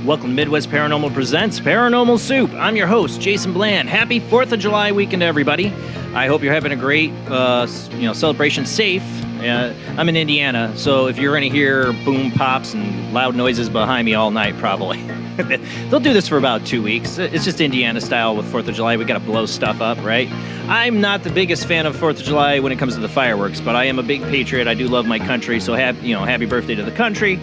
Welcome to Midwest Paranormal Presents Paranormal Soup. I'm your host, Jason Bland. Happy 4th of July weekend, everybody. I hope you're having a great celebration safe. I'm in Indiana, so if you're going to hear boom pops and loud noises behind me all night, probably. They'll do this for about 2 weeks. It's just Indiana style with 4th of July. We got to blow stuff up, right? I'm not the biggest fan of 4th of July when it comes to the fireworks, but I am a big patriot. I do love my country, so happy birthday to the country.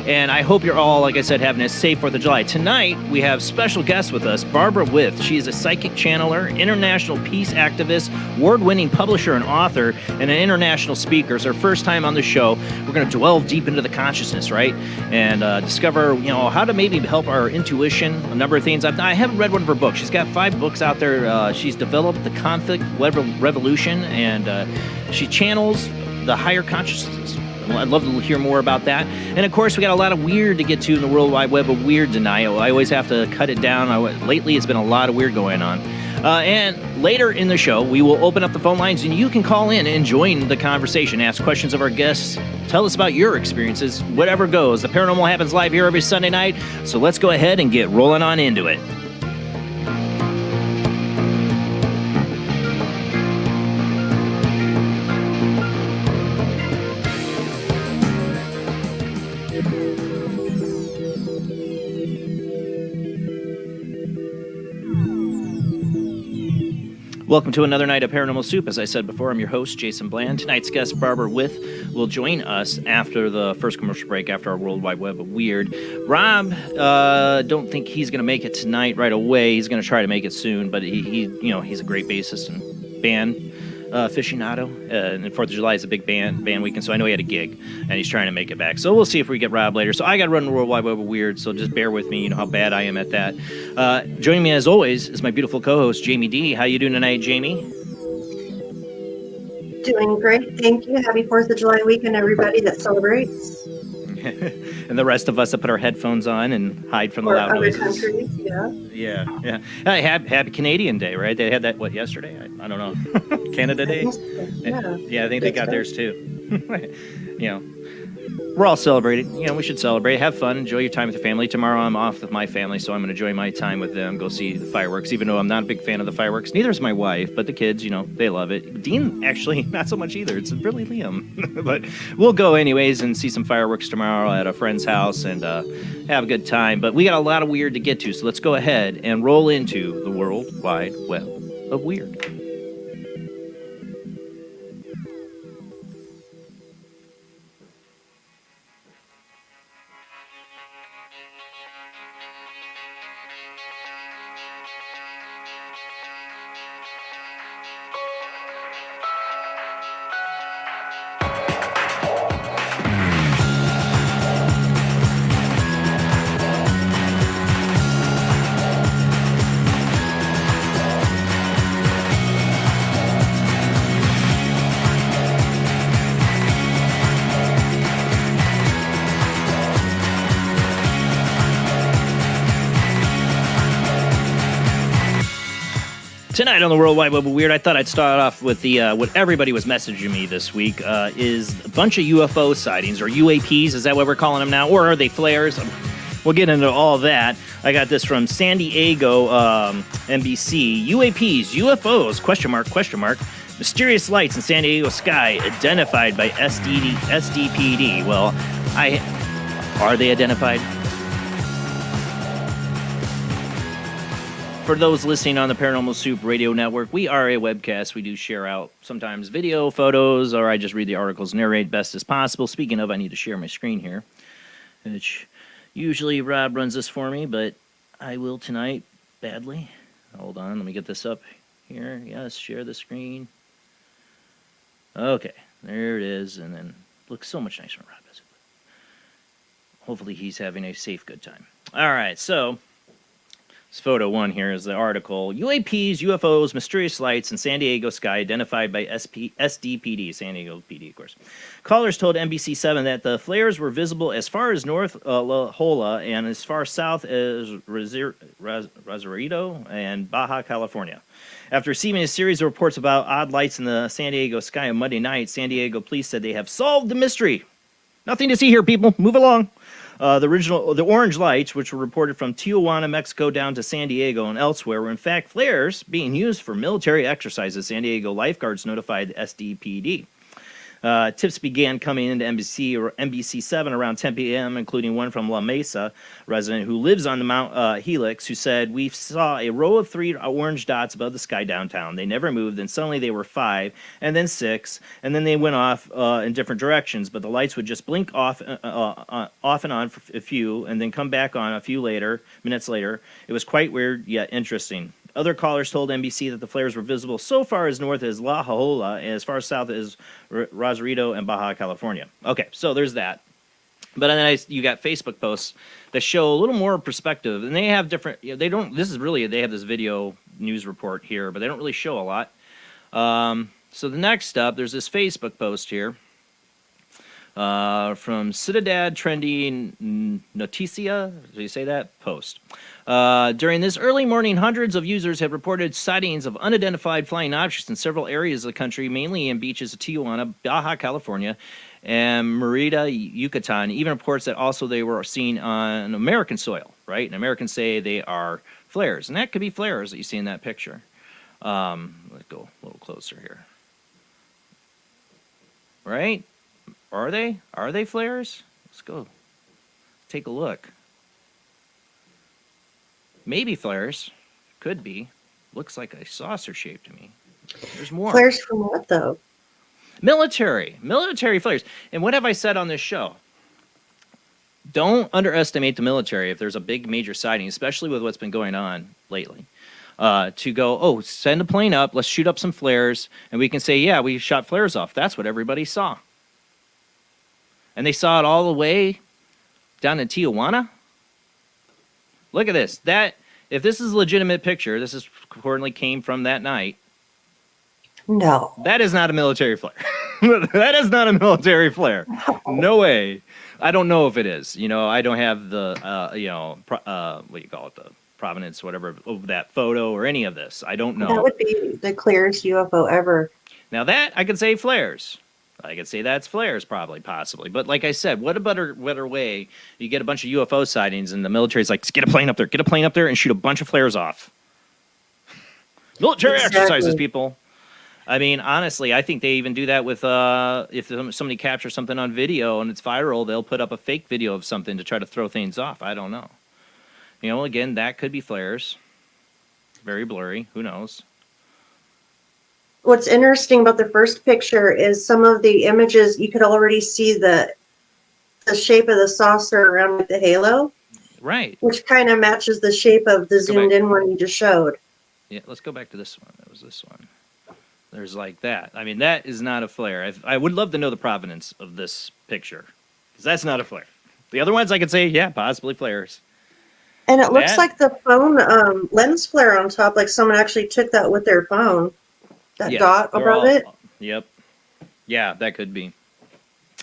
And I hope you're all, like I said, having a safe 4th of July. Tonight, we have special guests with us, Barbara With. She is a psychic channeler, international peace activist, award-winning publisher and author, and an international speaker. It's her first time on the show. We're going to delve deep into the consciousness, right? And discover, how to maybe help our intuition, a number of things. I haven't read one of her books. She's got 5 books out there. She's developed the conflict revolution, and she channels the higher consciousness. I'd love to hear more about that. And, of course, we got a lot of weird to get to in the World Wide Web of weird tonight. I always have to cut it down. Lately, it's been a lot of weird going on. And later in the show, we will open up the phone lines, and you can call in and join the conversation, ask questions of our guests, tell us about your experiences, whatever goes. The Paranormal happens live here every Sunday night, so let's go ahead and get rolling on into it. Welcome to another night of Paranormal Soup. As I said before, I'm your host, Jason Bland. Tonight's guest, Barbara With, will join us after the first commercial break, after our World Wide Web of Weird. Rob, don't think he's going to make it tonight right away. He's going to try to make it soon, but he's a great bassist and band aficionado. And 4th of July is a big band weekend, so I know he had a gig, and he's trying to make it back. So we'll see if we get Rob later. So I got to run the World Wide Web of Weird, so just bear with me. You know how bad I am at that. Joining me, as always, is my beautiful co-host, Jamie D. How you doing tonight, Jamie? Doing great, thank you. Happy 4th of July weekend, everybody that celebrates. And the rest of us that put our headphones on and hide from the loud noises. Countries, yeah. Hey, happy Canadian Day, right? They had that, yesterday? I don't know. Canada Day? Yeah. Yeah, I think they got theirs too. we're all celebrating. We should celebrate. Have fun. Enjoy your time with your family. Tomorrow I'm off with my family, so I'm going to enjoy my time with them. Go see the fireworks, even though I'm not a big fan of the fireworks. Neither is my wife, but the kids, they love it. Dean, actually, not so much either. It's really Liam. But we'll go anyways and see some fireworks tomorrow at a friend's house and have a good time. But we got a lot of weird to get to, so let's go ahead and roll into the World Wide Web of Weird. Tonight on the World Wide Web of Weird, I thought I'd start off with the what everybody was messaging me this week is a bunch of UFO sightings, or UAPs, is that what we're calling them now? Or are they flares? We'll get into all that. I got this from San Diego NBC. UAPs, UFOs, question mark. Mysterious lights in San Diego sky identified by SDPD. Well, are they identified? For those listening on the Paranormal Soup radio network, we are a webcast. We do share out sometimes video, photos, or I just read the articles, narrate best as possible. Speaking of, I need to share my screen here, which usually Rob runs this for me, but I will tonight badly. Hold on, let me get this up here. Yes, share the screen. Okay, there it is, and then looks so much nicer when Rob does it. Hopefully he's having a safe, good time. All right, so photo one here is the article. UAPs, UFOs, mysterious lights in San Diego sky identified by SDPD, San Diego PD, of course. Callers told NBC7 that the flares were visible as far as North La Jolla and as far south as Rosarito and Baja California. After receiving a series of reports about odd lights in the San Diego sky on Monday night, San Diego police said they have solved the mystery. Nothing to see here, people. Move along. The orange lights, which were reported from Tijuana, Mexico, down to San Diego and elsewhere, were in fact flares being used for military exercises. San Diego lifeguards notified SDPD. Tips began coming into NBC7 around 10 p.m., including one from La Mesa resident who lives on the Mount Helix, who said, "We saw a row of 3 orange dots above the sky downtown. They never moved, and suddenly they were 5, and then 6, and then they went off in different directions, but the lights would just blink off and on for a few, and then come back on a few minutes later. It was quite weird, yet interesting." Other callers told NBC that the flares were visible so far as north as La Jolla and as far south as Rosarito and Baja California. Okay, so there's that. But then you got Facebook posts that show a little more perspective, and they have different. They don't. This is really they have this video news report here, but they don't really show a lot. So the next up, there's this Facebook post here from Ciudad Trending Noticia. Do you say that? Post. During this early morning, hundreds of users have reported sightings of unidentified flying objects in several areas of the country, mainly in beaches of Tijuana, Baja California, and Merida, Yucatan. Even reports that also they were seen on American soil, right? And Americans say they are flares, and that could be flares that you see in that picture. Let's go a little closer here. Right? Are they? Are they flares? Let's go take a look. Maybe flares. Could be. Looks like a saucer shape to me. There's more. Flares from what, though? Military flares. And what have I said on this show? Don't underestimate the military if there's a big major sighting, especially with what's been going on lately. To go, send a plane up, let's shoot up some flares, and we can say, yeah, we shot flares off. That's what everybody saw. And they saw it all the way down in Tijuana. Look at this. If this is a legitimate picture, this is currently came from that night. No. That is not a military flare. That is not a military flare. No way. I don't know if it is. I don't have the, what do you call it, the provenance, whatever, of that photo or any of this. I don't know. That would be the clearest UFO ever. Now that, I could say flares. I could say that's flares, probably, possibly. But like I said, what a better way? You get a bunch of UFO sightings, and the military's like, get a plane up there, and shoot a bunch of flares off. Military exercises, people. I mean, honestly, I think they even do that with if somebody captures something on video and it's viral, they'll put up a fake video of something to try to throw things off. I don't know. You know, again, that could be flares. Very blurry. Who knows? What's interesting about the first picture is some of the images, you could already see the shape of the saucer around the halo. Right. Which kind of matches the shape of the zoomed in one you just showed. Yeah, let's go back to this one. That was this one. There's like that. I mean, that is not a flare. I would love to know the provenance of this picture, because that's not a flare. The other ones I could say, yeah, possibly flares. And it looks like the phone lens flare on top, like someone actually took that with their phone. That dot above it. Yep. Yeah, that could be.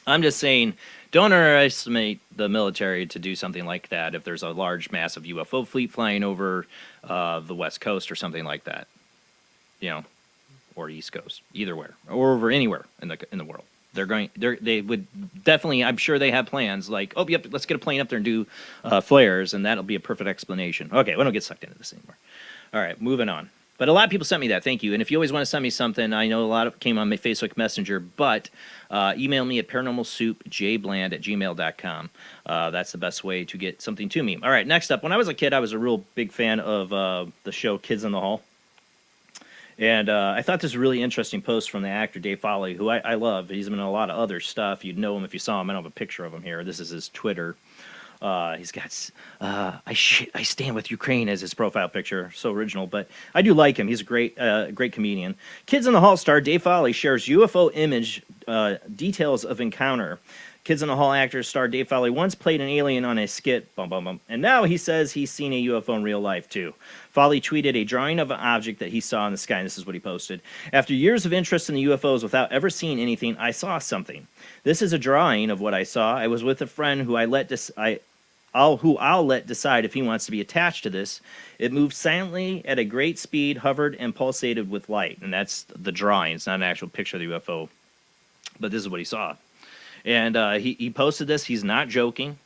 I'm just saying, don't underestimate the military to do something like that if there's a large, massive UFO fleet flying over the West Coast or something like that. You know, or East Coast, either where, or over anywhere in the world. They would definitely, I'm sure they have plans like, oh, yep, let's get a plane up there and do flares, and that'll be a perfect explanation. Okay, we don't get sucked into this anymore. All right, moving on. But a lot of people sent me that. Thank you. And if you always want to send me something, I know a lot of came on my Facebook Messenger, but email me at paranormalsoupjbland@gmail.com. That's the best way to get something to me. All right, next up. When I was a kid, I was a real big fan of the show Kids in the Hall. And I thought this was a really interesting post from the actor Dave Foley, who I love. He's been in a lot of other stuff. You'd know him if you saw him. I don't have a picture of him here. This is his Twitter. He's got I stand with Ukraine as his profile picture. So original, but I do like him. He's a great comedian. Kids in the Hall star Dave Foley shares UFO image details of encounter. Kids in the Hall actor star Dave Foley once played an alien on a skit, and now he says he's seen a UFO in real life too. Foley tweeted a drawing of an object that he saw in the sky, and this is what he posted. After years of interest in the UFOs without ever seeing anything, I saw something. This is a drawing of what I saw. I was with a friend who I'll let decide if he wants to be attached to this. It moved silently at a great speed, hovered, and pulsated with light. And that's the drawing. It's not an actual picture of the UFO, but this is what he saw. And he posted this. He's not joking.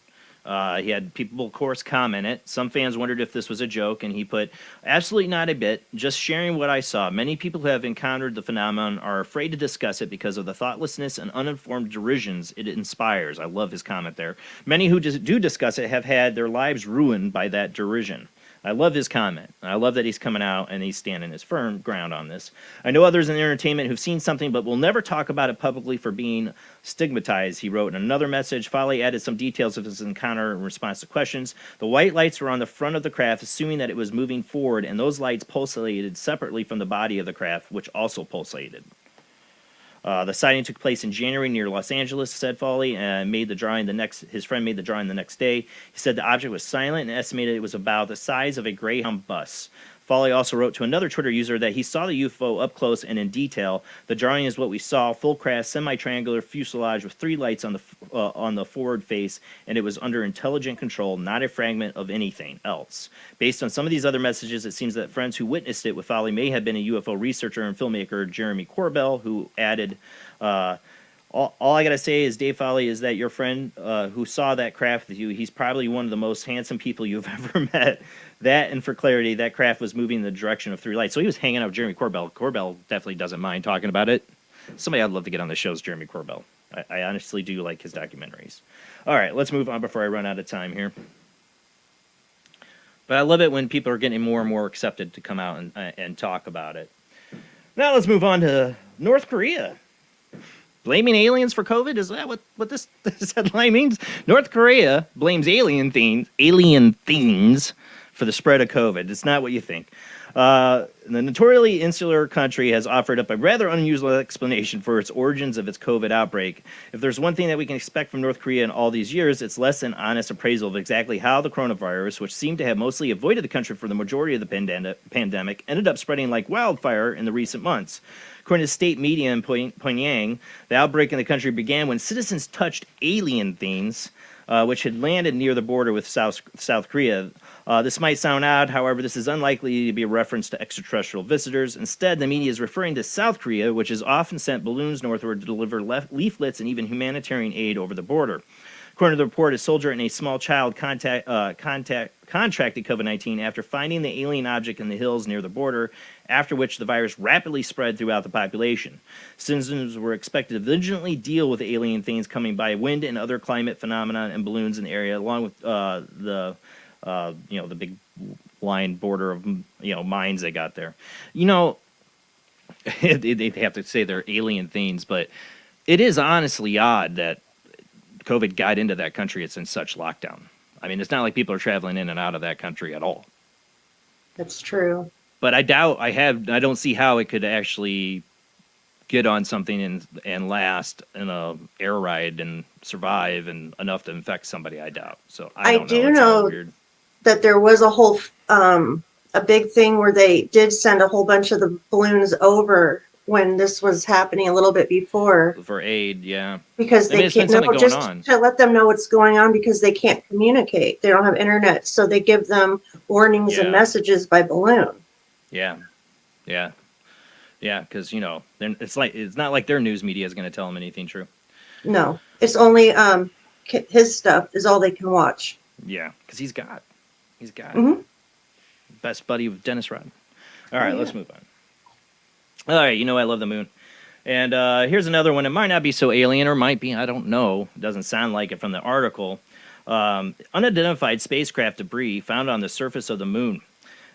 He had people, of course, comment it. Some fans wondered if this was a joke, and he put, absolutely not a bit, just sharing what I saw. Many people who have encountered the phenomenon are afraid to discuss it because of the thoughtlessness and uninformed derisions it inspires. I love his comment there. Many who do discuss it have had their lives ruined by that derision. I love his comment. I love that he's coming out and he's standing his firm ground on this. I know others in entertainment who've seen something but will never talk about it publicly for being stigmatized, he wrote in another message. Foley added some details of his encounter in response to questions. The white lights were on the front of the craft, assuming that it was moving forward, and those lights pulsated separately from the body of the craft, which also pulsated. The sighting took place in January near Los Angeles, said Foley, and his friend made the drawing the next day. He said the object was silent and estimated it was about the size of a Greyhound bus. Foley also wrote to another Twitter user that he saw the UFO up close and in detail. The drawing is what we saw, full craft, semi-triangular fuselage with 3 lights on the forward face, and it was under intelligent control, not a fragment of anything else. Based on some of these other messages, it seems that friends who witnessed it with Foley may have been a UFO researcher and filmmaker, Jeremy Corbell, who added, all I got to say is, Dave Foley, is that your friend who saw that craft with you, he's probably one of the most handsome people you've ever met. That, and for clarity, that craft was moving in the direction of 3 lights. So he was hanging out with Jeremy Corbell. Corbell definitely doesn't mind talking about it. Somebody I'd love to get on the show is Jeremy Corbell. I honestly do like his documentaries. All right, let's move on before I run out of time here. But I love it when people are getting more and more accepted to come out and talk about it. Now let's move on to North Korea. Blaming aliens for COVID? Is that what this headline means? North Korea blames alien things for the spread of COVID. It's not what you think. The notoriously insular country has offered up a rather unusual explanation for its origins of its COVID outbreak. If there's one thing that we can expect from North Korea in all these years, it's less than honest appraisal of exactly how the coronavirus, which seemed to have mostly avoided the country for the majority of the pandemic, ended up spreading like wildfire in the recent months. According to state media in Pyongyang, the outbreak in the country began when citizens touched alien things, which had landed near the border with South Korea. This might sound odd, however, this is unlikely to be a reference to extraterrestrial visitors. Instead, the media is referring to South Korea, which has often sent balloons northward to deliver leaflets and even humanitarian aid over the border. According to the report, a soldier and a small child contracted COVID-19 after finding the alien object in the hills near the border, after which the virus rapidly spread throughout the population. Citizens were expected to vigilantly deal with alien things coming by wind and other climate phenomena and balloons in the area, along with the big line border of, mines they got there. They have to say they're alien things, but it is honestly odd that COVID got into that country. It's in such lockdown. I mean, it's not like people are traveling in and out of that country at all. That's true. But I don't see how it could actually get on something and last in a air ride and survive and enough to infect somebody. I doubt. So I do know that there was a whole a big thing where they did send a whole bunch of the balloons over when this was happening a little bit before for aid. Yeah, because they can't to let them know what's going on, because they can't communicate. They don't have internet, so they give them warnings and messages by balloon. Yeah. Because it's not like their news media is going to tell them anything true. No, it's only his stuff is all they can watch. Yeah, because he's got Mm-hmm. Best buddy with Dennis Rodman. All right, let's move on. All right, I love the moon. And here's another one. It might not be so alien, or might be. I don't know. It doesn't sound like it from the article. Unidentified spacecraft debris found on the surface of the moon.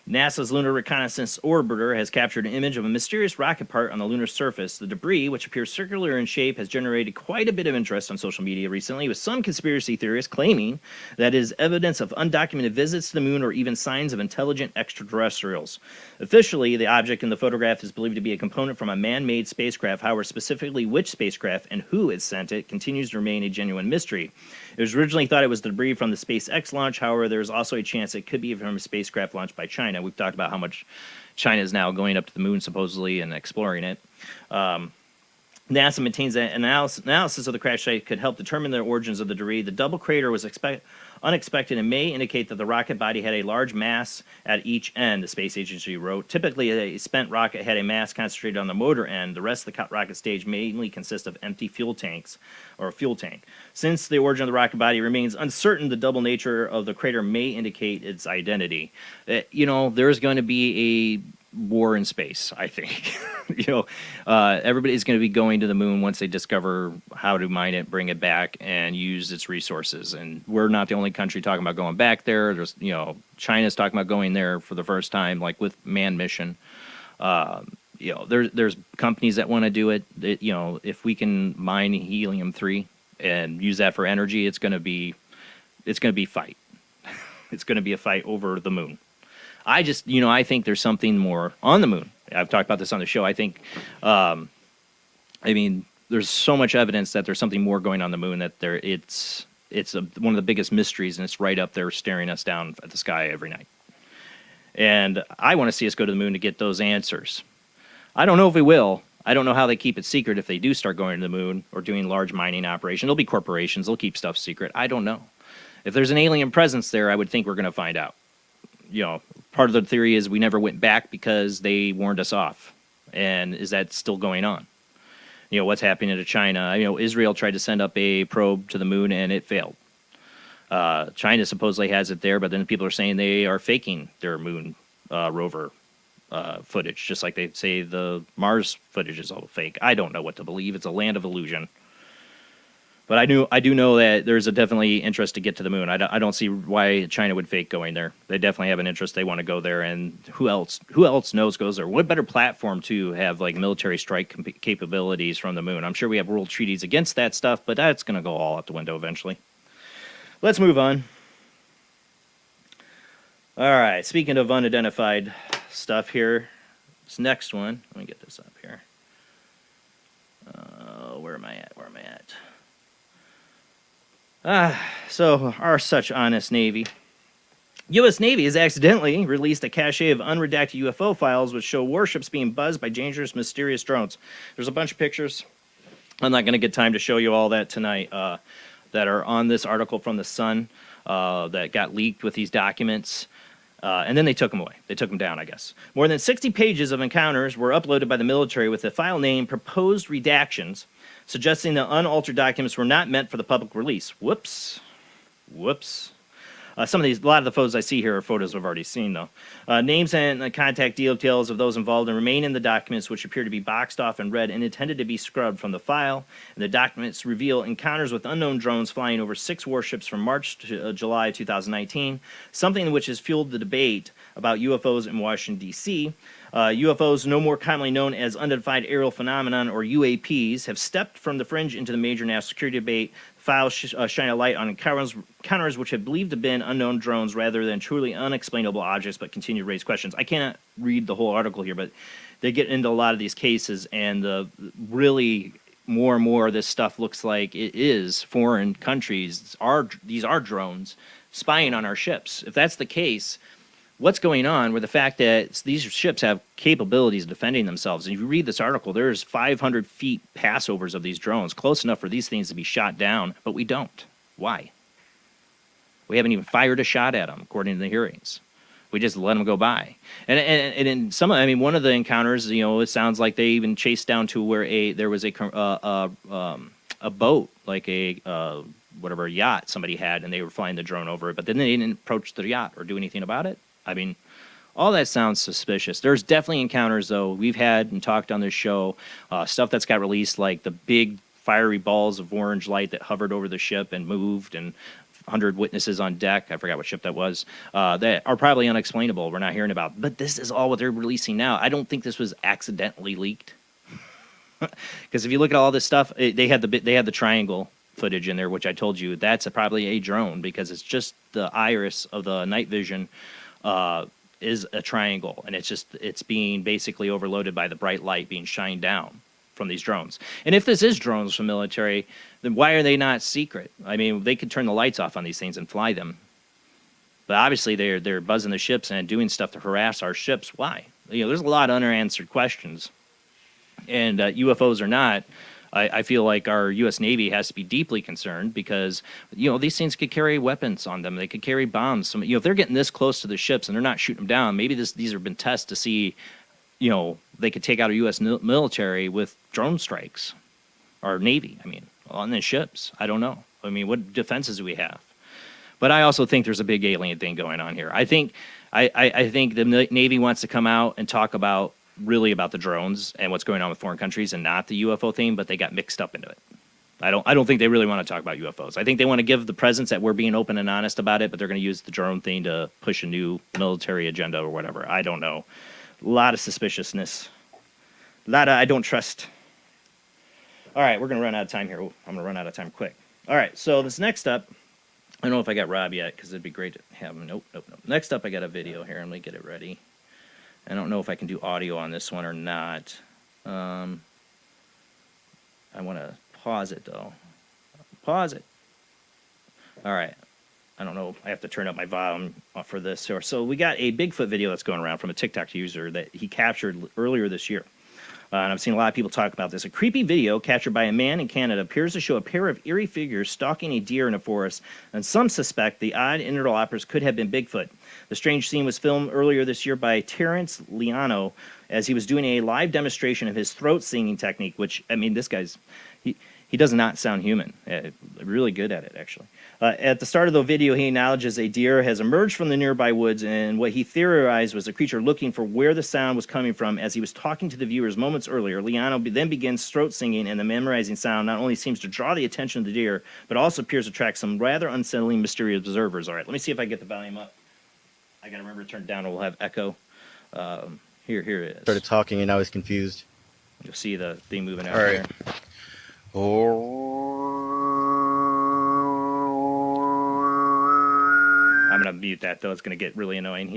NASA's Lunar Reconnaissance Orbiter has captured an image of a mysterious rocket part on the lunar surface. The debris, which appears circular in shape, has generated quite a bit of interest on social media recently, with some conspiracy theorists claiming that it is evidence of undocumented visits to the moon or even signs of intelligent extraterrestrials. Officially, the object in the photograph is believed to be a component from a man-made spacecraft. However, specifically which spacecraft and who it sent it continues to remain a genuine mystery. It was originally thought it was debris from the SpaceX launch. However, there's also a chance it could be from a spacecraft launched by China. We've talked about how much China is now going up to the moon, supposedly, and exploring it. NASA maintains that analysis of the crash site could help determine the origins of the debris. The double crater was unexpected and may indicate that the rocket body had a large mass at each end, the space agency wrote. Typically, a spent rocket had a mass concentrated on the motor end. The rest of the rocket stage mainly consists of empty fuel tanks or a fuel tank. Since the origin of the rocket body remains uncertain, the double nature of the crater may indicate its identity. There's going to be a war in space, I think. Everybody's going to be going to the moon once they discover how to mine it, bring it back, and use its resources. And we're not the only country talking about going back there. There's, China's talking about going there for the first time, like with manned mission. There's companies that want to do it. If we can mine helium-3 and use that for energy, it's going to be fight. It's going to be a fight over the moon. I think there's something more on the moon. I've talked about this on the show. I think, there's so much evidence that there's something more going on the moon, that it's one of the biggest mysteries, and it's right up there staring us down at the sky every night. And I want to see us go to the moon to get those answers. I don't know if we will. I don't know how they keep it secret if they do start going to the moon or doing large mining operations. There'll be corporations. They'll keep stuff secret. I don't know. If there's an alien presence there, I would think we're going to find out. Part of the theory is we never went back because they warned us off. And is that still going on? What's happening to China? Israel tried to send up a probe to the moon and it failed. China supposedly has it there, but then people are saying they are faking their moon rover footage, just like they say the Mars footage is all fake. I don't know what to believe. It's a land of illusion. But I do know that there's a definitely interest to get to the moon. I don't see why China would fake going there. They definitely have an interest. They want to go there, and who else knows goes there? What better platform to have like military strike capabilities from the moon? I'm sure we have world treaties against that stuff, but that's going to go all out the window eventually. Let's move on. All right, speaking of unidentified stuff here, this next one, let me get this up here. Where am I at? So our such honest Navy. U.S. Navy has accidentally released a cache of unredacted UFO files which show warships being buzzed by dangerous, mysterious drones. There's a bunch of pictures. I'm not going to get time to show you all that tonight that are on this article from The Sun that got leaked with these documents. And then they took them away. They took them down, I guess. More than 60 pages of encounters were uploaded by the military with the file name Proposed Redactions, suggesting the unaltered documents were not meant for the public release. Whoops. Whoops. A lot of the photos I see here are photos I've already seen, though. Names and contact details of those involved and remain in the documents, which appear to be boxed off and read and intended to be scrubbed from the file. And the documents reveal encounters with unknown drones flying over 6 warships from March to July 2019, something which has fueled the debate about UFOs in Washington, D.C. UFOs, no more commonly known as unidentified aerial phenomenon or UAPs, have stepped from the fringe into the major national security debate. Files shine a light on encounters which have believed to have been unknown drones rather than truly unexplainable objects, but continue to raise questions. I cannot read the whole article here, but they get into a lot of these cases, and really more and more this stuff looks like it is foreign countries. These are drones spying on our ships. If that's the case, what's going on with the fact that these ships have capabilities of defending themselves? And if you read this article, there's 500 feet passovers of these drones, close enough for these things to be shot down, but we don't. Why? We haven't even fired a shot at them, according to the hearings. We just let them go by. And in some, I mean, one of the encounters, it sounds like they even chased down to where there was a boat, like a whatever yacht somebody had, and they were flying the drone over it, but then they didn't approach the yacht or do anything about it. I mean, all that sounds suspicious. There's definitely encounters, though. We've had and talked on this show, stuff that's got released, like the big fiery balls of orange light that hovered over the ship and moved, and 100 witnesses on deck. I forgot what ship that was. That are probably unexplainable. We're not hearing about. But this is all what they're releasing now. I don't think this was accidentally leaked. Because if you look at all this stuff, they had the triangle footage in there, which I told you that's probably a drone, because it's just the iris of the night vision is a triangle, and it's being basically overloaded by the bright light being shined down from these drones. And if this is drones from military, then why are they not secret? I mean, they could turn the lights off on these things and fly them. But obviously they're buzzing the ships and doing stuff to harass our ships. Why? There's a lot of unanswered questions. And UFOs or not, I feel like our U.S. Navy has to be deeply concerned, because these things could carry weapons on them. They could carry bombs. If they're getting this close to the ships and they're not shooting them down, maybe these have been tests to see, they could take out a U.S. military with drone strikes, or Navy. I mean, on the ships. I don't know. I mean, what defenses do we have? But I also think there's a big alien thing going on here. I think the Navy wants to come out and talk about the drones and what's going on with foreign countries, and not the UFO thing, but they got mixed up into it. I don't think they really want to talk about UFOs. I think they want to give the presence that we're being open and honest about it, but they're going to use the drone thing to push a new military agenda or whatever. I don't know. A lot of suspiciousness. A lot of I don't trust. All right, we're going to run out of time here. Ooh, I'm going to run out of time quick. All right, so this next up, I don't know if I got Rob yet, because it'd be great to have him. Nope. Next up, I got a video here. Let me get it ready. I don't know if I can do audio on this one or not. I want to pause it, though. Pause it. All right. I don't know. I have to turn up my volume for this. So we got a Bigfoot video that's going around from a TikTok user that he captured earlier this year. And I've seen a lot of people talk about this. A creepy video captured by a man in Canada appears to show a pair of eerie figures stalking a deer in a forest, and some suspect the odd interlopers could have been Bigfoot. The strange scene was filmed earlier this year by Terrence Liano as he was doing a live demonstration of his throat singing technique, which, I mean, this guy's, he does not sound human. Really good at it, actually. At the start of the video, he acknowledges a deer has emerged from the nearby woods, and what he theorized was a creature looking for where the sound was coming from. As he was talking to the viewers moments earlier, Liano then begins throat singing, and the memorizing sound not only seems to draw the attention of the deer, but also appears to attract some rather unsettling, mysterious observers. All right, let me see if I get the volume up. I got to remember to turn it down, or we'll have echo. Here it is. Started talking, and I was confused. You'll see the thing moving out All right. there. I'm going to mute that, though. It's going to get really annoying.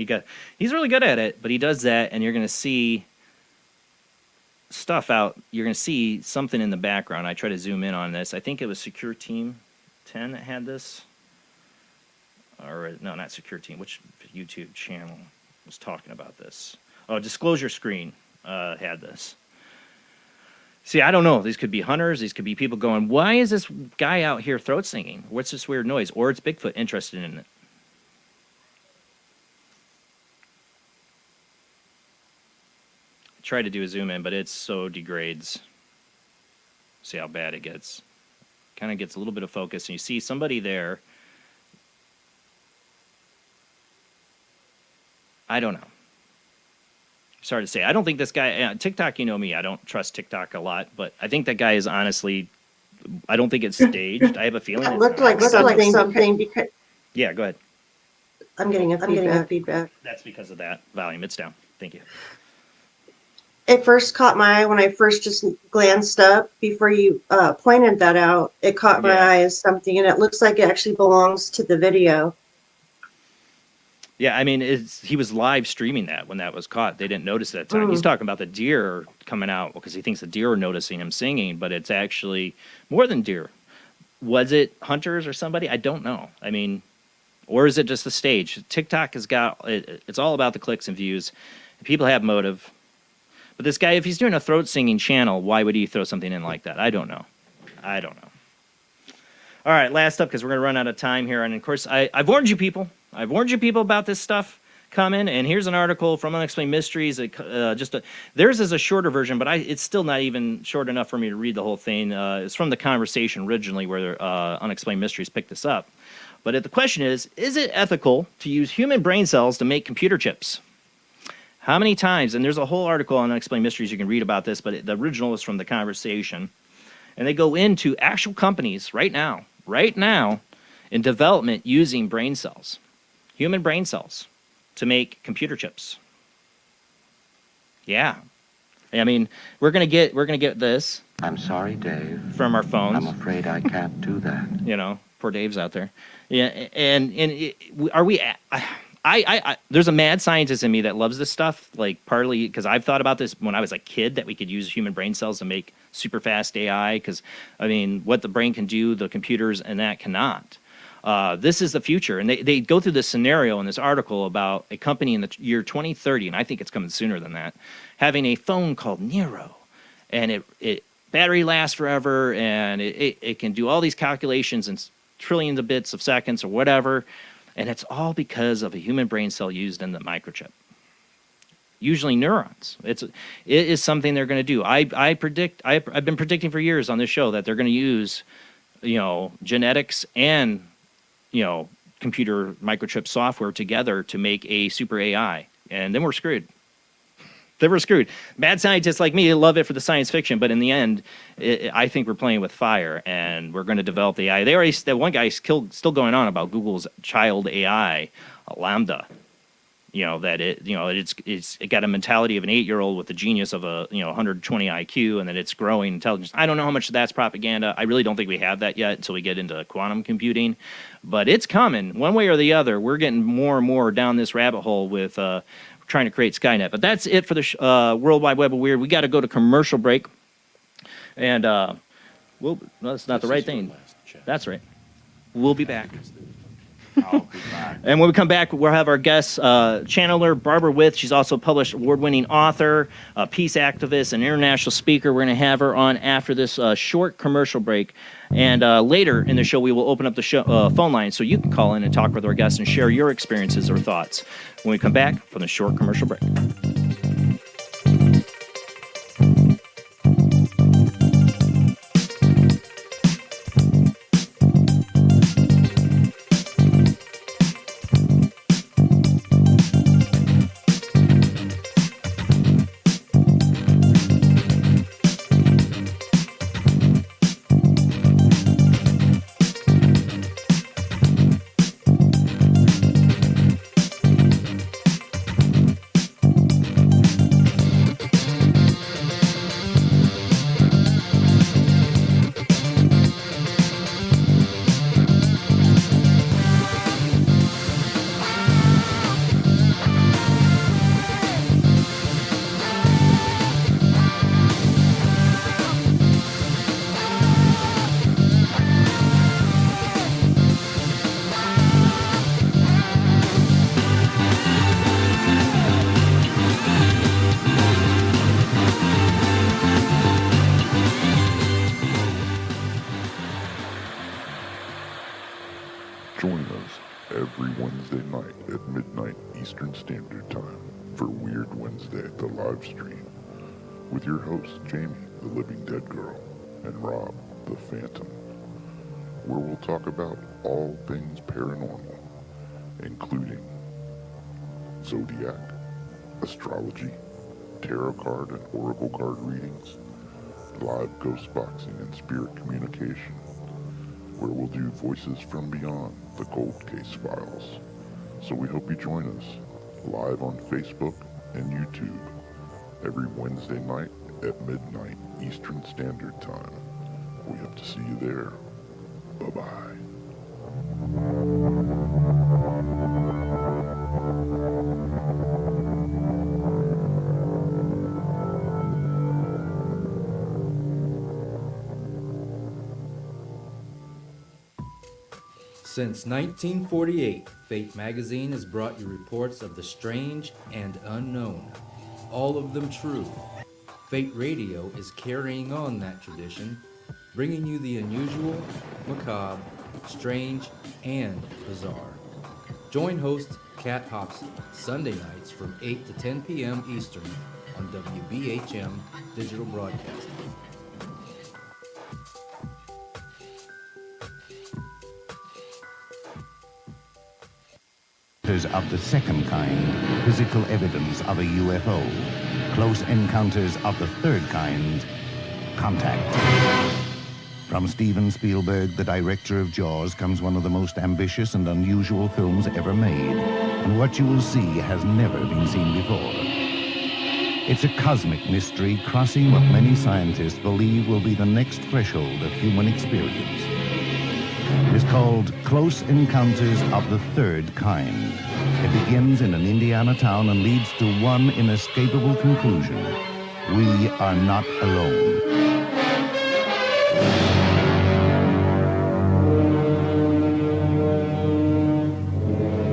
He's really good at it, but he does that, and you're going to see stuff out. You're going to see something in the background. I try to zoom in on this. I think it was Secure Team 10 that had this. Or, no, not Secure Team. Which YouTube channel was talking about this? Oh, Disclosure Screen had this. See, I don't know. These could be hunters. These could be people going, why is this guy out here throat singing? What's this weird noise? Or it's Bigfoot interested in it. try to do a zoom in, but it so degrades. See how bad it gets. Kind of gets a little bit of focus, and you see somebody there. I don't know. Sorry to say. I don't think this guy, TikTok, you know me, I don't trust TikTok a lot, but I think that guy is honestly, I don't think it's staged. I have a feeling It looked like something because yeah, go ahead. I'm getting a feedback. That's because of that volume. It's down. Thank you. It first caught my eye when I first just glanced up before you pointed that out. It caught my eye as something, and it looks like it actually belongs to the video. Yeah, I mean, he was live streaming that when that was caught. They didn't notice it at the time. He's talking about the deer coming out because he thinks the deer are noticing him singing, but it's actually more than deer. Was it hunters or somebody? I don't know. I mean, or is it just the stage? TikTok has got, it's all about the clicks and views. People have motive. But this guy, if he's doing a throat singing channel, why would he throw something in like that? I don't know. All right, last up, because we're going to run out of time here. And, of course, I've warned you people. I've warned you people about this stuff coming. And here's an article from Unexplained Mysteries. Theirs is a shorter version, but it's still not even short enough for me to read the whole thing. It's from The Conversation originally where Unexplained Mysteries picked this up. But the question is it ethical to use human brain cells to make computer chips? How many times, and there's a whole article on Unexplained Mysteries, you can read about this, but the original is from The Conversation. And they go into actual companies right now, in development using brain cells, human brain cells, to make computer chips. Yeah. I mean, we're gonna get this. I'm sorry, Dave. From our phones. I'm afraid I can't do that. You know, poor Dave's out there. Yeah, and are we? There's a mad scientist in me that loves this stuff, like partly because I've thought about this when I was a kid, that we could use human brain cells to make super fast AI, because, I mean, what the brain can do, the computers and that cannot. This is the future. And they go through this scenario in this article about a company in the year 2030, and I think it's coming sooner than that, having a phone called Nero. And it battery lasts forever, and it can do all these calculations in trillions of bits of seconds or whatever. And it's all because of a human brain cell used in the microchip. Usually neurons. It is something they're going to do. I've been predicting for years on this show that they're going to use, genetics and, computer microchip software together to make a super AI. And then we're screwed. Then we're screwed. Mad scientists like me love it for the science fiction, but in the end, I think we're playing with fire, and we're going to develop the AI. That one guy still going on about Google's child AI, Lambda. It got a mentality of an 8-year-old with the genius of a 120 IQ, and that it's growing intelligence. I don't know how much of that's propaganda. I really don't think we have that yet until we get into quantum computing, but it's coming one way or the other. We're getting more and more down this rabbit hole with trying to create Skynet. But that's it for the World Wide Web of Weird. We got to go to commercial break, and that's not the right thing. That's right. We'll be back. And when we come back, we'll have our guest channeler, Barbara With. She's also a published award-winning author, a peace activist, and international speaker. We're going to have her on after this short commercial break. And later in the show, we will open up the phone line so you can call in and talk with our guests and share your experiences or thoughts when we come back from the short commercial break. Join us every Wednesday night at midnight Eastern Standard Time for Weird Wednesday, the live stream. with your hosts, Jamie, the Living Dead Girl, and Rob, the Phantom, where we'll talk about all things paranormal, including zodiac, astrology, tarot card and oracle card readings, live ghost boxing and spirit communication, where we'll do voices from beyond the cold case files. So we hope you join us live on Facebook and YouTube every Wednesday night at midnight Eastern Standard Time. We hope to see you there. Bye-bye. Since 1948, Fate magazine has brought you reports of the strange and unknown, all of them true. Fate Radio is carrying on that tradition, bringing you the unusual, macabre, strange, and bizarre. Join host Kat Hobson Sunday nights from 8 to 10 p.m. Eastern on WBHM Digital Broadcasting. Of the second kind, physical evidence of a UFO. Close encounters of the third kind, contact. From Steven Spielberg, the director of Jaws, comes one of the most ambitious and unusual films ever made. And what you will see has never been seen before. It's a cosmic mystery crossing what many scientists believe will be the next threshold of human experience. It is called Close Encounters of the Third Kind. It begins in an Indiana town and leads to one inescapable conclusion. We are not alone.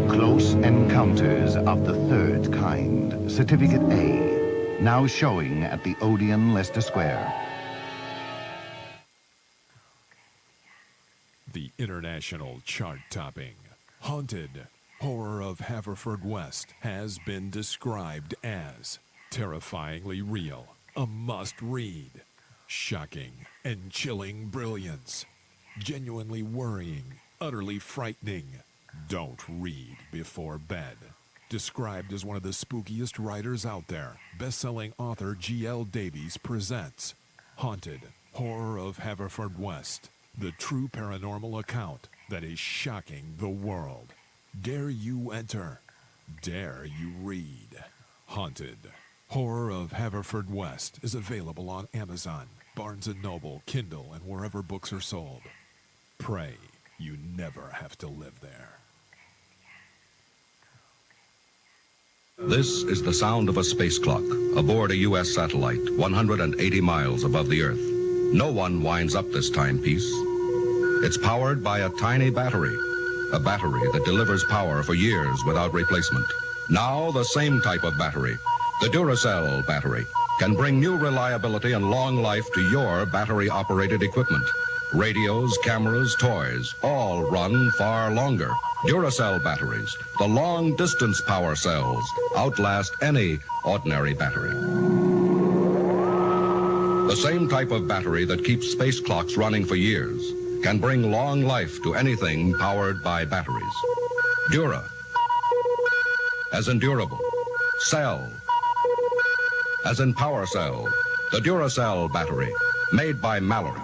Close Encounters of the Third Kind. Certificate A. Now showing at the Odeon, Leicester Square. The international chart-topping, Haunted Horror of Haverfordwest has been described as terrifyingly real, a must-read, shocking and chilling brilliance, genuinely worrying, utterly frightening. Don't read before bed. Described as one of the spookiest writers out there, best-selling author G.L. Davies presents Haunted Horror of Haverfordwest. The true paranormal account that is shocking the world. Dare you enter? Dare you read? Haunted Horror of Haverfordwest is available on Amazon, Barnes & Noble, Kindle, and wherever books are sold. Pray you never have to live there. This is the sound of a space clock aboard a U.S. satellite 180 miles above the Earth. No one winds up this timepiece. It's powered by a tiny battery, a battery that delivers power for years without replacement. Now the same type of battery, the Duracell battery, can bring new reliability and long life to your battery-operated equipment. Radios, cameras, toys, all run far longer. Duracell batteries, the long-distance power cells, outlast any ordinary battery. The same type of battery that keeps space clocks running for years can bring long life to anything powered by batteries. Dura, as in durable. Cell, as in power cell. The Duracell battery, made by Mallory.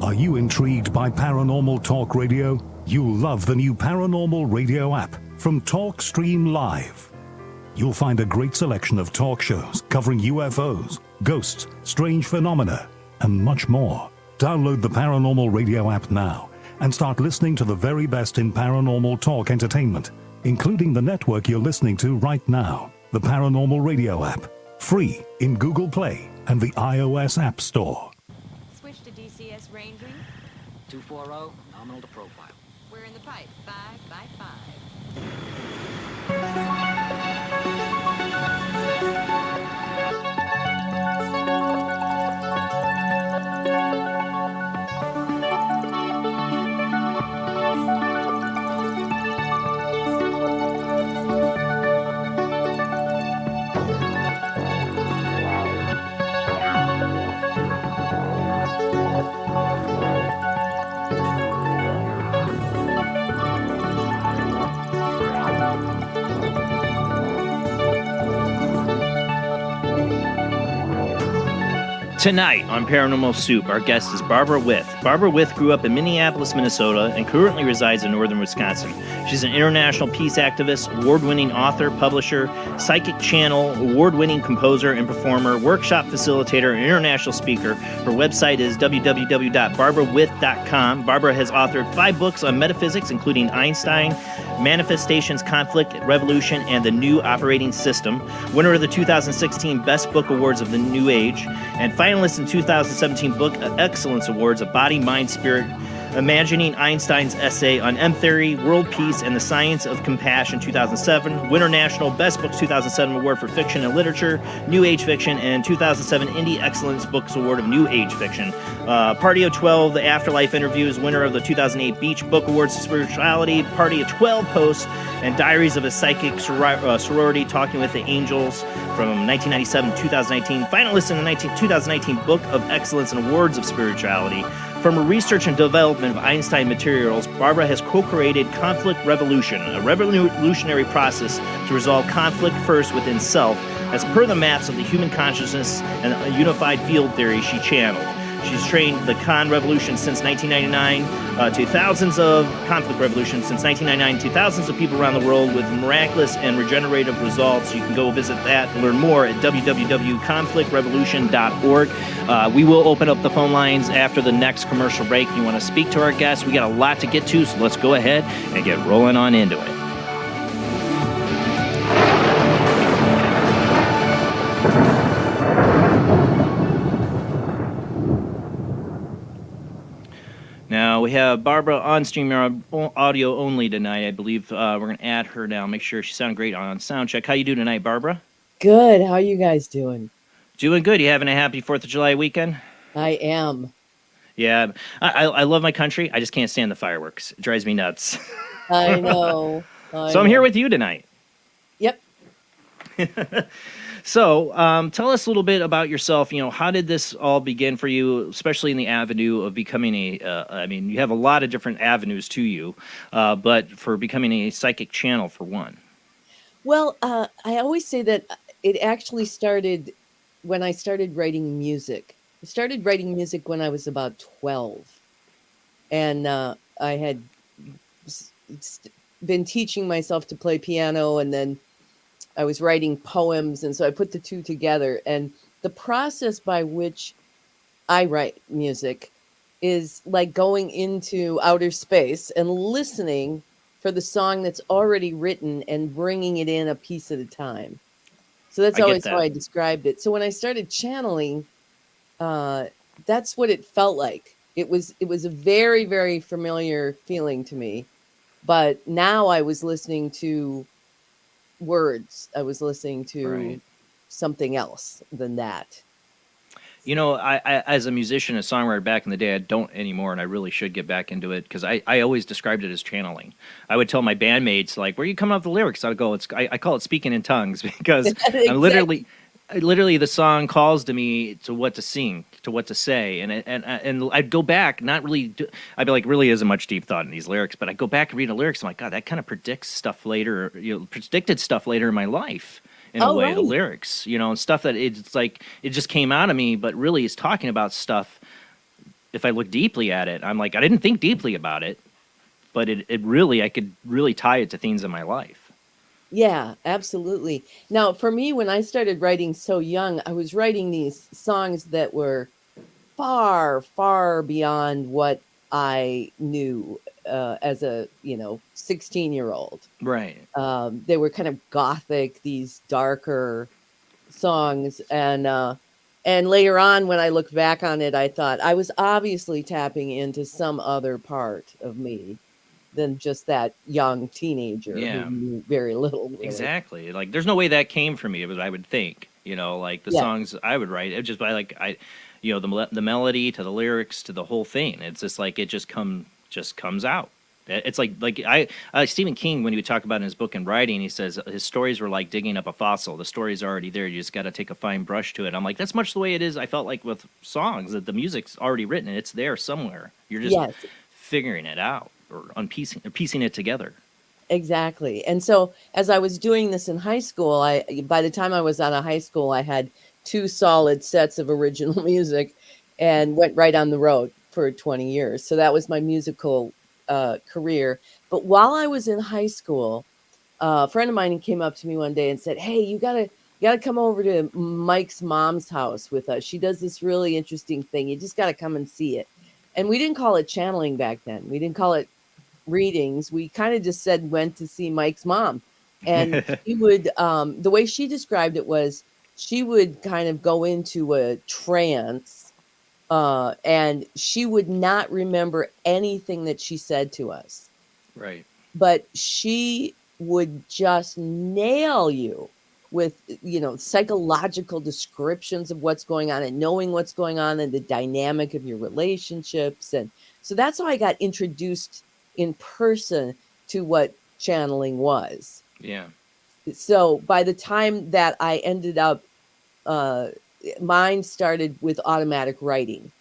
Are you intrigued by Paranormal Talk Radio? You'll love the new Paranormal Radio app from Talkstream Live. You'll find a great selection of talk shows covering UFOs, ghosts, strange phenomena, and much more. Download the Paranormal Radio app now and start listening to the very best in paranormal talk entertainment, including the network you're listening to right now, the Paranormal Radio app. Free in Google Play and the iOS App Store. Switch to DCS range read. 240, nominal to profile. We're in the pipe. 5 by 5. Tonight on Paranormal Soup, our guest is Barbara With. Barbara With grew up in Minneapolis, Minnesota, and currently resides in northern Wisconsin. She's an international peace activist, award-winning author, publisher, psychic channel, award-winning composer and performer, workshop facilitator, and international speaker. Her website is www.barbarawith.com. Barbara has authored 5 books on metaphysics, including Einstein, Manifestations, Conflict, Revolution, and the New Operating System. Winner of the 2016 Best Book Awards of the New Age, and finalist in 2017 Book Excellence Awards of Body, Mind, Spirit, Imagining Einstein's essay on M-theory, world peace, and the science of compassion, 2007. Winner National Best Books 2007 Award for Fiction and Literature, New Age Fiction, and 2007 Indie Excellence Books Award of New Age Fiction. Party of 12, The Afterlife Interviews, winner of the 2008 Beach Book Awards of Spirituality, Party of 12 Posts, and Diaries of a Psychic Sorority, Talking with the Angels from 1997 to 2019. Finalist in the 2019 Book of Excellence and Awards of Spirituality. From her research and development of Einstein materials, Barbara has co-created Conflict Revolution, a revolutionary process to resolve conflict first within self, as per the maps of the human consciousness and a unified field theory she channeled. She's trained the Con Revolution since 1999 to thousands of Conflict Revolution since 1999 to thousands of people around the world with miraculous and regenerative results. You can go visit that and learn more at www.conflictrevolution.org. We will open up the phone lines after the next commercial break. If you want to speak to our guests, we got a lot to get to, so let's go ahead and get rolling on into it. Now, we have Barbara on StreamYard audio only tonight. I believe we're going to add her now, make sure she sounds great on sound check. How you doing tonight, Barbara? Good. How you guys doing? Doing good. You having a happy 4th of July weekend? I am. Yeah. I love my country. I just can't stand the fireworks. It drives me nuts. I know. So I'm here with you tonight. Yep. So, tell us a little bit about yourself. You know, how did this all begin for you, especially in the avenue of becoming I mean, you have a lot of different avenues to you, but for becoming a psychic channel, for one. Well, I always say that it actually started when I started writing music. I started writing music when I was about 12. And I had been teaching myself to play piano, and then I was writing poems, and so I put the two together. And the process by which I write music is like going into outer space and listening for the song that's already written and bringing it in a piece at a time. So that's always how I described it. So when I started channeling, that's what it felt like. It was a very, very familiar feeling to me. But now I was listening to words. I was listening to something else than that. You know, I as a musician and songwriter back in the day, I don't anymore, and I really should get back into it, because I always described it as channeling. I would tell my bandmates, like, where are you coming up with the lyrics? I'd go, I call it speaking in tongues, because Exactly. I'm literally the song calls to me to what to sing, to what to say, and I'd go back, not really, I'd be like, really isn't much deep thought in these lyrics, but I go back and read the lyrics, I'm like, God, that kind of predicted stuff later in my life. In a way, the lyrics, you know, and stuff that it's like, it just came out of me, but really it's talking about stuff. If I look deeply at it, I'm like, I didn't think deeply about it, but it really, I could really tie it to things in my life. Yeah, absolutely. Now, for me, when I started writing so young, I was writing these songs that were far, far beyond what I knew as a 16-year-old. Right. They were kind of gothic, these darker songs, and later on, when I looked back on it, I thought I was obviously tapping into some other part of me than just that young teenager who knew very little. Really. Exactly. Like, there's no way that came from me, but I would think, like the songs I would write, it just by the melody to the lyrics to the whole thing. It's just like, it just comes out. It's like Stephen King, when he would talk about in his book and writing, he says his stories were like digging up a fossil. The story's already there. You just got to take a fine brush to it. I'm like, that's much the way it is. I felt like with songs, that the music's already written. It's there somewhere. You're just figuring it out or piecing it together. Exactly. And so as I was doing this in high school, by the time I was out of high school, I had 2 solid sets of original music and went right on the road for 20 years. So that was my musical career. But while I was in high school, a friend of mine came up to me one day and said, "Hey, you gotta come over to Mike's mom's house with us. She does this really interesting thing. You just gotta come and see it." And we didn't call it channeling back then. We didn't call it readings. We kind of just said went to see Mike's mom. And she would the way she described it was she would kind of go into a trance, and she would not remember anything that she said to us. Right. But she would just nail you with, psychological descriptions of what's going on and knowing what's going on and the dynamic of your relationships. And so that's how I got introduced in person to what channeling was. Yeah. So by the time that I ended up, mine started with automatic writing.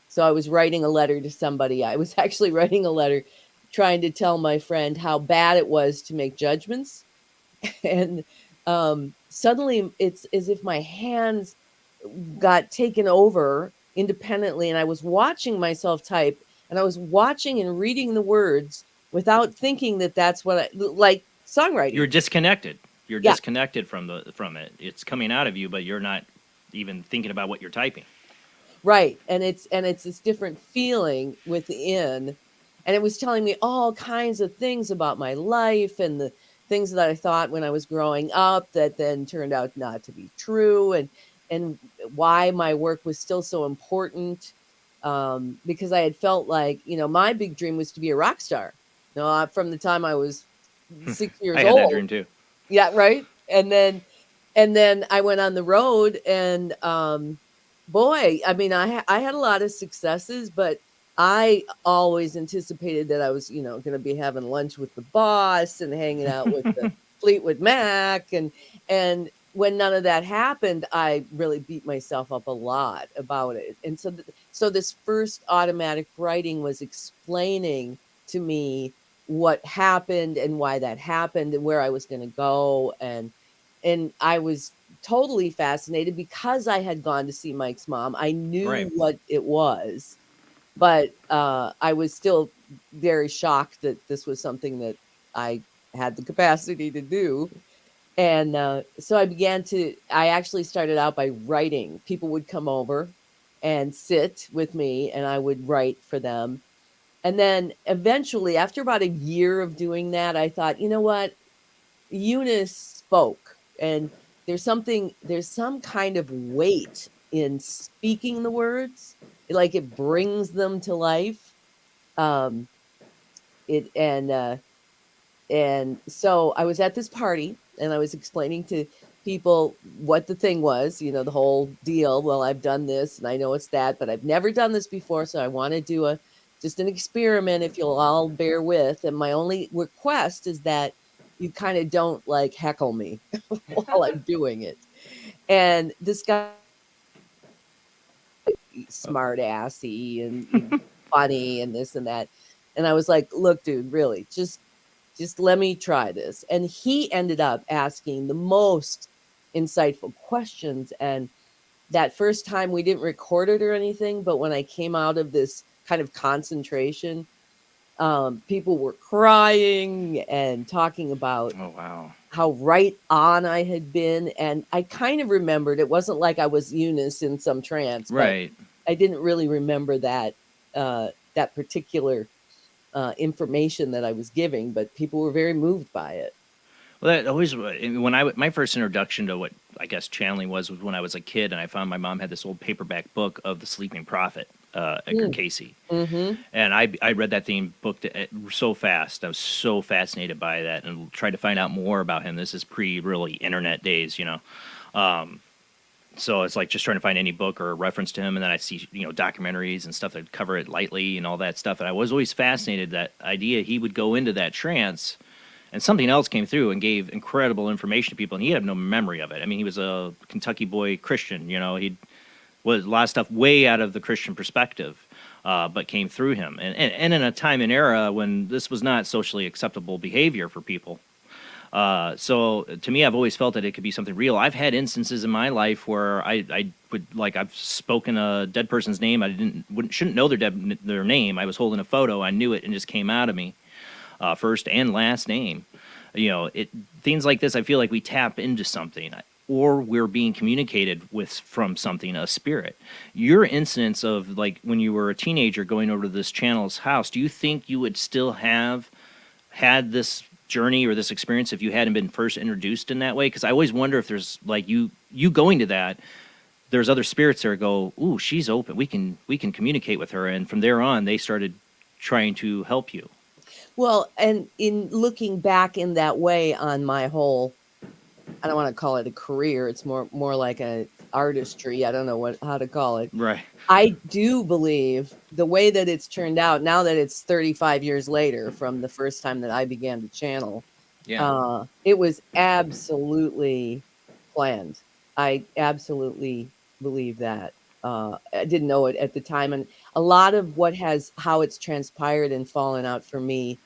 So I was writing a letter to somebody. I was actually writing a letter trying to tell my friend how bad it was to make judgments. And suddenly it's as if my hands got taken over independently, and I was watching myself type, and I was watching and reading the words without thinking that that's what like songwriting. You're disconnected. You're Yeah. disconnected from it. It's coming out of you, but you're not even thinking about what you're typing. Right. And it's this different feeling within. And it was telling me all kinds of things about my life and the things that I thought when I was growing up that then turned out not to be true, and why my work was still so important. Because I had felt like, my big dream was to be a rock star. From the time I was 6 years I had old. that dream too. Yeah, right. And then I went on the road, and boy, I mean, I had a lot of successes, but I always anticipated that I was, going to be having lunch with the boss and hanging out with the Fleetwood Mac, and when none of that happened, I really beat myself up a lot about it. And so this first automatic writing was explaining to me what happened and why that happened and where I was going to go, and I was totally fascinated because I had gone to see Mike's mom. I knew Right. what it was, but I was still very shocked that this was something that I had the capacity to do. And so I actually started out by writing. People would come over and sit with me, and I would write for them. And then eventually, after about a year of doing that, I thought, you know what? Eunice spoke, and there's some kind of weight in speaking the words, like it brings them to life. Um, it and so I was at this party, and I was explaining to people what the thing was, the whole deal. Well, I've done this, and I know it's that, but I've never done this before, so I want to do just an experiment, if you'll all bear with. And my only request is that you kind of don't like heckle me while I'm doing it. And this guy, smart assy and funny and this and that. And I was like, look, dude, really, just let me try this. And he ended up asking the most insightful questions. And that first time we didn't record it or anything, but when I came out of this kind of concentration, people were crying and talking about Oh, wow. how right on I had been. And I kind of remembered, it wasn't like I was Eunice in some trance, Right. but I didn't really remember that that particular information that I was giving, but people were very moved by it. Well, that always, when my first introduction to what I guess channeling was when I was a kid, and I found my mom had this old paperback book of the Sleeping Prophet, Edgar Casey. Mm-hmm. And I read that thing book so fast. I was so fascinated by that and tried to find out more about him. This is really internet days, So it's like just trying to find any book or a reference to him, and then I see documentaries and stuff that cover it lightly and all that stuff. And I was always fascinated that idea he would go into that trance, and something else came through and gave incredible information to people, and he had no memory of it. I mean, he was a Kentucky boy Christian, he was a lot of stuff way out of the Christian perspective, but came through him, and in a time and era when this was not socially acceptable behavior for people. So to me, I've always felt that it could be something real. I've had instances in my life where I would, like, I've spoken a dead person's name. I shouldn't know their name. I was holding a photo. I knew it and just came out of me, first and last name. Things like this, I feel like we tap into something, or we're being communicated with from something, a spirit. Your instance of, like, when you were a teenager going over to this channel's house, do you think you would still have had this journey or this experience if you hadn't been first introduced in that way? Because I always wonder if there's, like, you going to that, there's other spirits there go, ooh, she's open, we can communicate with her, and from there on they started trying to help you. Well, and in looking back in that way on my whole, I don't want to call it a career, it's more like an artistry, I don't know how to call it. Right. I do believe the way that it's turned out, now that it's 35 years later from the first time that I began to channel, it was absolutely planned. I absolutely believe that. I didn't know it at the time. And a lot of how it's transpired and fallen out for me,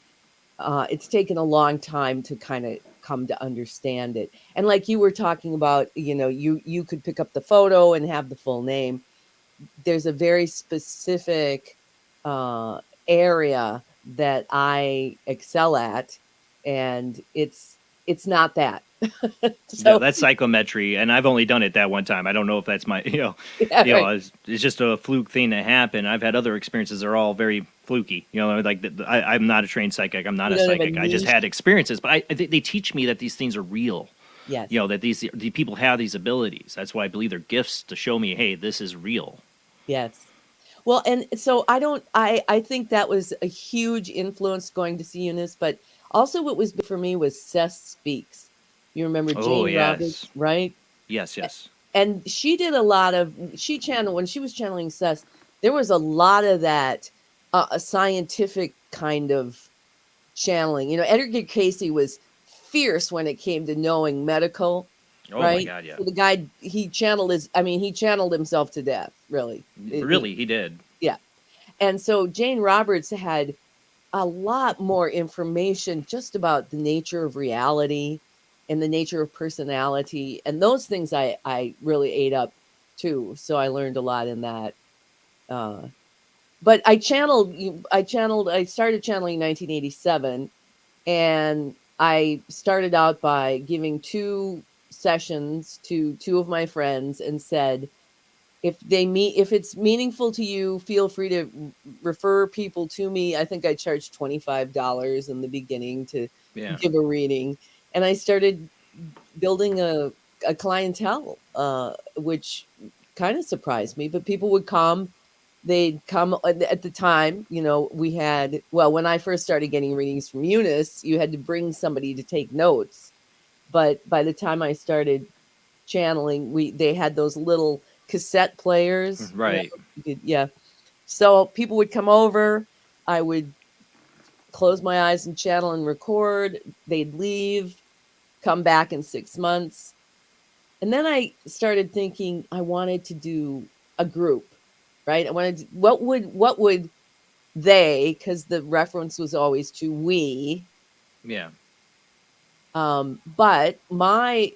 it's taken a long time to kind of come to understand it. And like you were talking about, you could pick up the photo and have the full name. There's a very specific area that I excel at, and it's not that. So that's psychometry, and I've only done it that one time. I don't know if that's my, it's just a fluke thing that happened. I've had other experiences that are all very fluky. Like I'm not a trained psychic. I'm not a psychic. I just had experiences, but they teach me that these things are real. Yes. That these people have these abilities. That's why I believe they're gifts to show me, hey, this is real. Yes. Well, and so I think that was a huge influence going to see Eunice, but also what was big for me was Seth Speaks. You remember Jane Roberts, right? Yes. And she did when she was channeling Seth, there was a lot of that a scientific kind of channeling. Edgar Casey was fierce when it came to knowing medical. Oh right? My God, yeah. So the guy, he channeled himself to death, really. He did. Yeah. And so Jane Roberts had a lot more information just about the nature of reality and the nature of personality. And those things I really ate up too. So I learned a lot in that. But I started channeling in 1987, and I started out by giving 2 sessions to 2 of my friends and said, if it's meaningful to you, feel free to refer people to me. I think I charged $25 in the beginning to give a reading. And I started building a clientele, which kind of surprised me, but people would come. They'd come at the time, we had, when I first started getting readings from Eunice, you had to bring somebody to take notes. But by the time I started channeling, they had those little cassette players. Right. So people would come over. I would close my eyes and channel and record. They'd leave, come back in 6 months. And then I started thinking I wanted to do a group, right? I wanted to, what would they, because the reference was always to we. Yeah. But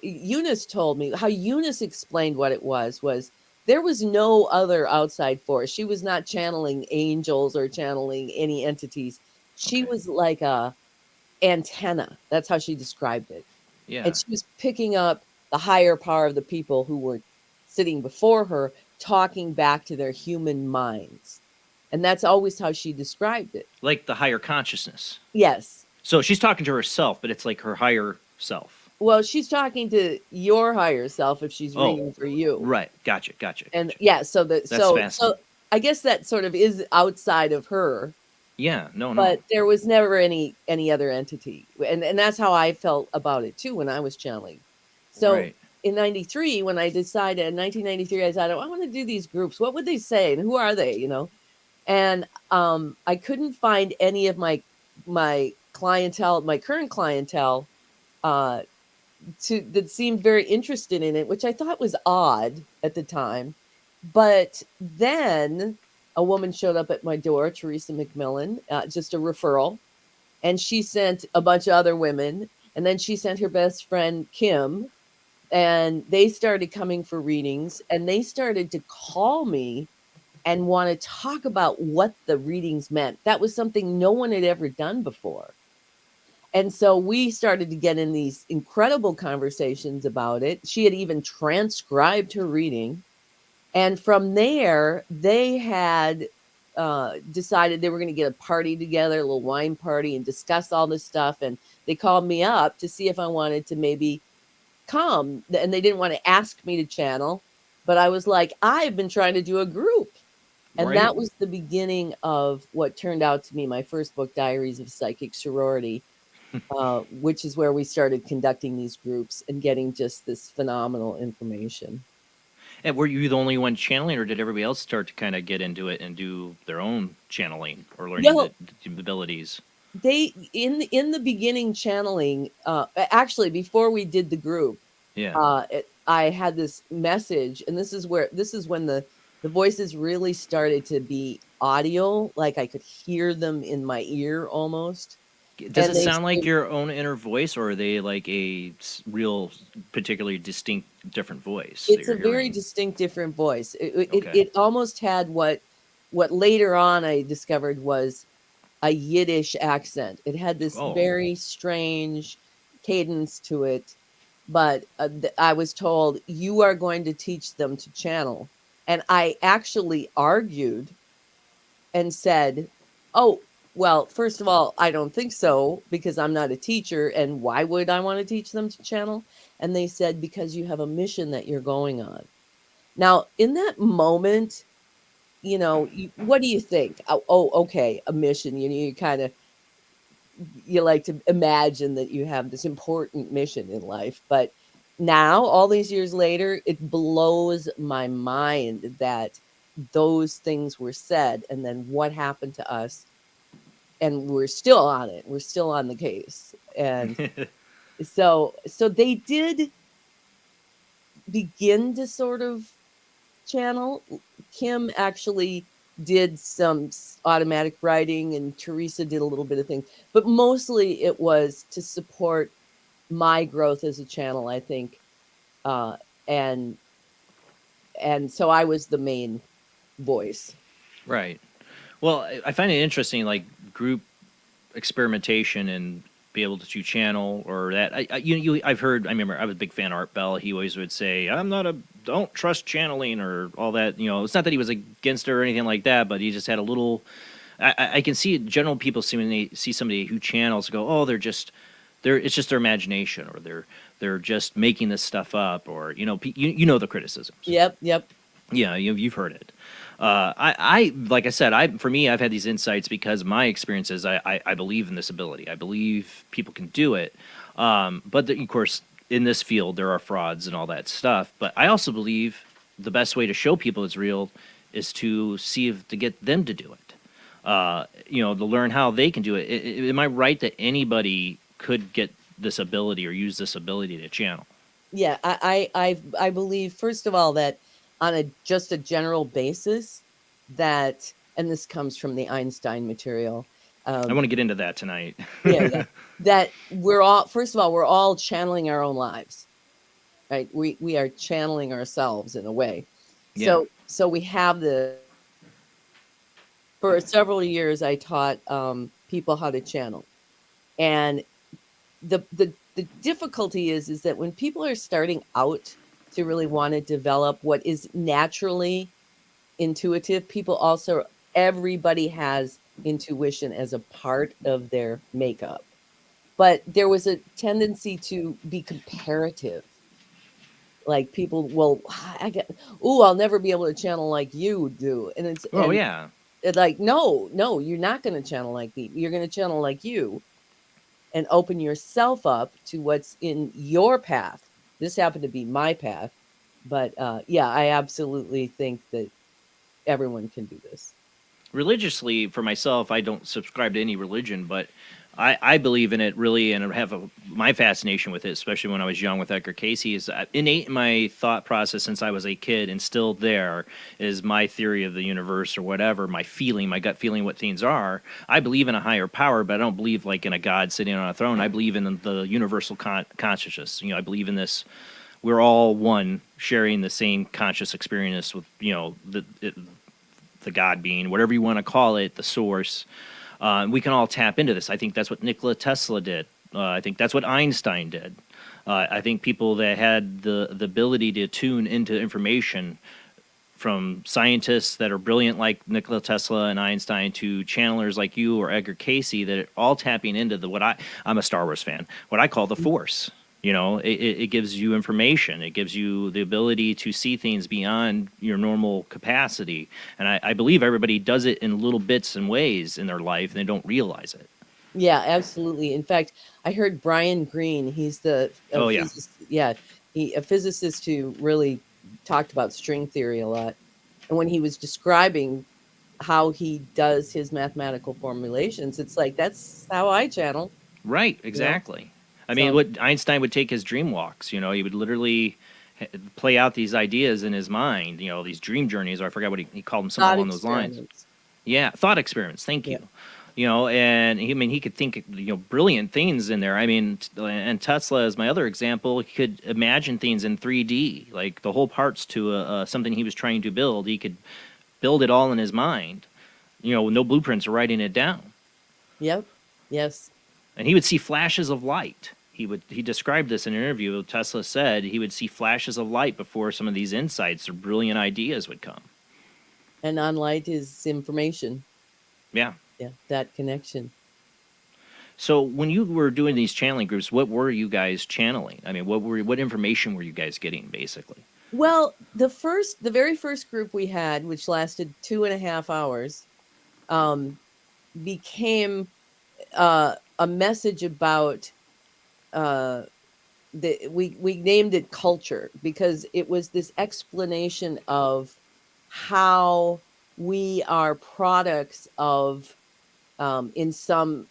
Eunice told me, how Eunice explained what it was there was no other outside force. She was not channeling angels or channeling any entities. She was like a antenna. That's how she described it. Yeah. And she was picking up the higher power of the people who were sitting before her, talking back to their human minds. And that's always how she described it. Like the higher consciousness. Yes. So she's talking to herself, but it's like her higher self. Well, she's talking to your higher self if she's reading for you. Right. Gotcha. And yeah, so fascinating. I guess that sort of is outside of her. Yeah, no. But there was never any other entity. And that's how I felt about it too when I was channeling. So in 1993, when I decided, in 1993, I decided, I want to do these groups. What would they say? And who are they, And I couldn't find any of my clientele, my current clientele, that seemed very interested in it, which I thought was odd at the time. But then a woman showed up at my door, Teresa McMillan, just a referral, and she sent a bunch of other women, And then she sent her best friend Kim, and they started coming for readings, and they started to call me and want to talk about what the readings meant. That was something no one had ever done before. And so we started to get in these incredible conversations about it. She had even transcribed her reading. And from there, they had decided they were going to get a party together, a little wine party, and discuss all this stuff. And they called me up to see if I wanted to maybe come. And they didn't want to ask me to channel. But I was like, I've been trying to do a group. And Right. that was the beginning of what turned out to be my first book, Diaries of Psychic Sorority, which is where we started conducting these groups and getting just this phenomenal information. And were you the only one channeling, or did everybody else start to kind of get into it and do their own channeling or learning Well, the abilities? they in the beginning channeling, actually before we did the group, Yeah. I had this message, and this is when the voices really started to be audio, like I could hear them in my ear almost. Does And it they sound like said, your own inner voice, or are they like a real, particularly distinct, different voice that it's a you're very hearing? distinct different voice. Okay. It almost had what later on I discovered was a Yiddish accent. It had this Oh, very strange cadence to it, but I was told, you are going to teach them to channel. And I actually argued and said, oh, well, first of all, I don't think so, because I'm not a teacher. And why would I want to teach them to channel? And they said, because you have a mission that you're going on. Now, in that moment, what do you think? Oh, okay, a mission. You kind of, you like to imagine that you have this important mission in life. But now, all these years later, it blows my mind that those things were said, and then what happened to us. And we're still on it. We're still on the case. And so they did begin to sort of channel. Kim actually did some automatic writing, and Teresa did a little bit of things, but mostly it was to support my growth as a channel, I think. Uh, and so I was the main voice. right. Well, I find it interesting, like group experimentation and be able to channel or that. I've heard. I remember I was a big fan of Art Bell. He always would say, don't trust channeling or all that. It's not that he was against it or anything like that, but he just had a little. I can see general people when they see somebody who channels go, oh, it's just their imagination, or they're just making this stuff up, or the criticisms. Yep. Yeah, you've heard it. I like I said, for me, I've had these insights because my experiences. I believe in this ability. I believe people can do it. But of course, in this field, there are frauds and all that stuff. But I also believe the best way to show people it's real is to get them to do it. To learn how they can do it. Am I right that anybody could get this ability or use this ability to channel? Yeah, I believe, first of all, that on just a general basis, that, and this comes from the Einstein material. I want to get into that tonight. Yeah, that we're all channeling our own lives, right? We are channeling ourselves in a way. Yeah. So we have for several years, I taught people how to channel, and the difficulty is that when people are starting out to really want to develop what is naturally intuitive, everybody has intuition as a part of their makeup. But there was a tendency to be comparative. Like people, well, I'll never be able to channel like you do. And it's like, no, you're not going to channel like me. You're going to channel like you and open yourself up to what's in your path. This happened to be my path. But I absolutely think that everyone can do this. Religiously, for myself, I don't subscribe to any religion, but I believe in it really, and I have my fascination with it, especially when I was young with Edgar Casey, is innate in my thought process since I was a kid, and still there is my theory of the universe or whatever, my feeling, my gut feeling what things are. I believe in a higher power, but I don't believe like in a God sitting on a throne. I believe in the universal consciousness. I believe in this. We're all one, sharing the same conscious experience with the God being, whatever you want to call it, the source. We can all tap into this. I think that's what Nikola Tesla did. I think that's what Einstein did. I think people that had the ability to tune into information, from scientists that are brilliant like Nikola Tesla and Einstein to channelers like you or Edgar Casey, that are all tapping into I'm a Star Wars fan, what I call the Force. It gives you information. It gives you the ability to see things beyond your normal capacity. And I believe everybody does it in little bits and ways in their life, and they don't realize it. Yeah, absolutely. In fact, I heard Brian Greene, he's the a physicist who really talked about string theory a lot. And when he was describing how he does his mathematical formulations, it's like, that's how I channel. Right, exactly. I mean, what Einstein would take his dream walks, he would literally play out these ideas in his mind, these dream journeys, or I forgot what he called them, something along those lines. Yeah, thought experiments. Thank you. And he could think, brilliant things in there. I mean, and Tesla is my other example. He could imagine things in 3D, like the whole parts to something he was trying to build. He could build it all in his mind, no blueprints or writing it down. Yep. Yes. And he would see flashes of light. He described this in an interview. Tesla said he would see flashes of light before some of these insights or brilliant ideas would come. And on light is information. Yeah. Yeah, that connection. So when you were doing these channeling groups, what were you guys channeling? I mean, what information were you guys getting, basically? Well, the very first group we had, which lasted 2.5 hours, became a message about we named it culture, because it was this explanation of how we are products of in some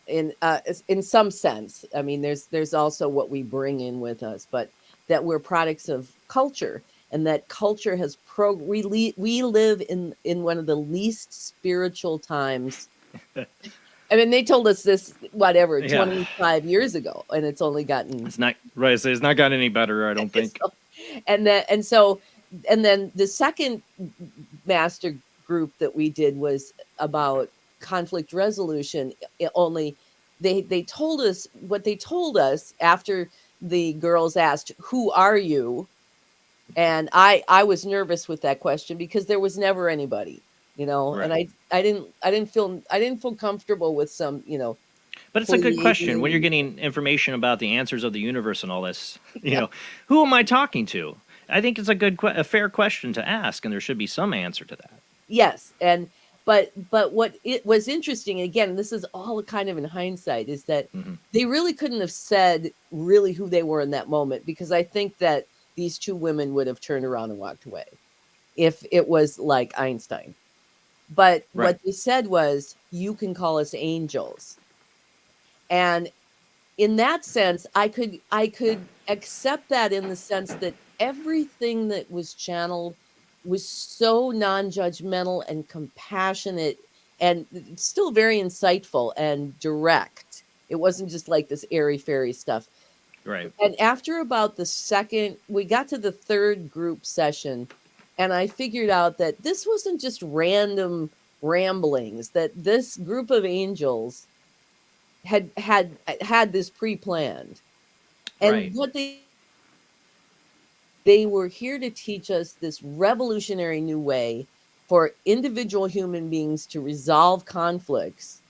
sense. I mean, there's also what we bring in with us, but that we're products of culture, and that culture has we live in one of the least spiritual times. I mean, they told us this 25 years ago, and it's only gotten. It's not right. So it's not gotten any better, I don't think. And then the second master group that we did was about conflict resolution. Only they told us what they told us after the girls asked, "Who are you?" And I was nervous with that question because there was never anybody, right. And I didn't feel comfortable with some, But it's a good question when you're getting information about the answers of the universe and all this. Who am I talking to? I think it's a fair question to ask, and there should be some answer to that. Yes, but what it was interesting, again, this is all kind of in hindsight, is that they really couldn't have said really who they were in that moment, because I think that these two women would have turned around and walked away if it was like Einstein. But what they said was, you can call us angels. And in that sense, I could accept that, in the sense that everything that was channeled was so non-judgmental and compassionate, and still very insightful and direct. It wasn't just like this airy-fairy stuff. Right. And after about we got to the third group session, and I figured out that this wasn't just random ramblings, that this group of angels had this pre-planned. And what they were here to teach us this revolutionary new way for individual human beings to resolve conflicts,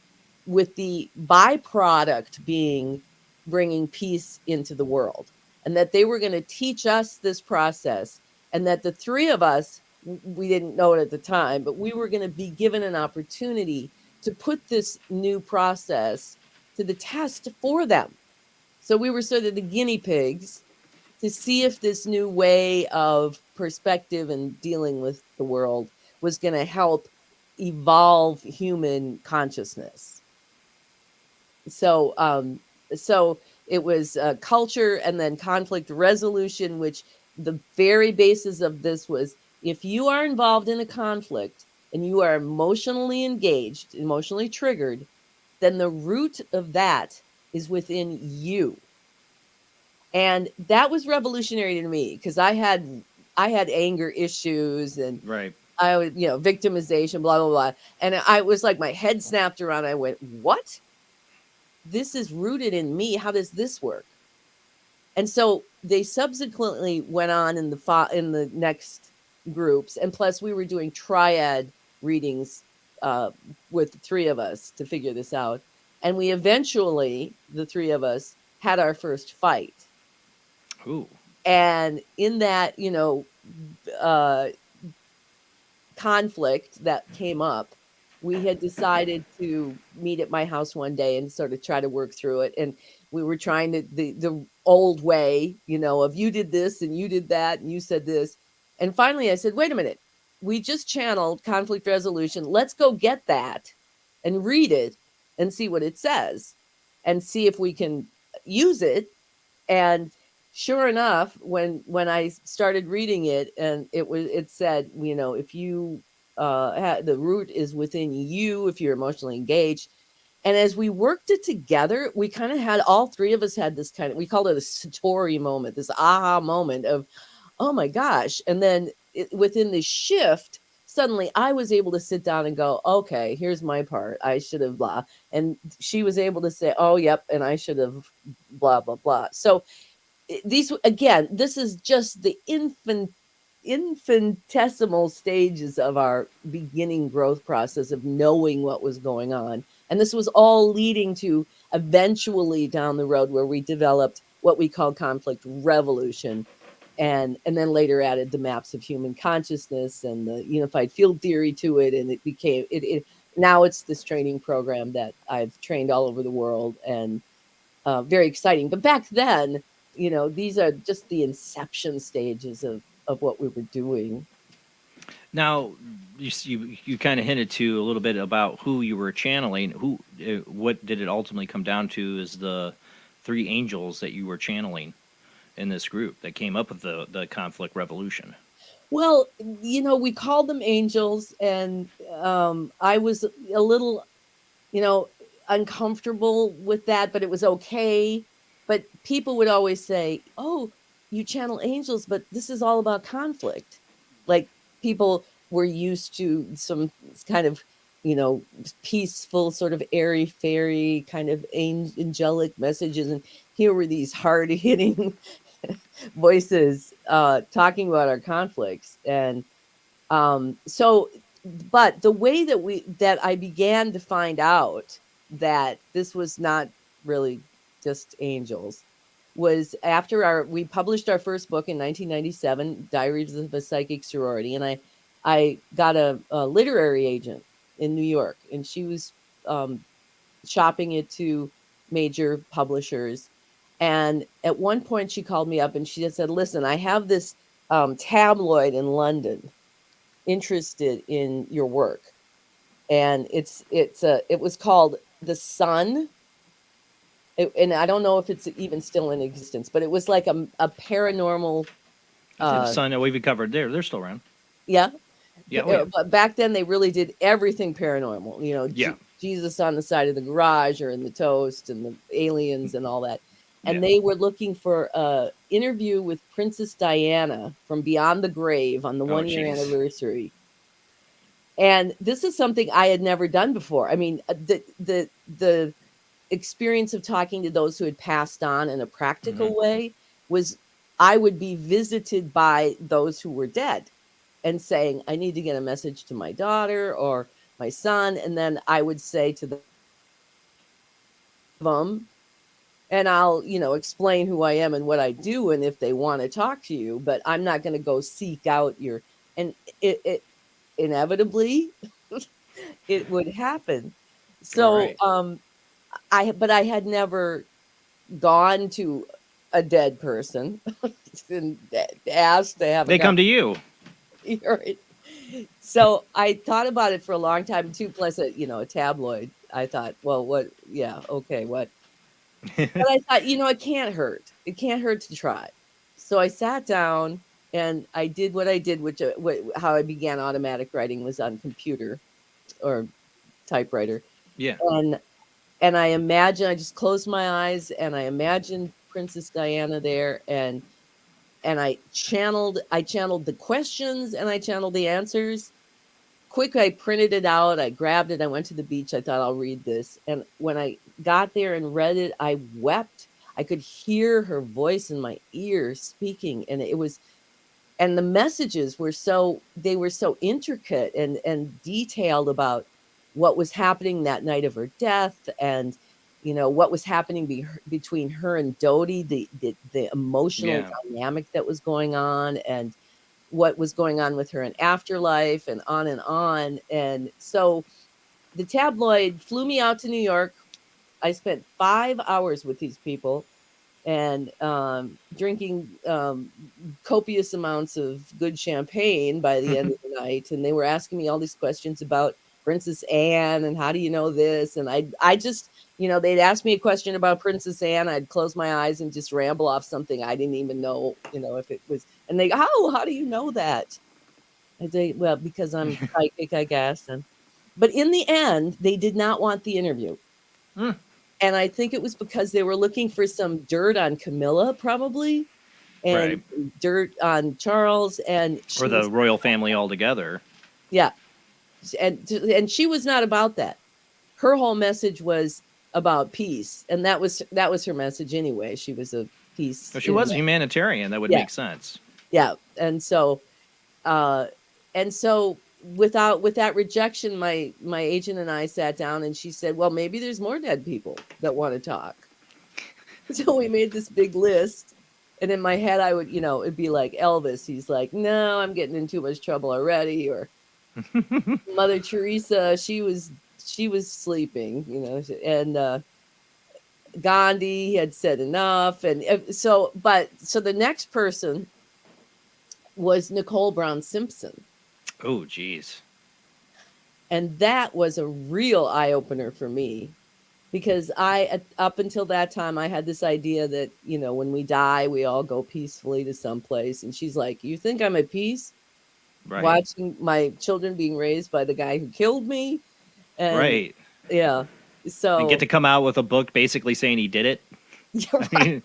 with the byproduct being bringing peace into the world. And that they were going to teach us this process, and that the three of us, we didn't know it at the time, but we were going to be given an opportunity to put this new process to the test for them. So we were sort of the guinea pigs to see if this new way of perspective and dealing with the world was going to help evolve human consciousness. So so it was culture and then conflict resolution, which the very basis of this was if you are involved in a conflict and you are emotionally engaged, emotionally triggered, then the root of that is within you. And that was revolutionary to me because I had anger issues and Right. I would, victimization, blah, blah, blah. And I was like, my head snapped around. I went, what? This is rooted in me. How does this work? And so they subsequently went on in the next groups. And plus we were doing triad readings with the three of us to figure this out. And we eventually, the three of us, had our first fight. Ooh. And in that, uh, conflict that came up, we had decided to meet at my house one day and sort of try to work through it. And we were trying to the old way, of you did this and you did that and you said this. And finally I said, wait a minute, we just channeled conflict resolution. Let's go get that and read it and see what it says and see if we can use it. And sure enough, when I started reading it, and it said, if you the root is within you, if you're emotionally engaged. And as we worked it together, we kind of had all three of us had this kind of, we called it a satori moment, this aha moment of, oh my gosh. And then within the shift, suddenly I was able to sit down and go, okay, here's my part. I should have blah. And she was able to say, oh, yep. And I should have blah, blah, blah. So these, again, this is just the infinitesimal stages of our beginning growth process of knowing what was going on. And this was all leading to eventually down the road where we developed what we call conflict revolution. And then later added the maps of human consciousness and the unified field theory to it. And it became, now it's this training program that I've trained all over the world and very exciting. But back then, these are just the inception stages of what we were doing. Now, you kind of hinted to a little bit about who you were channeling. What did it ultimately come down to? Is the three angels that you were channeling in this group that came up with the conflict revolution? Well, we called them angels, and I was a little, uncomfortable with that, but it was okay. But people would always say, oh, you channel angels, but this is all about conflict. Like people were used to some kind of, peaceful, sort of airy fairy kind of angelic messages. And here were these hard hitting voices talking about our conflicts. And but the way that I began to find out that this was not really just angels was after we published our first book in 1997, Diaries of a Psychic Sorority. And I got a literary agent in New York, and she was shopping it to major publishers. And at one point she called me up and she just said, listen, I have this tabloid in London interested in your work. And it was called The Sun. And I don't know if it's even still in existence, but it was like a paranormal. The Sun that we've covered they're still around. Yeah. Yeah. But back then they really did everything paranormal, Yeah. Jesus on the side of the garage or in the toast and the aliens and all that. And they were looking for an interview with Princess Diana from Beyond the Grave on the 1 year anniversary. And this is something I had never done before. I mean, the experience of talking to those who had passed on in a practical way was I would be visited by those who were dead and saying, I need to get a message to my daughter or my son. And then I would say to them, and I'll, explain who I am and what I do. And if they want to talk to you, but I'm not going to go seek out and it inevitably it would happen. So, but I had never gone to a dead person and asked to have. They come to you. Right. So I thought about it for a long time too. Plus, a tabloid I thought, well, what? Yeah, okay, what? But I thought, it can't hurt. It can't hurt to try. So I sat down and I did what I did, which how I began automatic writing was on computer or typewriter. Yeah. And I just closed my eyes and I imagined Princess Diana there, and I channeled the questions and I channeled the answers. Quick, I printed it out, I grabbed it, I went to the beach, I thought I'll read this. And when I got there and read it, I wept. I could hear her voice in my ear speaking, and the messages were so intricate and detailed about what was happening that night of her death, and what was happening between her and Dodie, the emotional dynamic that was going on, and what was going on with her in afterlife, and on and on. And so the tabloid flew me out to New York. I spent 5 hours with these people and drinking copious amounts of good champagne by the end of the night. And they were asking me all these questions about Princess Anne and how do you know this? And I just, they'd ask me a question about Princess Anne. I'd close my eyes and just ramble off something I didn't even know, if it was. And they go, how do you know that? I say, well, because I'm psychic, I guess. But in the end, they did not want the interview. And I think it was because they were looking for some dirt on Camilla, probably, and dirt on Charles, and or the royal family altogether. Yeah, and she was not about that. Her whole message was about peace, and that was her message anyway. She was a peace. But she was a humanitarian. That would make sense. Yeah, and so with that rejection, my agent and I sat down, and she said, well, maybe there's more dead people that want to talk. So we made this big list, and in my head I would, it'd be like Elvis. He's like, no, I'm getting in too much trouble already. Or Mother Teresa, she was sleeping, and Gandhi had said enough. And so the next person was Nicole Brown Simpson. Oh, geez. And that was a real eye-opener for me, because up until that time, I had this idea that, when we die, we all go peacefully to someplace. And she's like, you think I'm at peace? Right. Watching my children being raised by the guy who killed me? And, right. Yeah. So. And get to come out with a book basically saying he did it? Right.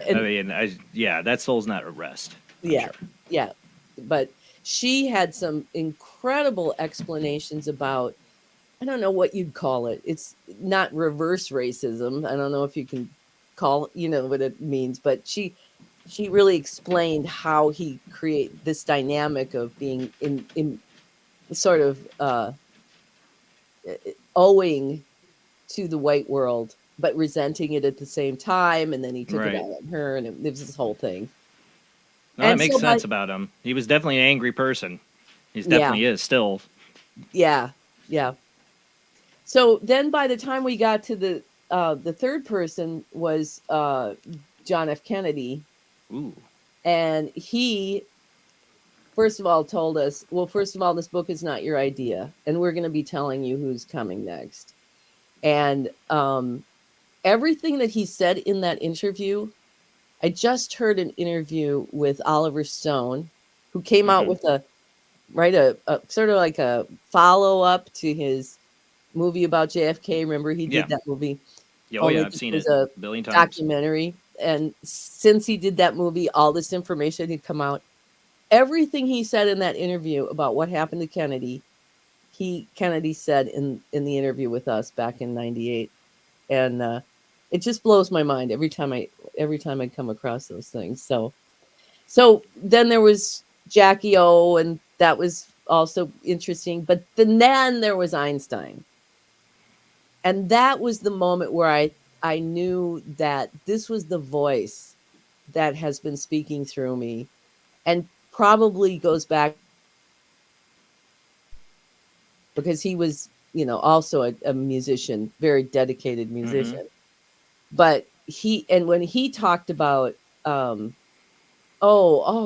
That soul's not at rest. Yeah. Sure. Yeah. But she had some incredible explanations about, I don't know what you'd call it. It's not reverse racism. I don't know if you can call it, what it means, but she really explained how he create this dynamic of being in sort of owing to the white world, but resenting it at the same time. And then he took it out on her, and it was this whole thing. No, that makes sense about him. He was definitely an angry person. He definitely is still. Yeah, yeah. So then by the time we got to the third person was John F. Kennedy. Ooh. And he, first of all, told us, well, first of all, this book is not your idea, and we're going to be telling you who's coming next. And everything that he said in that interview, I just heard an interview with Oliver Stone, who came out with a sort of like a follow-up to his movie about JFK. Remember, he did that movie. Oh, yeah, I've seen it a billion times. Documentary. And since he did that movie, all this information had come out. Everything he said in that interview about what happened to Kennedy, Kennedy said in the interview with us back in '98. And it just blows my mind every time I come across those things. So then there was Jackie O, and that was also interesting. But then there was Einstein. And that was the moment where I knew that this was the voice that has been speaking through me, and probably goes back because he was, also a musician, very dedicated musician. Mm-hmm. But when he talked about, all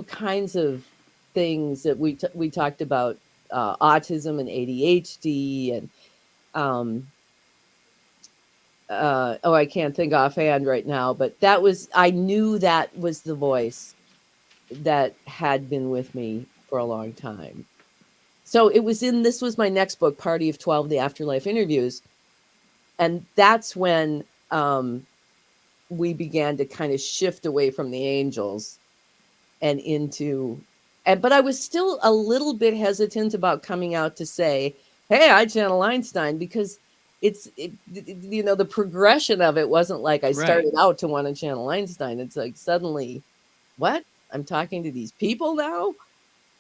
kinds of things that we talked about, autism and ADHD, and I can't think offhand right now, but I knew that was the voice that had been with me for a long time. So this was my next book, Party of 12, The Afterlife Interviews. And that's when we began to kind of shift away from the angels and but I was still a little bit hesitant about coming out to say, hey, I channel Einstein, because the progression of it wasn't like I started out to want to channel Einstein. It's like suddenly, what? I'm talking to these people now?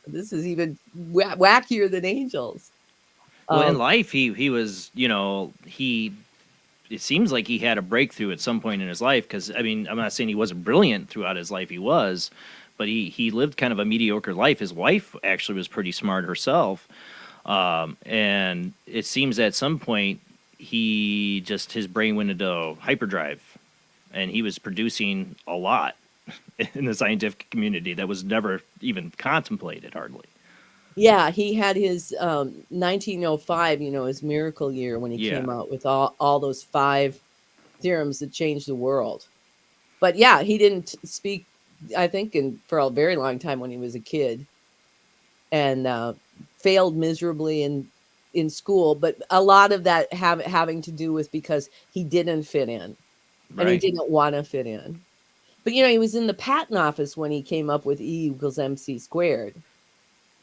This is even wackier than angels. Well, in life, he was, it seems like he had a breakthrough at some point in his life, because, I mean, I'm not saying he wasn't brilliant throughout his life, he was, but he lived kind of a mediocre life. His wife actually was pretty smart herself, and it seems at some point his brain went into hyperdrive, and he was producing a lot in the scientific community that was never even contemplated, hardly. Yeah, he had his 1905, his miracle year, when he came out with all those 5 theorems that changed the world. But yeah, he didn't speak, I think, for a very long time when he was a kid, and failed miserably in school. But a lot of that having to do with because he didn't fit in, and he didn't want to fit in. But he was in the patent office when he came up with E equals MC squared.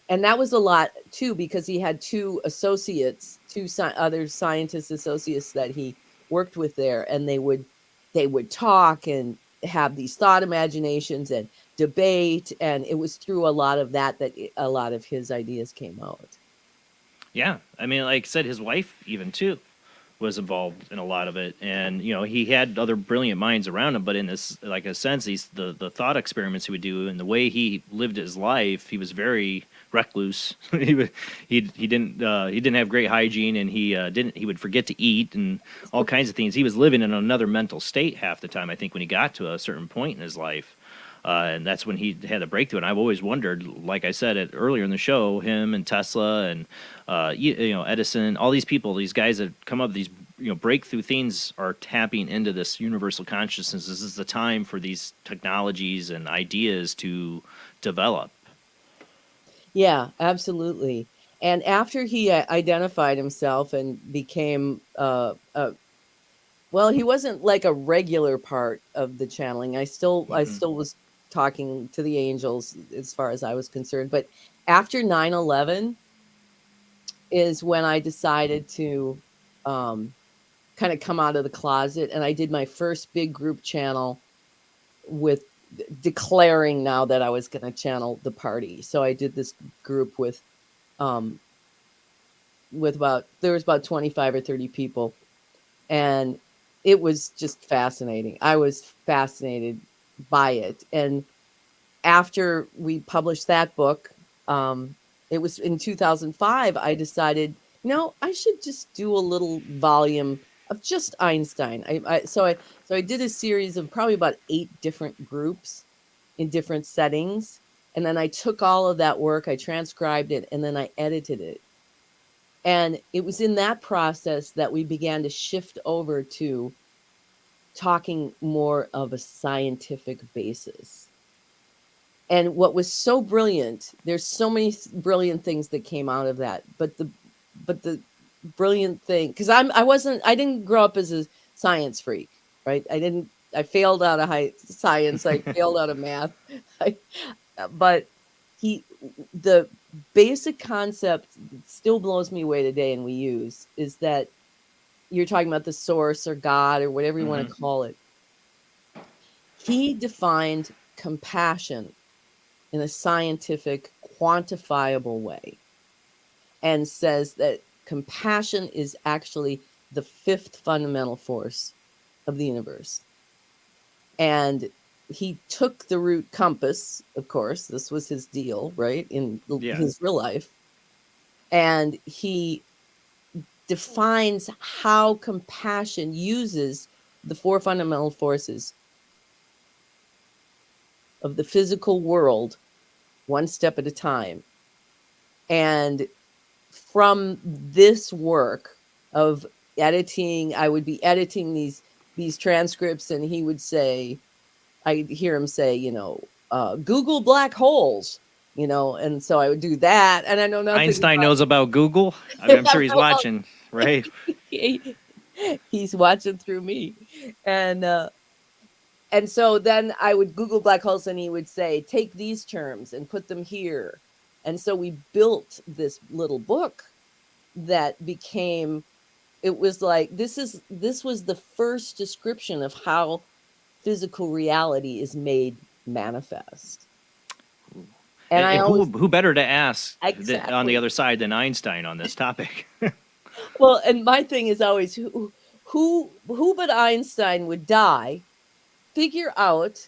And that was a lot too, because he had 2 associates, 2 other scientist associates that he worked with there, and they would talk and have these thought imaginations and debate, and it was through a lot of that a lot of his ideas came out. Yeah, I mean, like I said, his wife even too was involved in a lot of it, and he had other brilliant minds around him. But in this, like a sense, the thought experiments he would do and the way he lived his life, he was very recluse. he didn't have great hygiene, and he would forget to eat and all kinds of things. He was living in another mental state half the time, I think, when he got to a certain point in his life. And that's when he had a breakthrough. And I've always wondered, like I said earlier in the show, him and Tesla and Edison, all these people, these guys that come up with these breakthrough things are tapping into this universal consciousness. This is the time for these technologies and ideas to develop. Yeah, absolutely. And after he identified himself and became well, he wasn't like a regular part of the channeling. I still was talking to the angels as far as I was concerned. But after 9/11 is when I decided to kind of come out of the closet, and I did my first big group channel with declaring now that I was going to channel the party. So I did this group with there was about 25 or 30 people, and it was just fascinating. I was fascinated by it. And after we published that book, it was in 2005, I decided, I should just do a little volume of just Einstein. So I did a series of probably about 8 different groups in different settings. And then I took all of that work, I transcribed it, and then I edited it. And it was in that process that we began to shift over to talking more of a scientific basis. And what was so brilliant, there's so many brilliant things that came out of that, but the brilliant thing, because I didn't grow up as a science freak, right? I failed out of science, I failed out of math, but the basic concept that still blows me away today, and we use, is that you're talking about the source or God or whatever you want to call it. He defined compassion in a scientific, quantifiable way, and says that compassion is actually the 5th fundamental force of the universe. And he took the root compass, of course, this was his deal, right, in his real life, and he defines how compassion uses the 4 fundamental forces of the physical world one step at a time. And from this work of editing. I would be editing these transcripts, and he would say, I'd hear him say, Google black holes, and so I would do that, and I know nothing. Einstein knows about Google. I mean, I'm sure he's watching, right? He's watching through me, and so then I would Google black holes, and he would say, take these terms and put them here. And so we built this little book that became, it was like, this was the first description of how physical reality is made manifest. And who better to ask Exactly. on the other side than Einstein on this topic? Well, and my thing is always, who but Einstein would die, figure out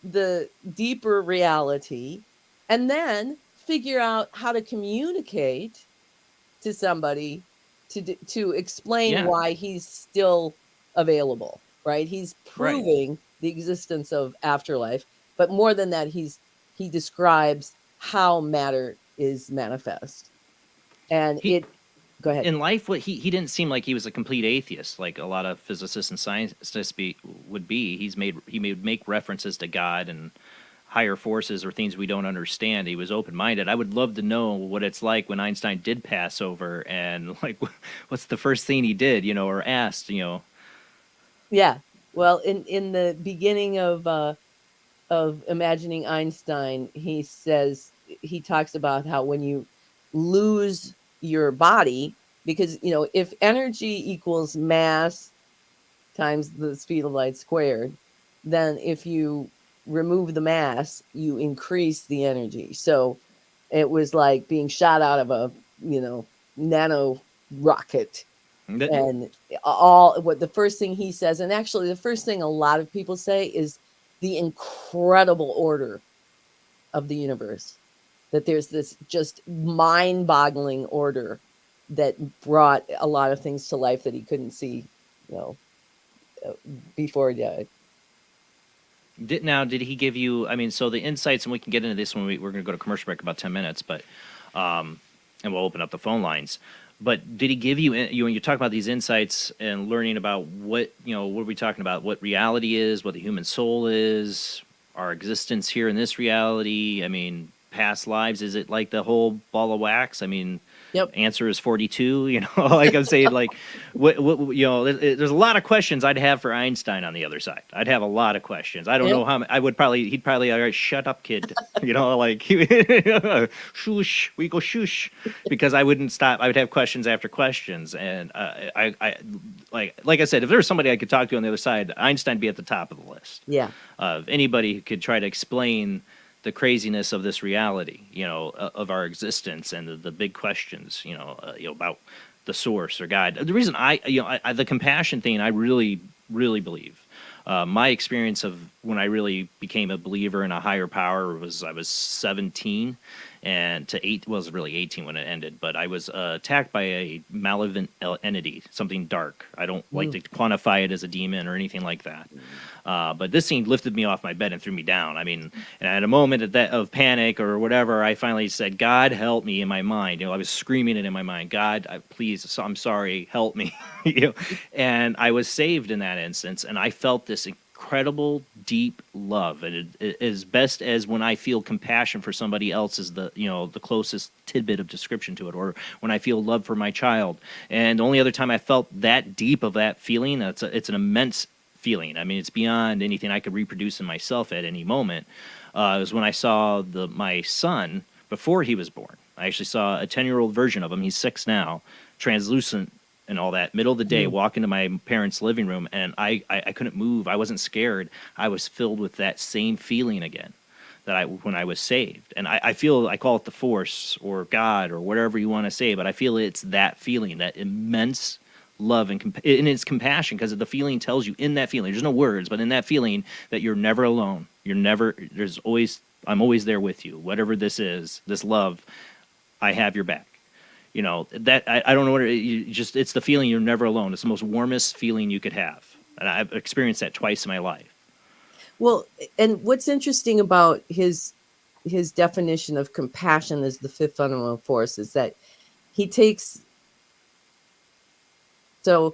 the deeper reality, and then figure out how to communicate to somebody to explain why he's still available, right? He's proving the existence of afterlife, but more than that, he describes how matter is manifest. And go ahead. In life, he didn't seem like he was a complete atheist, like a lot of physicists and scientists would be. He would make references to God and higher forces or things we don't understand. He was open-minded. I would love to know what it's like when Einstein did pass over, and like, what's the first thing he did, or asked, Yeah. Well, in the beginning of Imagining Einstein, he talks about how when you lose your body, because if energy equals mass times the speed of light squared, then if you remove the mass, you increase the energy. So it was like being shot out of a nano rocket. And the first thing he says, and actually the first thing a lot of people say, is the incredible order of the universe, that there's this just mind-boggling order that brought a lot of things to life that he couldn't see, before he died. Did he give you, I mean, so the insights, and we can get into this when we're going to go to commercial break in about 10 minutes, but, and we'll open up the phone lines. But did he give you, when you talk about these insights and learning about what are we talking about, what reality is, what the human soul is, our existence here in this reality, I mean, past lives, is it like the whole ball of wax? I mean, answer is 42, like I'm saying, like, what there's a lot of questions I'd have for Einstein on the other side. I'd have a lot of questions. I don't know how, he'd probably, all right, shut up, kid, like, shush, we go shush, because I wouldn't stop. I would have questions after questions. And I like I said, if there was somebody I could talk to on the other side, Einstein'd be at the top of the list. Yeah. Of anybody who could try to explain the craziness of this reality, of our existence, and the big questions, about the source or God. The reason the compassion thing, I really, really believe. My experience of when I really became a believer in a higher power was I was 17, and it was really 18 when it ended, but I was attacked by a malevolent entity, something dark. I don't like to quantify it as a demon or anything like that. But this thing lifted me off my bed and threw me down. I mean, and at a moment of panic or whatever, I finally said, God, help me, in my mind. I was screaming it in my mind, God, please, I'm sorry, help me. And I was saved in that instance, and I felt this incredible, deep love. And it as best as when I feel compassion for somebody else is the closest tidbit of description to it, or when I feel love for my child. And the only other time I felt that deep of that feeling, it's an immense feeling. I mean, it's beyond anything I could reproduce in myself at any moment. Was when I saw my son before he was born. I actually saw a 10-year-old version of him. He's 6 now, translucent and all that. Middle of the day, walk into my parents' living room, and I couldn't move. I wasn't scared. I was filled with that same feeling again that when I was saved. And I call it the force or God or whatever you want to say, but I feel it's that feeling, that immense love and it's compassion, because the feeling tells you in that feeling, there's no words, but in that feeling that you're never alone. I'm always there with you. Whatever this is, this love, I have your back. That I don't know what it's the feeling you're never alone. It's the most warmest feeling you could have. And I've experienced that twice in my life. Well, and what's interesting about his definition of compassion as the fifth fundamental force is that he takes So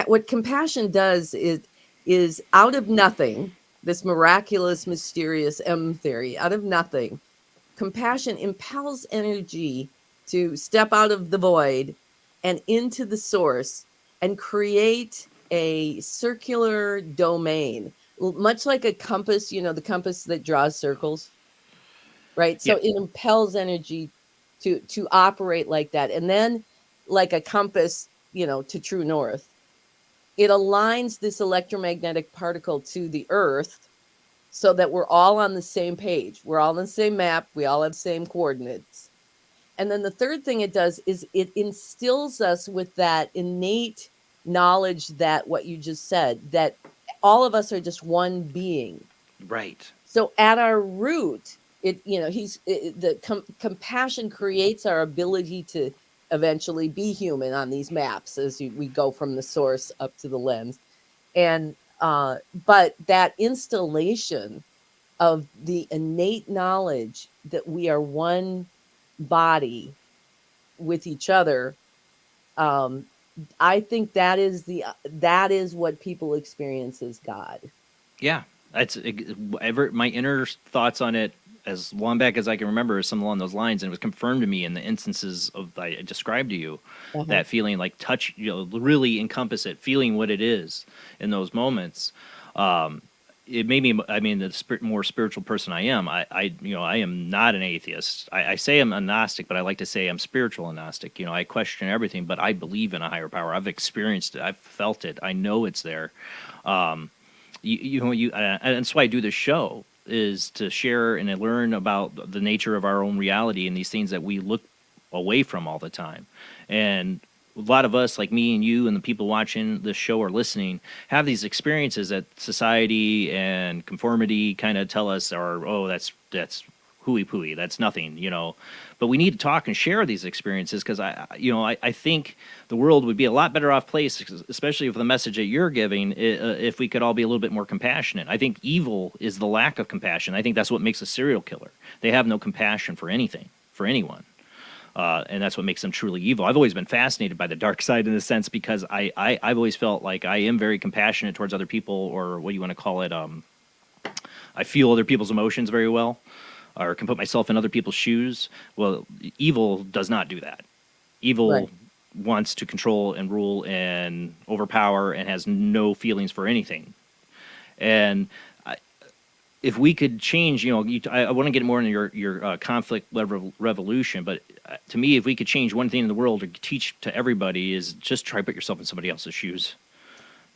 what compassion does is out of nothing, this miraculous, mysterious M theory, out of nothing, compassion impels energy to step out of the void and into the source and create a circular domain, much like a compass, the compass that draws circles, right? So it impels energy to operate like that. And then like a compass, to true north, it aligns this electromagnetic particle to the earth so that we're all on the same page. We're all on the same map. We all have the same coordinates. And then the third thing it does is it instills us with that innate knowledge that what you just said, that all of us are just one being. Right. So at our root, compassion creates our ability to eventually be human on these maps as we go from the source up to the lens. And but that installation of the innate knowledge that we are one body with each other, I think that is what people experience as God. Yeah, that's my inner thoughts on it as long back as I can remember is some along those lines, and it was confirmed to me in the instances of I described to you, that feeling like touch, really encompass it, feeling what it is in those moments. It made me, the more spiritual person I am, I am not an atheist. I say I'm agnostic, but I like to say I'm spiritual agnostic. I question everything, but I believe in a higher power. I've experienced it. I've felt it. I know it's there. And that's why I do this show, is to share and learn about the nature of our own reality and these things that we look away from all the time. And a lot of us, like me and you and the people watching this show or listening, have these experiences that society and conformity kind of tell us are, oh, that's hooey-pooey, that's nothing, But we need to talk and share these experiences, because I think the world would be a lot better off place, especially with the message that you're giving, if we could all be a little bit more compassionate. I think evil is the lack of compassion. I think that's what makes a serial killer. They have no compassion for anything, for anyone. And that's what makes them truly evil. I've always been fascinated by the dark side in a sense, because I've always felt like I am very compassionate towards other people, or what do you want to call it? I feel other people's emotions very well, or can put myself in other people's shoes. Well, evil does not do that. Evil wants to control and rule and overpower and has no feelings for anything. And if we could change, I want to get more into your conflict revolution, but to me, if we could change one thing in the world or teach to everybody, is just try to put yourself in somebody else's shoes.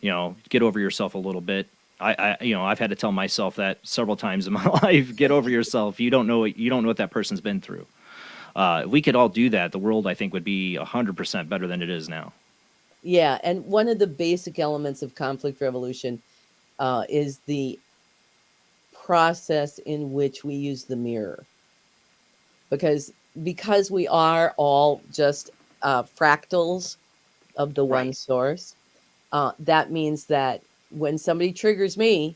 Get over yourself a little bit. I've had to tell myself that several times in my life. Get over yourself. You don't know what that person's been through. If we could all do that, the world, I think, would be 100% better than it is now. Yeah, and one of the basic elements of conflict resolution is the process in which we use the mirror, because we are all just fractals of the one source. That means that when somebody triggers me,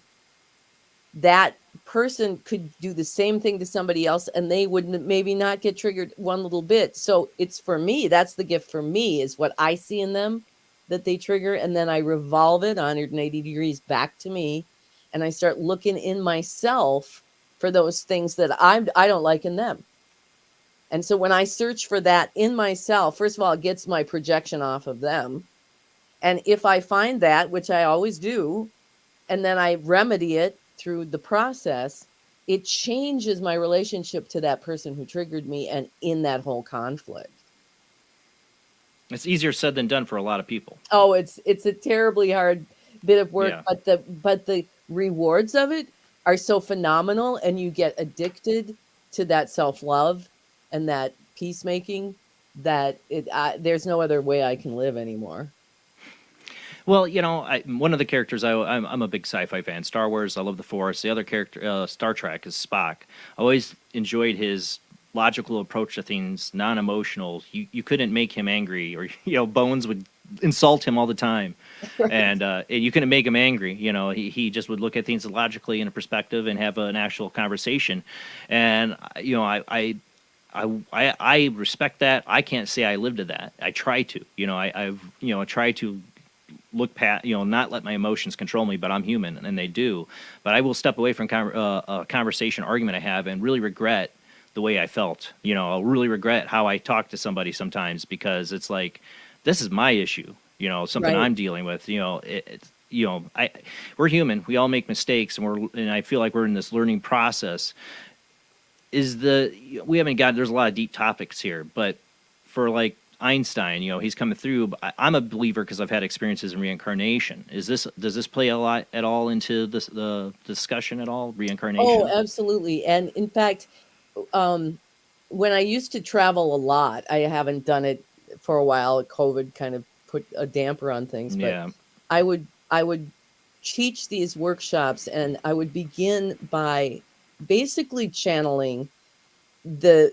that person could do the same thing to somebody else and they would maybe not get triggered one little bit. So it's for me, that's the gift for me, is what I see in them that they trigger, and then I revolve it 180 degrees back to me, and I start looking in myself for those things that I don't like in them. And so when I search for that in myself, first of all, it gets my projection off of them. And if I find that, which I always do, and then I remedy it through the process, it changes my relationship to that person who triggered me and in that whole conflict. It's easier said than done for a lot of people. Oh, it's a terribly hard bit of work, yeah. but the rewards of it are so phenomenal, and you get addicted to that self-love and that peacemaking that there's no other way I can live anymore. Well, one of the characters, I'm a big sci-fi fan. Star Wars, I love the Force. The other character, Star Trek, is Spock. I always enjoyed his logical approach to things, non-emotional. You couldn't make him angry, or Bones would insult him all the time, right. And you couldn't make him angry. He just would look at things logically in a perspective and have an actual conversation. And I I respect that. I can't say I lived to that. I try to, I try to look past, not let my emotions control me, but I'm human and they do. But I will step away from a conversation, argument I have, and really regret the way I felt. I'll really regret how I talk to somebody sometimes, because it's like, this is my issue, something Right. I'm dealing with. We're human. We all make mistakes, and I feel like we're in this learning process. We haven't got, there's a lot of deep topics here, but for like Einstein, he's coming through. But I'm a believer because I've had experiences in reincarnation. Does this play a lot at all into the discussion at all? Reincarnation? Oh, absolutely. And in fact, when I used to travel a lot, I haven't done it for a while. COVID kind of put a damper on things, but Yeah. I would teach these workshops, and I would begin by basically channeling the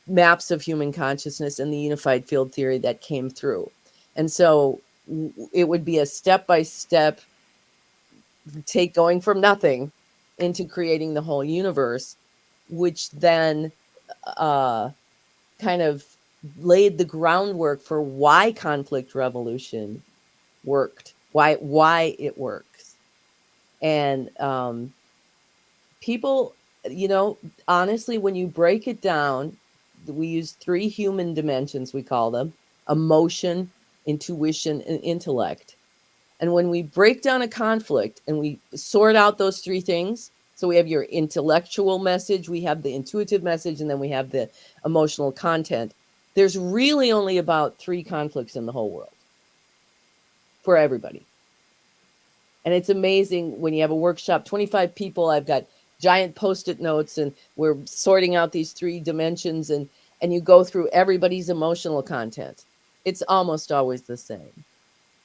maps of human consciousness and the unified field theory that came through. And so it would be a step-by-step take, going from nothing into creating the whole universe, which then kind of laid the groundwork for why conflict revolution worked, why it works. And people, honestly, when you break it down, we use 3 human dimensions, we call them: emotion, intuition, and intellect. And when we break down a conflict and we sort out those 3 things, so we have your intellectual message, we have the intuitive message, and then we have the emotional content, there's really only about 3 conflicts in the whole world for everybody. And it's amazing when you have a workshop, 25 people, I've got giant Post-it notes, and we're sorting out these 3 dimensions, and you go through everybody's emotional content. It's almost always the same.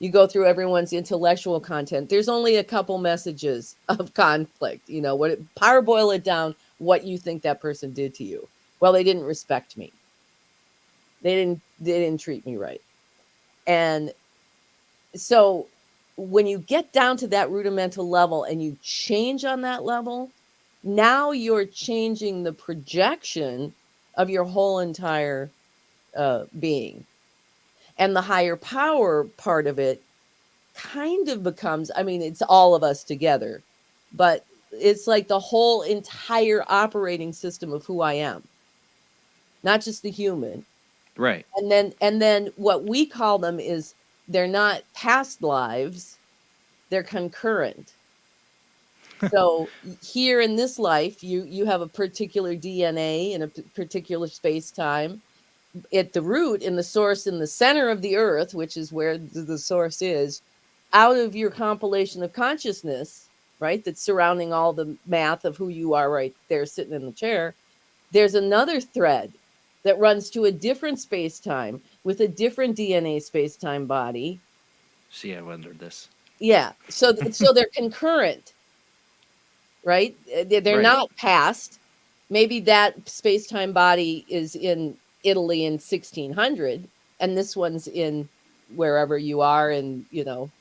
You go through everyone's intellectual content. There's only a couple messages of conflict. Parboil it down, what you think that person did to you. Well, they didn't respect me. They didn't treat me right. And so when you get down to that rudimental level and you change on that level, now you're changing the projection of your whole entire being. And the higher power part of it kind of becomes, it's all of us together, but it's like the whole entire operating system of who I am, not just the human. Right. And then what we call them is, they're not past lives, they're concurrent. So here in this life, you have a particular DNA in a particular space-time. At the root, in the source, in the center of the earth, which is where the source is, out of your compilation of consciousness, right, that's surrounding all the math of who you are right there sitting in the chair, there's another thread that runs to a different space-time with a different DNA space-time body. See, I wondered this. Yeah. So they're concurrent, right? They're Right. not past. Maybe that space-time body is in Italy in 1600, and this one's in wherever you are in,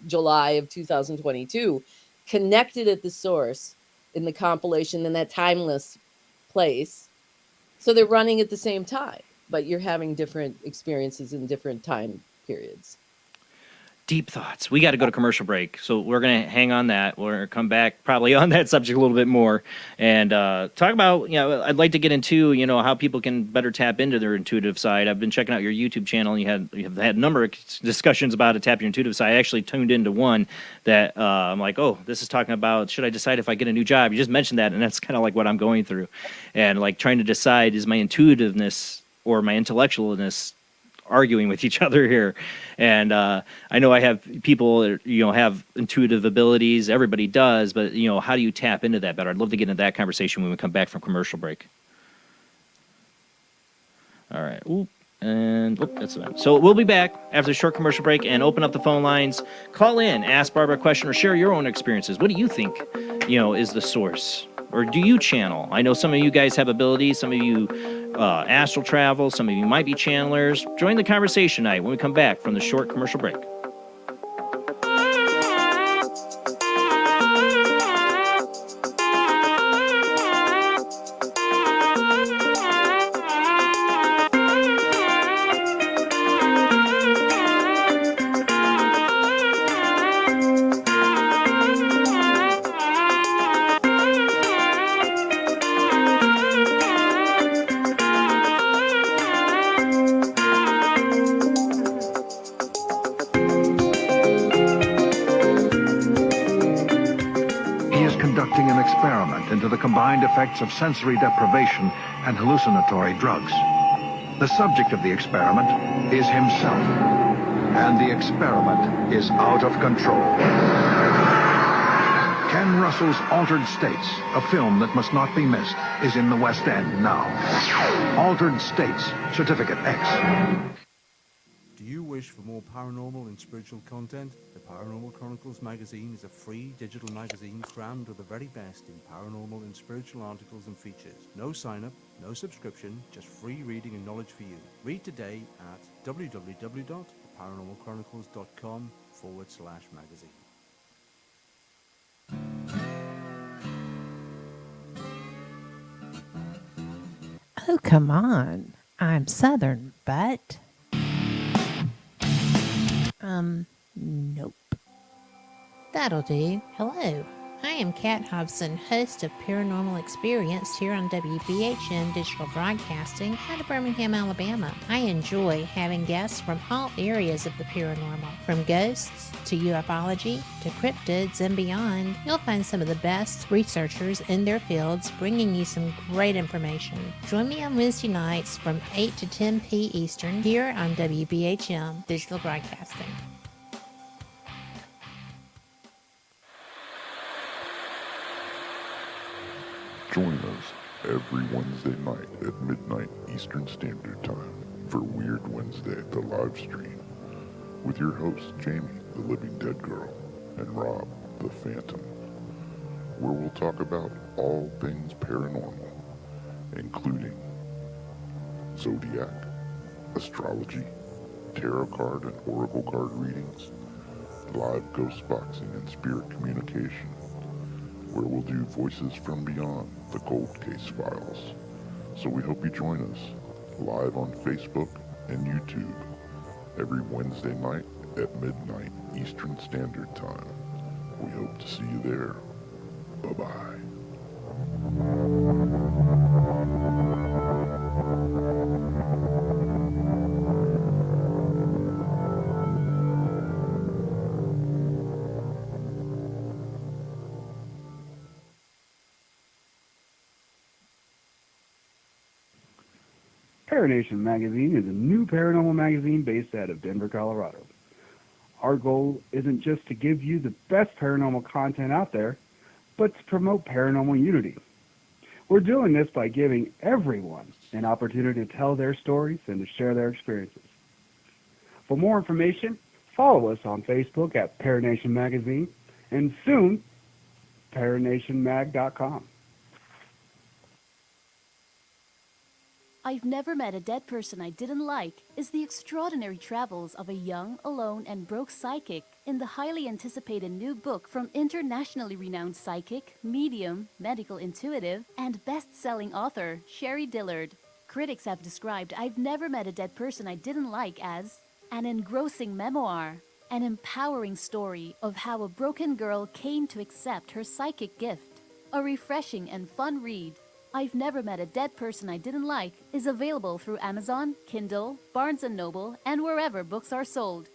July of 2022, connected at the source in the compilation in that timeless place. So they're running at the same time, but you're having different experiences in different time periods. Deep thoughts. We got to go to commercial break, so we're going to hang on that. We're going to come back probably on that subject a little bit more and talk about, I'd like to get into, how people can better tap into their intuitive side. I've been checking out your YouTube channel, and you have had a number of discussions about how to tap your intuitive side. I actually tuned into one that I'm like, oh, this is talking about, should I decide if I get a new job? You just mentioned that, and that's kind of like what I'm going through. And like trying to decide, is my intuitiveness or my intellectualness arguing with each other here? And I know I have people that, have intuitive abilities. Everybody does, but how do you tap into that better? I'd love to get into that conversation when we come back from commercial break. All right. That's it. So we'll be back after the short commercial break and open up the phone lines. Call in, ask Barbara a question, or share your own experiences. What do you think, is the source? Or do you channel? I know some of you guys have abilities. Some of you astral travel. Some of you might be channelers. Join the conversation tonight when we come back from the short commercial break. experiment into the combined effects of sensory deprivation and hallucinatory drugs. The subject of the experiment is himself, and the experiment is out of control. Ken Russell's Altered States, a film that must not be missed, is in the West End now. Altered States, Certificate X. Do you wish for more paranormal and spiritual content? The Paranormal Chronicles magazine is a free digital magazine crammed with the very best in paranormal and spiritual articles and features. No sign-up, no subscription, just free reading and knowledge for you. Read today at www.paranormalchronicles.com/magazine. Oh, come on. I'm Southern, but... nope. That'll do. Hello, I am Kat Hobson, host of Paranormal Experience here on WBHM Digital Broadcasting out of Birmingham, Alabama. I enjoy having guests from all areas of the paranormal, from ghosts to ufology to cryptids and beyond. You'll find some of the best researchers in their fields bringing you some great information. Join me on Wednesday nights from 8 to 10 p. Eastern here on WBHM Digital Broadcasting. Join us every Wednesday night at midnight Eastern Standard Time for Weird Wednesday, the live stream, with your hosts Jamie, the Living Dead Girl, and Rob, the Phantom, where we'll talk about all things paranormal, including zodiac, astrology, tarot card and oracle card readings, live ghost boxing and spirit communication, where we'll do Voices from Beyond, the Cold Case Files. So we hope you join us live on Facebook and YouTube every Wednesday night at midnight Eastern Standard Time. We hope to see you there. Bye-bye. Paranation Magazine is a new paranormal magazine based out of Denver, Colorado. Our goal isn't just to give you the best paranormal content out there, but to promote paranormal unity. We're doing this by giving everyone an opportunity to tell their stories and to share their experiences. For more information, follow us on Facebook at Paranation Magazine and soon, paranationmag.com. I've Never Met a Dead Person I Didn't Like is the extraordinary travels of a young, alone, and broke psychic in the highly anticipated new book from internationally renowned psychic, medium, medical intuitive, and best-selling author Sherry Dillard. Critics have described I've Never Met a Dead Person I Didn't Like as an engrossing memoir, an empowering story of how a broken girl came to accept her psychic gift, a refreshing and fun read. I've Never Met a Dead Person I Didn't Like is available through Amazon, Kindle, Barnes & Noble, and wherever books are sold.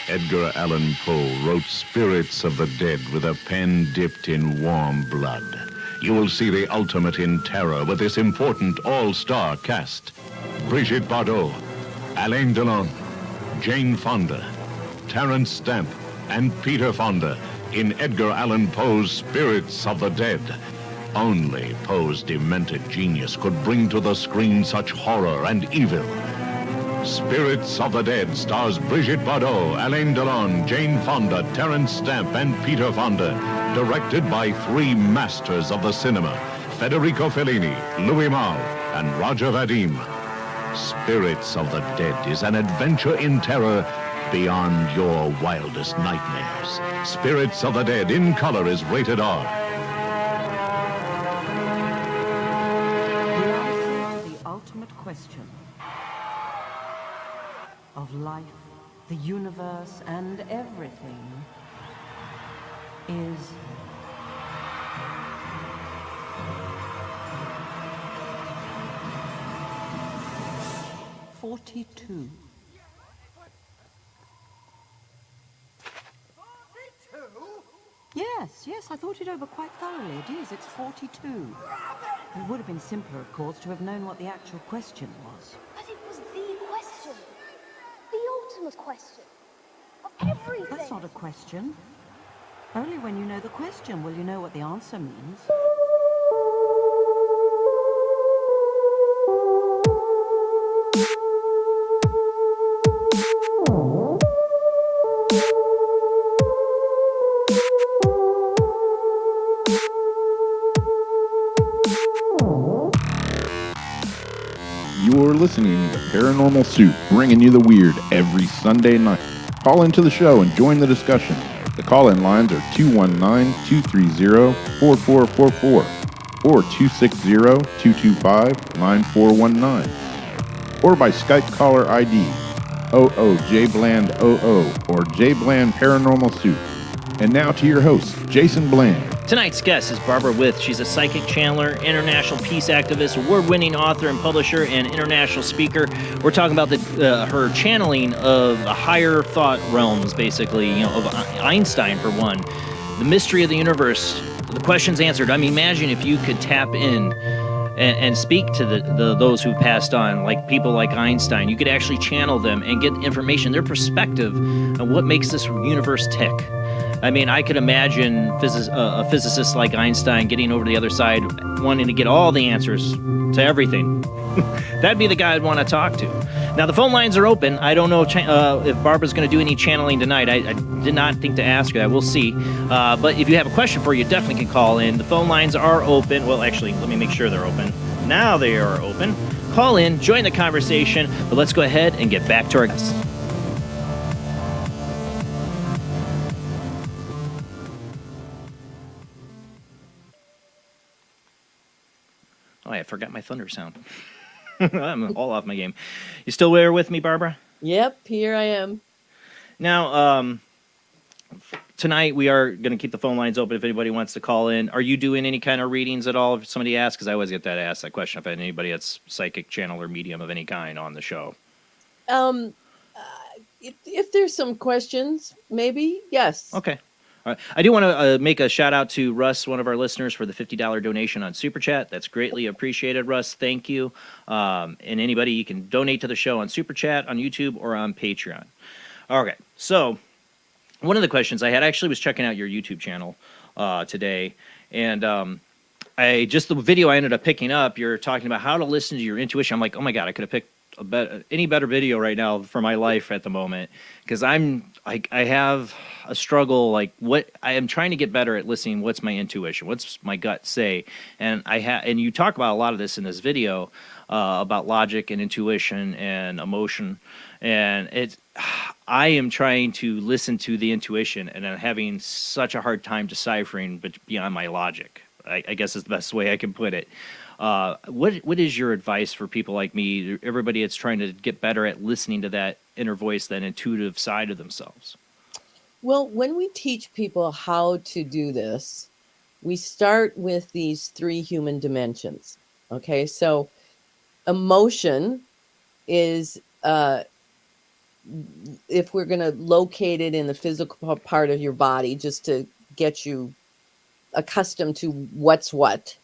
Edgar Allan Poe wrote Spirits of the Dead with a pen dipped in warm blood. You will see the ultimate in terror with this important all-star cast. Brigitte Bardot, Alain Delon, Jane Fonda, Terence Stamp, and Peter Fonda in Edgar Allan Poe's Spirits of the Dead. Only Poe's demented genius could bring to the screen such horror and evil. Spirits of the Dead stars Brigitte Bardot, Alain Delon, Jane Fonda, Terence Stamp, and Peter Fonda. Directed by three masters of the cinema, Federico Fellini, Louis Malle, and Roger Vadim. Spirits of the Dead is an adventure in terror beyond your wildest nightmares. Spirits of the Dead in color is rated R. The answer to the ultimate question of life, the universe, and everything is 42. I thought it over quite thoroughly. It is. It's 42. It would have been simpler, of course, to have known what the actual question was. But it was the question. The ultimate question. Of everything. That's not a question. Only when you know the question will you know what the answer means. You're listening to Paranormal Soup, bringing you the weird every Sunday night. Call into the show and join the discussion. The call-in lines are 219-230-4444 or 260-225-9419 or by Skype caller ID OOJBland00 or JBland Paranormal Soup. And now to your host, Jason Bland. Tonight's guest is Barbara With. She's a psychic channeler, international peace activist, award-winning author and publisher, and international speaker. We're talking about her channeling of higher thought realms, basically, of Einstein for one, the mystery of the universe, the questions answered. I mean, imagine if you could tap in and speak to those who passed on, like people like Einstein. You could actually channel them and get information, their perspective on what makes this universe tick. I mean, I could imagine a physicist like Einstein getting over to the other side, wanting to get all the answers to everything. That'd be the guy I'd want to talk to. Now, the phone lines are open. I don't know if Barbara's going to do any channeling tonight. I did not think to ask her that. We'll see. But if you have a question for her, you definitely can call in. The phone lines are open. Well, actually, let me make sure they're open. Now they are open. Call in, join the conversation, but let's go ahead and get back to our guest. Oh, I forgot my thunder sound. I'm all off my game. You still there with me, Barbara? Yep, here I am. Now, tonight we are going to keep the phone lines open if anybody wants to call in. Are you doing any kind of readings at all? If somebody asks, because I always get asked that question if I had anybody that's psychic, channel, or medium of any kind on the show. If there's some questions, maybe, yes. Okay. All right. I do want to make a shout out to Russ, one of our listeners, for the $50 donation on Super Chat. That's greatly appreciated, Russ. Thank you. And anybody, you can donate to the show on Super Chat, on YouTube, or on Patreon. Okay. So one of the questions I had, actually was checking out your YouTube channel today, and the video I ended up picking up, you're talking about how to listen to your intuition. I'm like, oh my God, I could have picked any better video right now for my life at the moment, because I have a struggle, like what I am trying to get better at listening. What's my intuition? What's my gut say? And and you talk about a lot of this in this video about logic and intuition and emotion, and I am trying to listen to the intuition, and I'm having such a hard time deciphering, but beyond my logic, I guess is the best way I can put it. What is your advice for people like me, everybody that's trying to get better at listening to that inner voice, that intuitive side of themselves? Well, when we teach people how to do this, we start with these 3 human dimensions. Okay, so emotion is, if we're going to locate it in the physical part of your body, just to get you accustomed to what's what,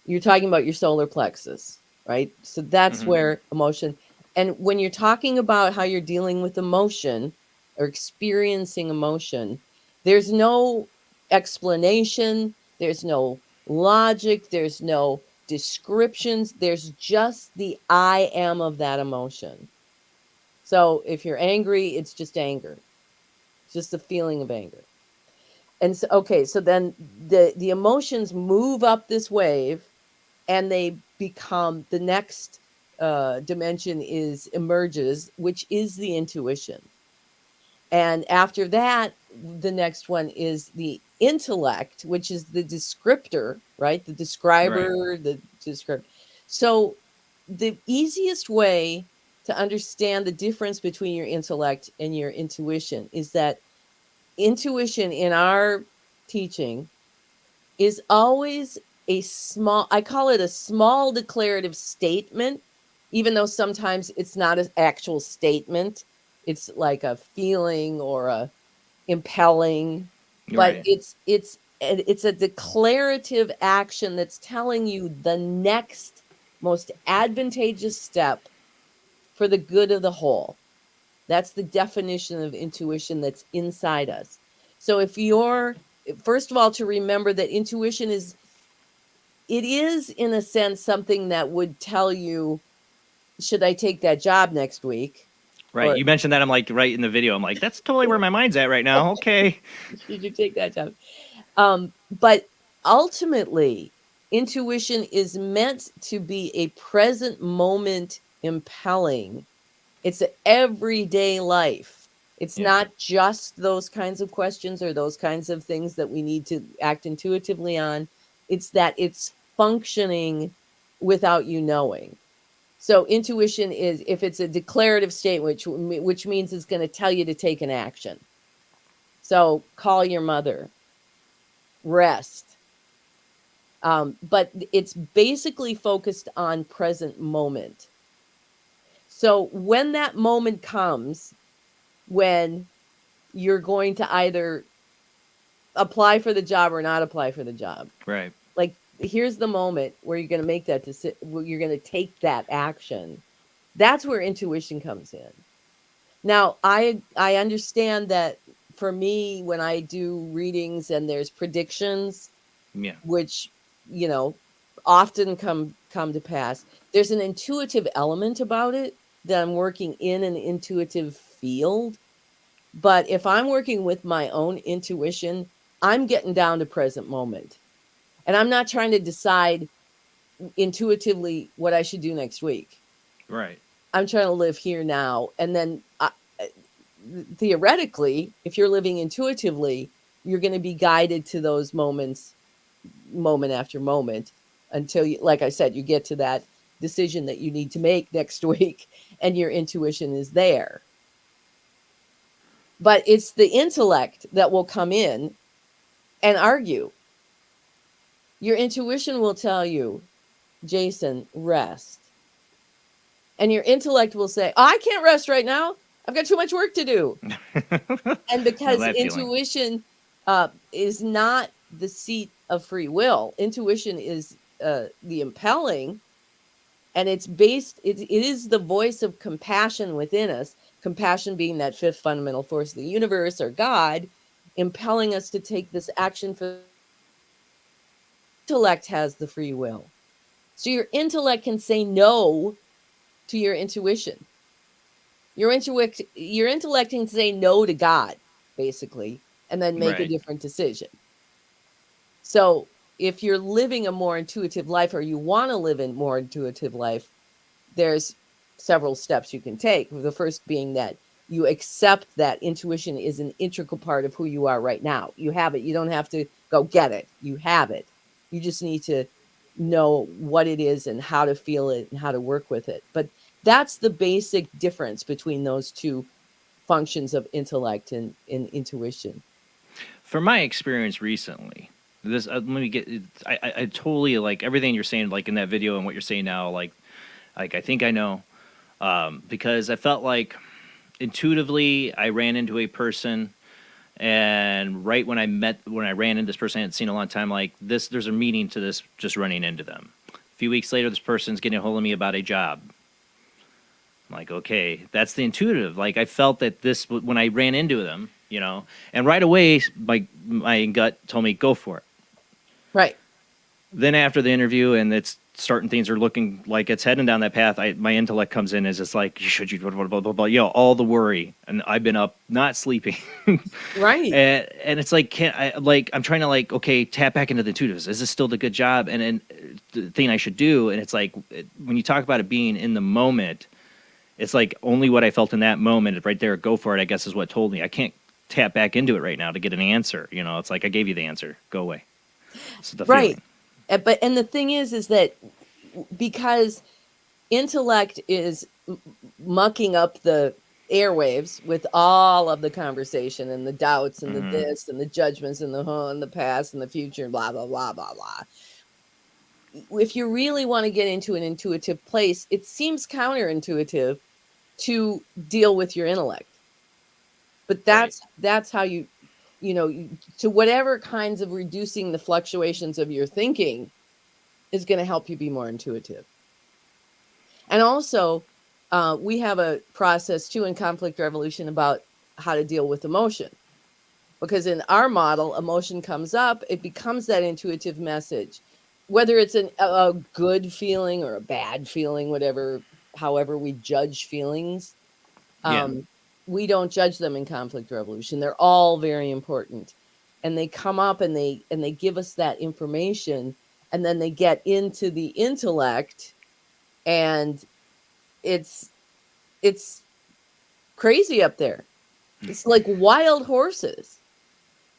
you're talking about your solar plexus, right? So that's where emotion, and when you're talking about how you're dealing with emotion or experiencing emotion, there's no explanation, there's no logic, there's no descriptions, there's just the I am of that emotion. So if you're angry, it's just anger. It's just the feeling of anger. And so, okay, so then the emotions move up this wave, and they become, the next dimension emerges, which is the intuition. And after that, the next one is the intellect, which is the descriptor, right? The describer, right. The descriptor. So the easiest way to understand the difference between your intellect and your intuition is that intuition in our teaching is always a small, I call it a small declarative statement, even though sometimes it's not an actual statement. It's like a feeling or a impelling, but right. it's it's a declarative action that's telling you the next most advantageous step for the good of the whole. That's the definition of intuition that's inside us. So if you're, first of all, to remember that intuition is, it is in a sense something that would tell you, should I take that job next week? Right. Or, You mentioned that. I'm like, right in the video. I'm like, that's totally where my mind's at right now. Okay. should you take that job? But ultimately, intuition is meant to be a present moment impelling. It's an everyday life. It's not just those kinds of questions or those kinds of things that we need to act intuitively on. It's that it's functioning without you knowing. So intuition is, if it's a declarative state, which means it's going to tell you to take an action. So call your mother, rest. But it's basically focused on present moment. So when that moment comes, when you're going to either apply for the job or not apply for the job, Right. like here's the moment where you're going to make that decision, where you're going to take that action. That's where intuition comes in. Now, I understand that for me, when I do readings and there's predictions, which, you know, often come to pass, there's an intuitive element about it, that I'm working in an intuitive field. But if I'm working with my own intuition, I'm getting down to present moment. And I'm not trying to decide intuitively what I should do next week. Right. I'm trying to live here now. And then theoretically, if you're living intuitively, you're going to be guided to those moments, moment after moment, until you, like I said, you get to that decision that you need to make next week and your intuition is there. But it's the intellect that will come in and argue. Your intuition will tell you, Jason, rest. And your intellect will say, oh, I can't rest right now. I've got too much work to do. And because intuition is not the seat of free will, intuition is the impelling, and it's based, it is the voice of compassion within us, compassion being that fifth fundamental force of the universe, or God, impelling us to take this action. For intellect has the free will. So your intellect can say no to your intuition. Your intellect can say no to God, basically, and then make a different decision. So if you're living a more intuitive life, or you want to live a more intuitive life, there's several steps you can take. The first being that you accept that intuition is an integral part of who you are right now. You have it. You don't have to go get it. You have it. You just need to know what it is and how to feel it and how to work with it. But that's the basic difference between those two functions of intellect and intuition. From my experience recently, this let me get. I totally like everything you're saying, like in that video and what you're saying now. Like I think I know, because I felt like intuitively I ran into a person, and right when I ran into this person I hadn't seen in a long time, like this, there's a meaning to this, just running into them. A few weeks later, this person's getting a hold of me about a job. I'm like, okay, that's the intuitive. Like I felt that this, when I ran into them, you know, and right away my gut told me, go for it. Right. Then after the interview and it's certain things are looking like it's heading down that path, my intellect comes in as it's like, you blah, blah, blah, blah, blah, you know, all the worry. And I've been up not sleeping. Right. And it's like, I'm trying to like, okay, tap back into the intuitive. Is this still the good job and the thing I should do? And it's like, when you talk about it being in the moment, it's like only what I felt in that moment right there, go for it, I guess is what told me. I can't tap back into it right now to get an answer. You know, it's like, I gave you the answer, go away. So the right. feeling. And the thing is that because intellect is mucking up the airwaves with all of the conversation and the doubts and the this and the judgments and the past and the future and blah, blah, blah, blah, blah. If you really want to get into an intuitive place, it seems counterintuitive to deal with your intellect. But that's how you, to whatever kinds of reducing the fluctuations of your thinking is going to help you be more intuitive. And also, we have a process too in conflict resolution about how to deal with emotion. Because in our model, emotion comes up, it becomes that intuitive message. Whether it's a good feeling or a bad feeling, however we judge feelings, we don't judge them in conflict resolution. They're all very important. And they come up and they give us that information, and then they get into the intellect, and it's crazy up there. It's like wild horses.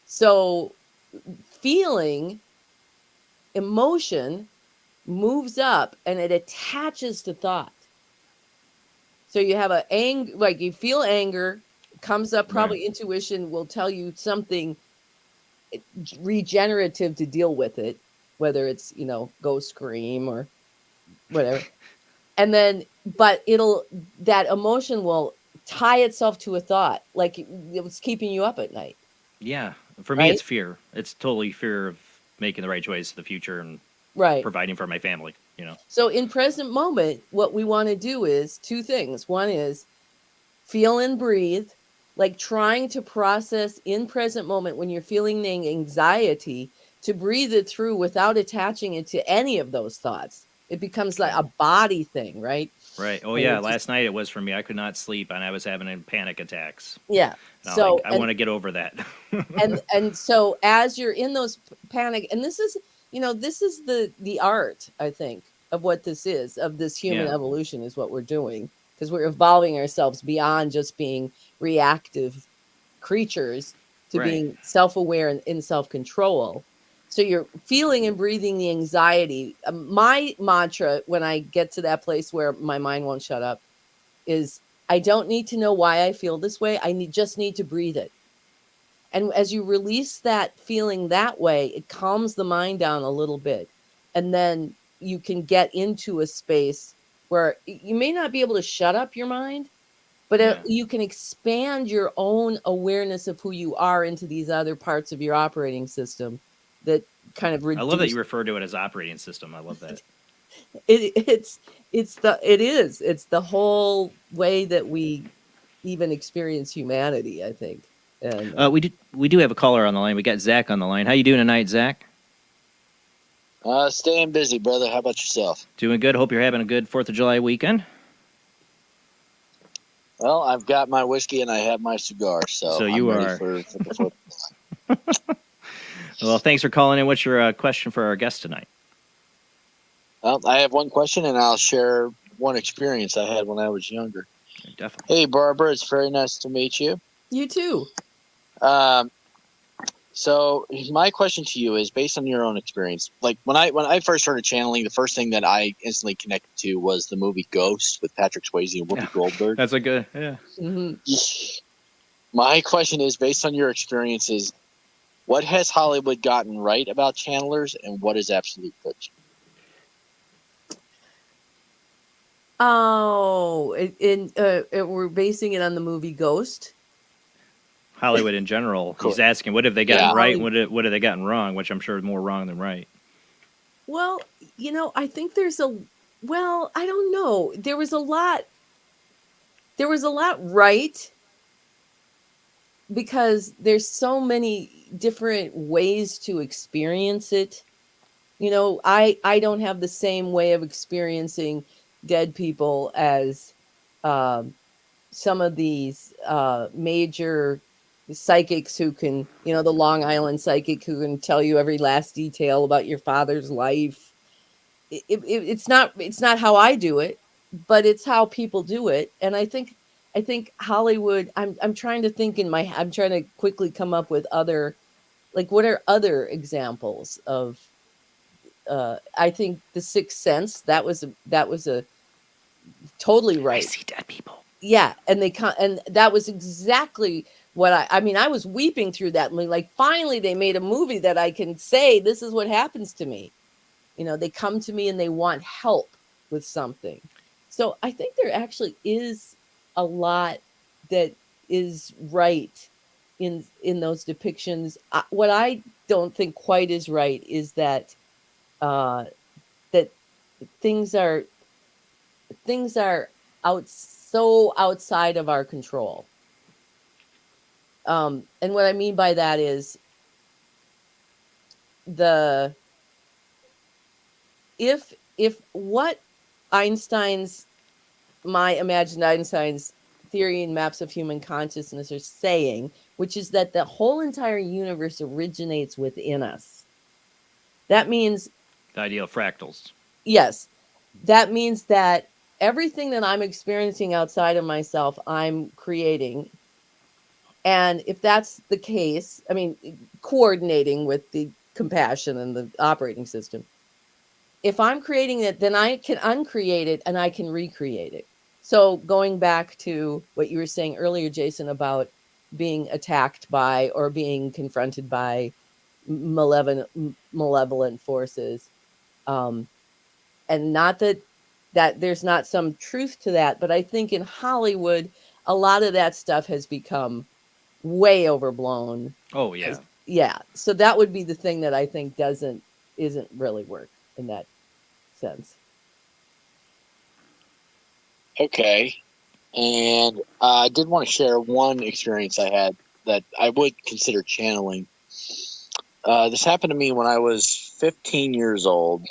So feeling, emotion moves up and it attaches to thought. So you have like you feel anger, comes up, probably intuition will tell you something regenerative to deal with it, whether it's, go scream or whatever. And then, but that emotion will tie itself to a thought, like it was keeping you up at night. Yeah. For me, it's fear. It's totally fear of making the right choice in the future and providing for my family, So in present moment, what we want to do is two things. One is feel and breathe, like trying to process in present moment when you're feeling the anxiety, to breathe it through without attaching it to any of those thoughts. It becomes like a body thing, right? Right. Oh, yeah. Last night it was for me. I could not sleep, and I was having panic attacks. Yeah. And So I want to get over that. and so as you're in those panic, and this is the art, I think, of what this is, of this human evolution, is what we're doing, because we're evolving ourselves beyond just being reactive creatures to being self-aware and in self-control. So you're feeling and breathing the anxiety. My mantra when I get to that place where my mind won't shut up is, I don't need to know why I feel this way. Just need to breathe it. And as you release that feeling that way, it calms the mind down a little bit. And then you can get into a space where you may not be able to shut up your mind, but you can expand your own awareness of who you are into these other parts of your operating system that kind of reduce. I love that you refer to it as operating system. I love that. It's the whole way that we even experience humanity, I think. And we do have a caller on the line. We got Zach on the line. How you doing tonight, Zach? Staying busy, brother. How about yourself? Doing good. Hope you're having a good 4th of July weekend. Well, I've got my whiskey and I have my cigar, so you I'm are ready for the 4th of July. Well, thanks for calling in. What's your question for our guest tonight? Well, I have one question, and I'll share one experience I had when I was younger. Definitely. Hey, Barbara. It's very nice to meet you. You too. So my question to you is, based on your own experience, like when I first started channeling, the first thing that I instantly connected to was the movie Ghost with Patrick Swayze and Whoopi Goldberg. That's a good, My question is, based on your experiences, what has Hollywood gotten right about channelers, and what is absolute fiction? Oh, we're basing it on the movie Ghost. Hollywood in general. Cool. He's asking, what have they gotten right? Hollywood. And what have they gotten wrong? Which I'm sure is more wrong than right. Well, I think I don't know. There was a lot right, because there's so many different ways to experience it. I don't have the same way of experiencing dead people as some of these major psychics who can, the Long Island psychic who can tell you every last detail about your father's life. It's not how I do it, but it's how people do it. And I think Hollywood, I'm trying to think I'm trying to quickly come up with other, like, what are other examples of, I think The Sixth Sense, that was a totally right. I see dead people. Yeah. And that was exactly what I was weeping through that. Like, finally they made a movie that I can say, this is what happens to me. They come to me and they want help with something. So I think there actually is a lot that is right in those depictions. What I don't think quite is right is that that things are so outside of our control. And what I mean by that is if what my imagined Einstein's theory and maps of human consciousness are saying, which is that the whole entire universe originates within us. That means The idea of fractals. Yes. That means that everything that I'm experiencing outside of myself, I'm creating. And if that's the case, I mean, coordinating with the compassion and the operating system, if I'm creating it, then I can uncreate it and I can recreate it. So going back to what you were saying earlier, Jason, about being attacked by or being confronted by malevolent forces, and not that there's not some truth to that, but I think in Hollywood, a lot of that stuff has become way overblown. Oh yeah. Yeah. So that would be the thing that I think isn't really work in that sense. Okay. And I did want to share one experience I had that I would consider channeling. This happened to me when I was 15 years old.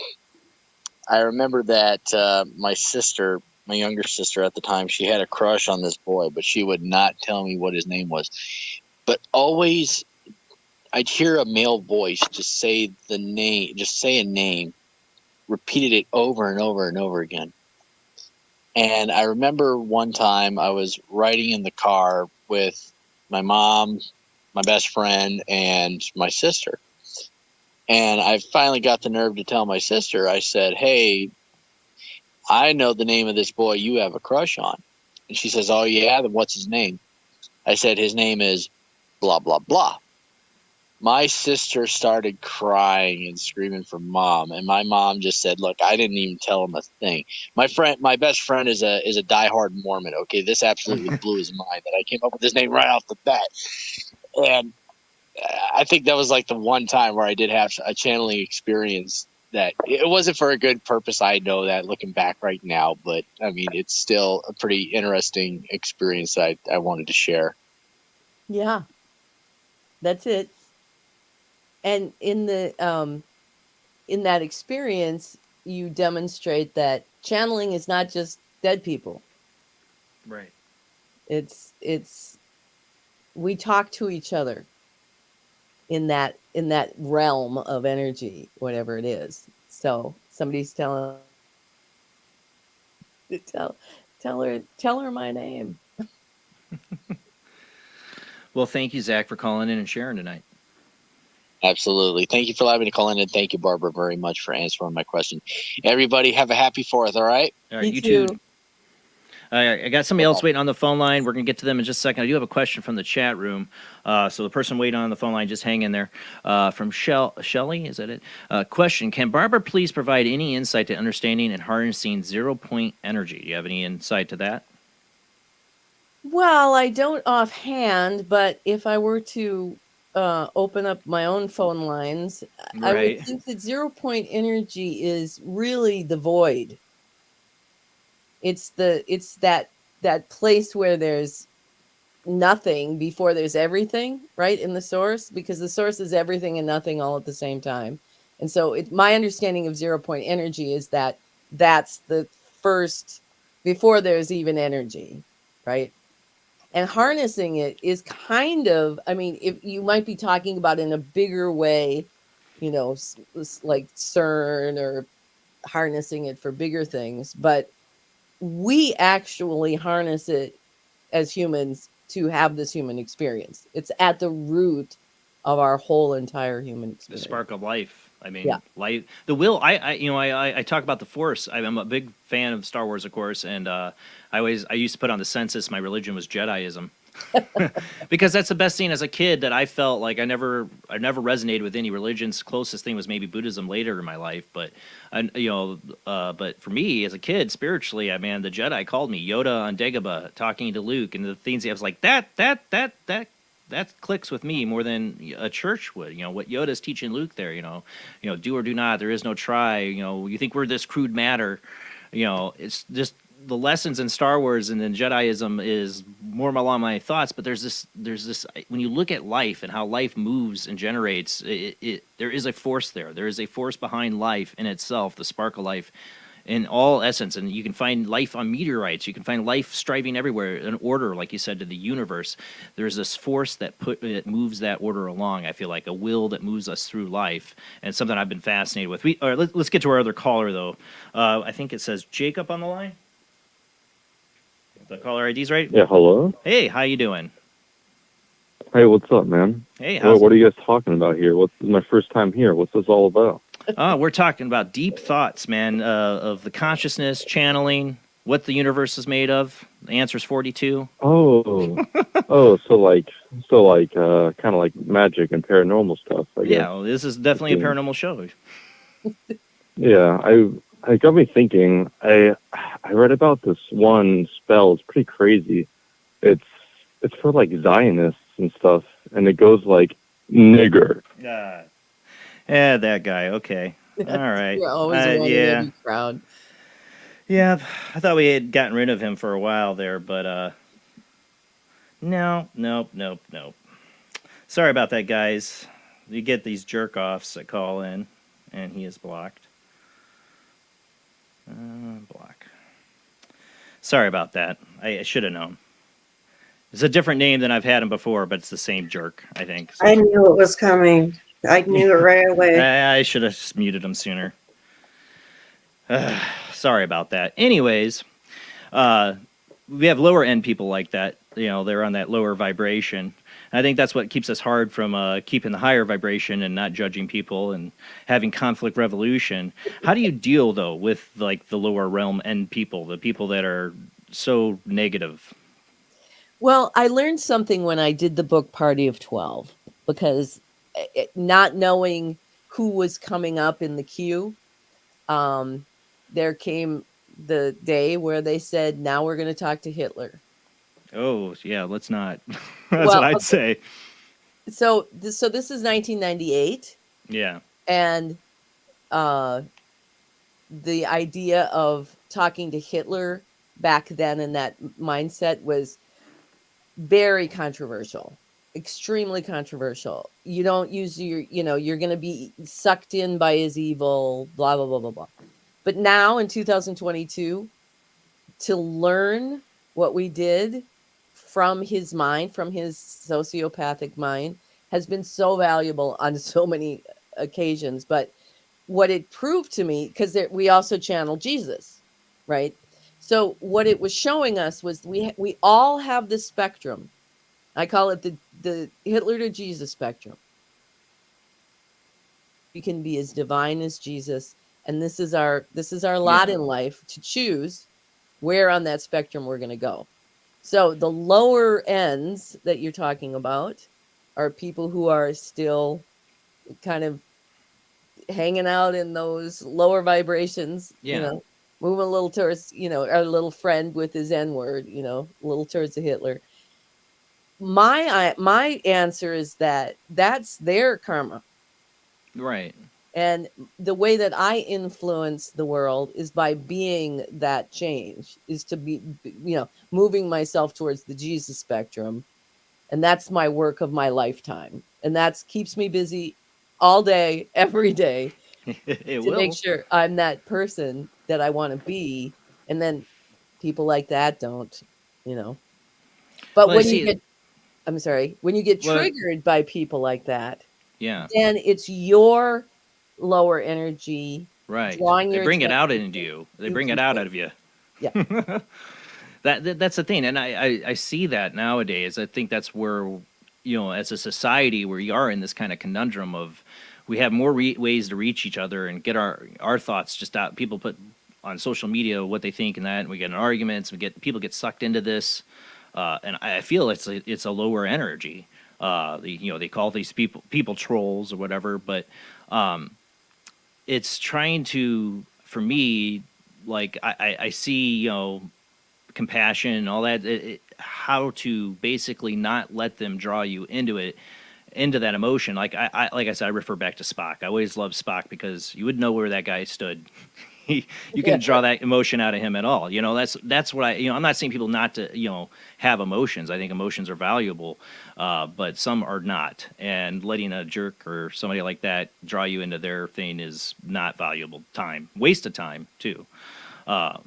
I remember that my sister, my younger sister at the time, she had a crush on this boy, but she would not tell me what his name was. But always I'd hear a male voice just say a name, repeated it over and over and over again. And I remember one time I was riding in the car with my mom, my best friend, and my sister. And I finally got the nerve to tell my sister, I said, "Hey, I know the name of this boy you have a crush on." And she says, "Oh, yeah? Then what's his name?" I said, "His name is blah, blah, blah." My sister started crying and screaming for mom, and my mom just said, "Look, I didn't even tell him a thing." My best friend is a diehard Mormon. Okay, this absolutely blew his mind that I came up with his name right off the bat, and I think that was like the one time where I did have a channeling experience that it wasn't for a good purpose. I know that looking back right now, but I mean, it's still a pretty interesting experience I wanted to share. Yeah. That's it. And in that experience, you demonstrate that channeling is not just dead people. Right. It's we talk to each other in that realm of energy, whatever it is. So somebody's telling tell her my name. Well, thank you, Zach, for calling in and sharing tonight. Absolutely. Thank you for allowing me to call in, and thank you, Barbara, very much for answering my question. Everybody have a happy 4th, all right? All right, you too. I got somebody else waiting on the phone line. We're going to get to them in just a second. I do have a question from the chat room. So the person waiting on the phone line, just hang in there. From Shelly, is that it? Question, can Barbara please provide any insight to understanding and harnessing zero-point energy? Do you have any insight to that? Well, I don't offhand, but if I were to open up my own phone lines, I would think that zero-point energy is really the void. It's that place where there's nothing before there's everything, right, in the source, because the source is everything and nothing all at the same time. And so my understanding of zero-point energy is that that's the first, before there's even energy, right? And harnessing it is kind of, I mean, if you might be talking about in a bigger way, like CERN or harnessing it for bigger things, but we actually harness it as humans to have this human experience. It's at the root of our whole entire human experience. The spark of life. I mean, Yeah. life. The will. I talk about the Force. I'm a big fan of Star Wars, of course, and I used to put on the census my religion was Jediism. Because that's the best thing as a kid that I felt like I never resonated with any religions. Closest thing was maybe Buddhism later in my life, but but for me as a kid, spiritually, the Jedi called me Yoda on Dagobah talking to Luke, and the things I was like that that clicks with me more than a church would. What Yoda's teaching Luke there. Do or do not. There is no try. You think we're this crude matter. It's just the lessons in Star Wars and in Jediism is more along my thoughts. But there's this when you look at life and how life moves and generates, there is a force there. There is a force behind life in itself, the spark of life. In all essence, and you can find life on meteorites. You can find life striving everywhere, an order, like you said, to the universe. There's this force that moves that order along. I feel like a will that moves us through life, and something I've been fascinated with. Let's get to our other caller, though. I think it says Jacob on the line. The caller ID's right. Yeah. Hello. Hey, how you doing? Hey, what's up, man? Hey, what are you guys talking about here? This is my first time here. What's this all about? We're talking about deep thoughts, man, of the consciousness, channeling, what the universe is made of. The answer's 42. Oh, so kind of like magic and paranormal stuff. I guess. Yeah, well, this is definitely a paranormal show. Yeah, I got me thinking. I read about this one spell. It's pretty crazy. It's for like Zionists and stuff, and it goes like nigger. Yeah, that guy. Okay. All right. You're always one in every crowd. Yeah, I thought we had gotten rid of him for a while there, but no. Sorry about that, guys. You get these jerk-offs that call in, and he is blocked. Block. Sorry about that. I should have known. It's a different name than I've had him before, but it's the same jerk, I think. So. I knew it was coming. I knew it right away. I should have just muted him sooner. Sorry about that. Anyways, we have lower end people like that. They're on that lower vibration. And I think that's what keeps us hard from keeping the higher vibration and not judging people and having conflict resolution. How do you deal, though, with like the lower realm end people, the people that are so negative? Well, I learned something when I did the book Party of 12, because not knowing who was coming up in the queue, there came the day where they said, now we're going to talk to Hitler. Oh, yeah, let's not. That's what I'd say. So this is 1998. Yeah. And the idea of talking to Hitler back then in that mindset was very controversial. Extremely controversial. You don't use you're going to be sucked in by his evil, blah, blah, blah, blah, blah. But now in 2022, to learn what we did from his mind, from his sociopathic mind, has been so valuable on so many occasions. But what it proved to me, because we also channel Jesus, right? So what it was showing us was we all have this spectrum. I call it the Hitler to Jesus spectrum. We can be as divine as Jesus, and this is our lot in life to choose where on that spectrum we're going to go. So the lower ends that you're talking about are people who are still kind of hanging out in those lower vibrations, moving a little towards, our little friend with his N-word, a little towards the Hitler. My answer is that's their karma. Right. And the way that I influence the world is by being that change, is to be, moving myself towards the Jesus spectrum. And that's my work of my lifetime. And that keeps me busy all day, every day, make sure I'm that person that I want to be. And then people like that don't, But when you get triggered by people like that, then it's your lower energy, right? They bring it out into you. They bring it out of you. Yeah. That's the thing, and I see that nowadays. I think that's where, as a society, we are in this kind of conundrum of we have more ways to reach each other and get our thoughts just out. People put on social media what they think and that, and we get in arguments. People get sucked into this, and I feel it's a lower energy. They call these people trolls or whatever, but it's trying to, for me, like I see, compassion and all that, how to basically not let them draw you into it, into that emotion. Like like I said, I refer back to Spock. I always loved Spock because you would know where that guy stood. You couldn't draw that emotion out of him at all. That's what I'm not saying people not to, have emotions. I think emotions are valuable, but some are not. And letting a jerk or somebody like that draw you into their thing is not valuable time. Waste of time, too. But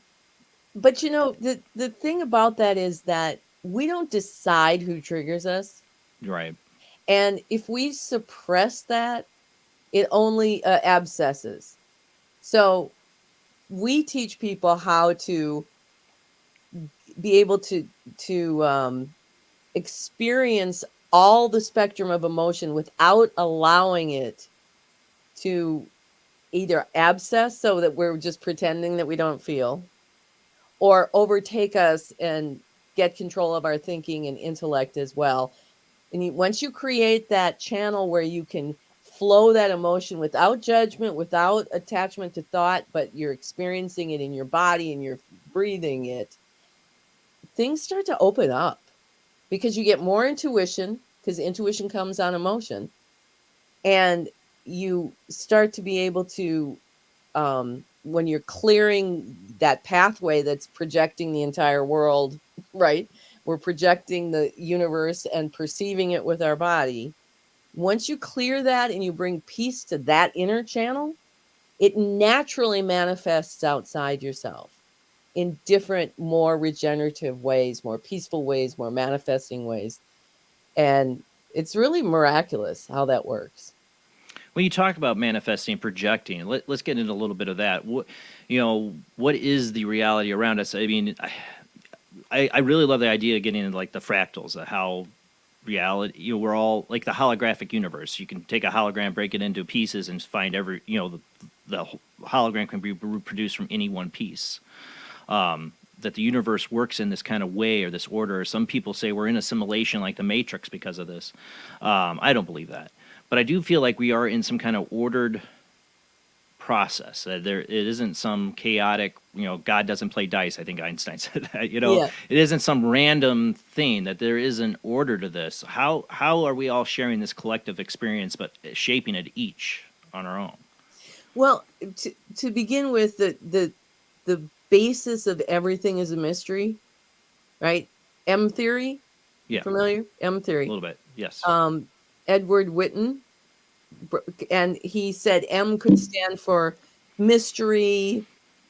the thing about that is that we don't decide who triggers us. Right. And if we suppress that, it only abscesses. So we teach people how to be able to experience all the spectrum of emotion without allowing it to either abscess, so that we're just pretending that we don't feel, or overtake us and get control of our thinking and intellect as well. And once you create that channel where you can flow that emotion without judgment, without attachment to thought, but you're experiencing it in your body and you're breathing it, things start to open up because you get more intuition, because intuition comes on emotion. And you start to be able to, when you're clearing that pathway that's projecting the entire world, right? We're projecting the universe and perceiving it with our body. Once you clear that and you bring peace to that inner channel, it naturally manifests outside yourself in different, more regenerative ways, more peaceful ways, more manifesting ways. And it's really miraculous how that works. When you talk about manifesting and projecting, let's get into a little bit of that. What is the reality around us? I mean, I really love the idea of getting into like the fractals, how reality, we're all like the holographic universe. You can take a hologram, break it into pieces, and find every, the hologram can be reproduced from any one piece. That the universe works in this kind of way or this order. Some people say we're in a simulation like the Matrix because of this. I don't believe that. But I do feel like we are in some kind of ordered process. It isn't some chaotic, God doesn't play dice. I think Einstein said that, Yeah. It isn't some random thing, that there is an order to this. How are we all sharing this collective experience, but shaping it each on our own? Well, to begin with, the basis of everything is a mystery, right? M theory. Yeah. Familiar? M theory. A little bit, yes. Edward Witten, and he said M could stand for mystery,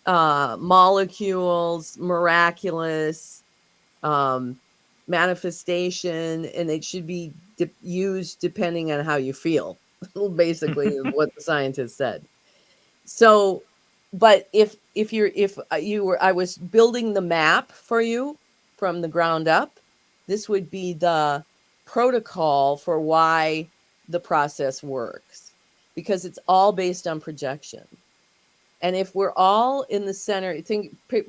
molecules, miraculous, manifestation, and it should be used depending on how you feel. Basically, is what the scientist said. So, but if I was building the map for you from the ground up, this would be the protocol for why the process works, because it's all based on projection. And if we're all in the center,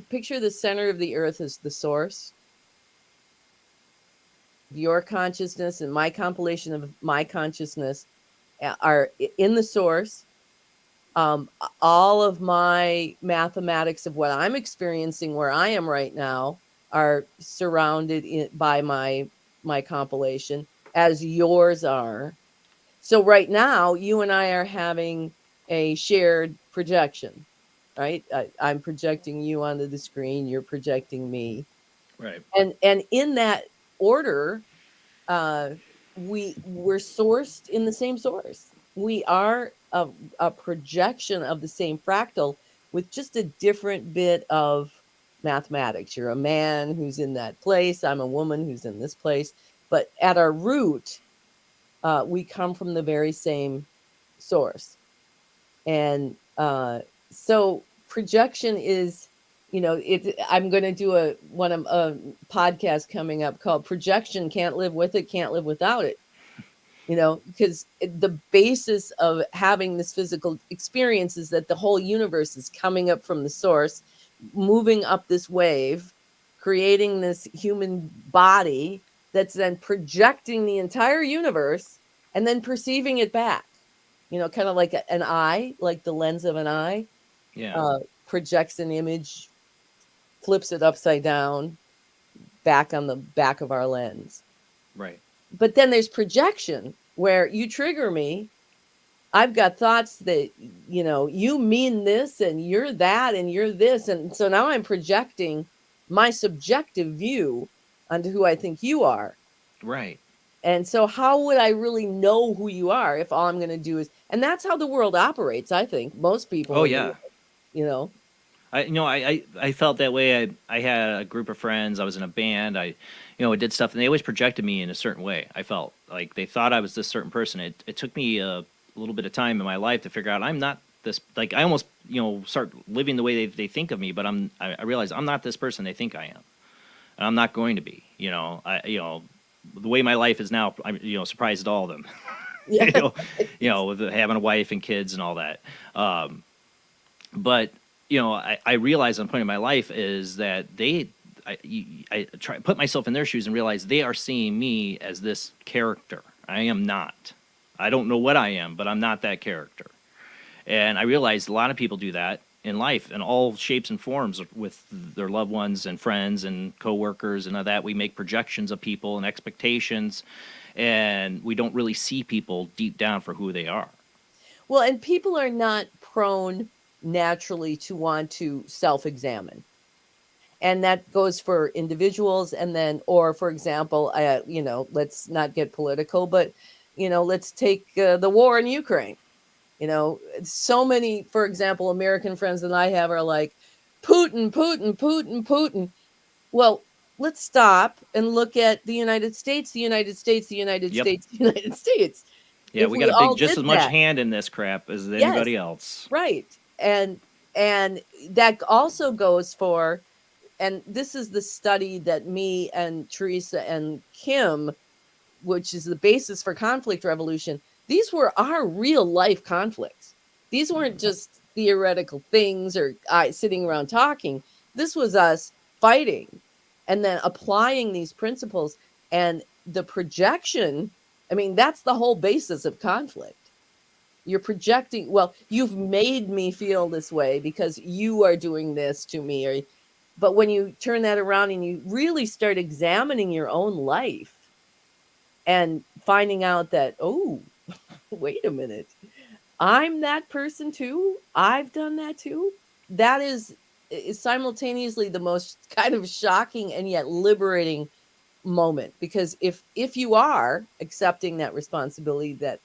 picture the center of the earth as the source. Your consciousness and my compilation of my consciousness are in the source. All of my mathematics of what I'm experiencing where I am right now are surrounded by my compilation, as yours are. So right now, you and I are having a shared projection, right? I'm projecting you onto the screen. You're projecting me. Right. And in that order, we're sourced in the same source. We are a projection of the same fractal with just a different bit of mathematics. You're a man who's in that place. I'm a woman who's in this place. But at our root, we come from the very same source. And so projection is, I'm going to do a podcast coming up called Projection Can't Live With It, Can't Live Without It. Because the basis of having this physical experience is that the whole universe is coming up from the source, moving up this wave, creating this human body that's then projecting the entire universe and then perceiving it back. Kind of like an eye, like the lens of an eye. Yeah. Projects an image flips it upside down back on the back of our lens. Right. But then there's projection, where you trigger me. I've got thoughts that, you mean this and you're that and you're this. And so now I'm projecting my subjective view onto who I think you are. Right. And so how would I really know who you are if all I'm going to do is, and that's how the world operates, I think. Most people. Oh, yeah. I felt that way. I had a group of friends. I was in a band. I did stuff, and they always projected me in a certain way. I felt like they thought I was this certain person. It took me a little bit of time in my life to figure out I'm not this. Like, I almost start living the way they think of me, but I realize I'm not this person they think I am, and I'm not going to be. The way my life is now, I'm surprised at all of them. Yeah. With having a wife and kids and all that. But I realize on a point in my life is that I try to put myself in their shoes and realize they are seeing me as this character. I am not. I don't know what I am, but I'm not that character. And I realized a lot of people do that in life in all shapes and forms with their loved ones and friends and coworkers and all that. We make projections of people and expectations, and we don't really see people deep down for who they are. Well, and people are not prone naturally to want to self-examine. And that goes for individuals, and then, or for example, let's not get political, but, let's take the war in Ukraine. So many, for example, American friends that I have are like, Putin, Putin, Putin, Putin. Well, let's stop and look at the United States, the United States, the United Yep. States, the United States. Yeah, If we got a all big, just did as much that- hand in this crap as Yes. anybody else. Right. And that also goes for, and this is the study that me and Teresa and Kim, which is the basis for conflict revolution, these were our real life conflicts. These weren't just theoretical things or sitting around talking. This was us fighting and then applying these principles. And the projection, that's the whole basis of conflict. You're projecting, well, you've made me feel this way because you are doing this to me. But when you turn that around and you really start examining your own life and finding out that, oh, wait a minute, I'm that person too. I've done that too. That is simultaneously the most kind of shocking and yet liberating moment, because if you are accepting that responsibility that,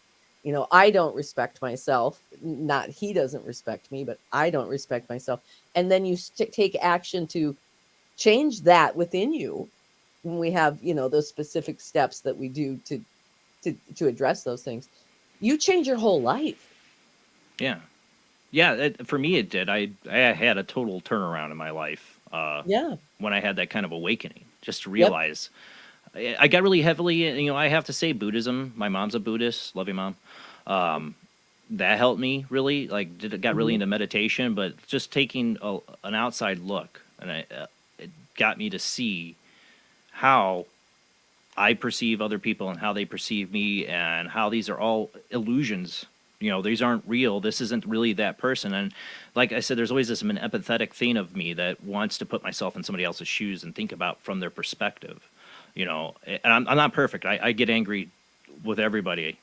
I don't respect myself, not he doesn't respect me, but I don't respect myself, and then you take action to change that within you, when we have those specific steps that we do to address those things, you change your whole life. Yeah, for me it did. I had a total turnaround in my life. Yeah. When I had that kind of awakening, just to realize. I got really heavily, I have to say, Buddhism. My mom's a Buddhist, love you, Mom. That helped me really. Got really into meditation, but just taking an outside look, and it got me to see how I perceive other people and how they perceive me, and how these are all illusions. These aren't real. This isn't really that person. And like I said, there's always this empathetic thing of me that wants to put myself in somebody else's shoes and think about from their perspective. And I'm not perfect. I get angry with everybody.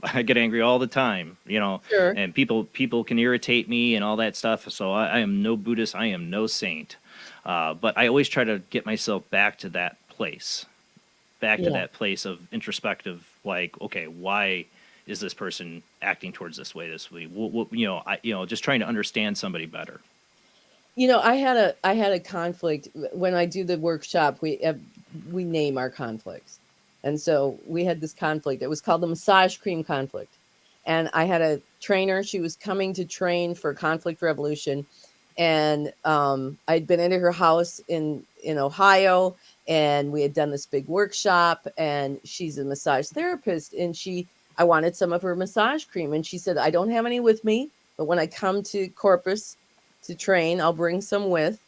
I get angry all the time. Sure. And people can irritate me and all that stuff. So I am no Buddhist. I am no saint. But I always try to get myself back to that place, to that place of introspective. Like, okay, why is this person acting towards this way? Just trying to understand somebody better. I had a conflict when I do the workshop. We name our conflicts, and so we had this conflict. It was called the massage cream conflict, and I had a trainer. She was coming to train for conflict revolution, and I'd been into her house in Ohio, and we had done this big workshop. And she's a massage therapist, and I wanted some of her massage cream, and she said, I don't have any with me, but when I come to Corpus to train, I'll bring some with.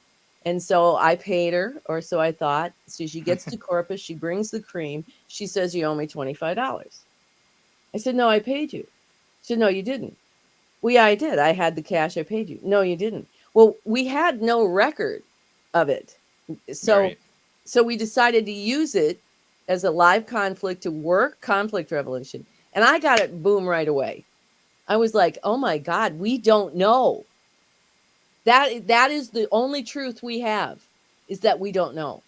And so I paid her, or so I thought. So she gets to Corpus, she brings the cream. She says, you owe me $25. I said, no, I paid you. She said, no, you didn't. Well, yeah, I did. I had the cash. I paid you. No, you didn't. Well, we had no record of it. So Right. so we decided to use it as a live conflict to work conflict resolution. And I got it boom right away. I was like, "Oh my God, we don't know." That is the only truth we have, is that we don't know,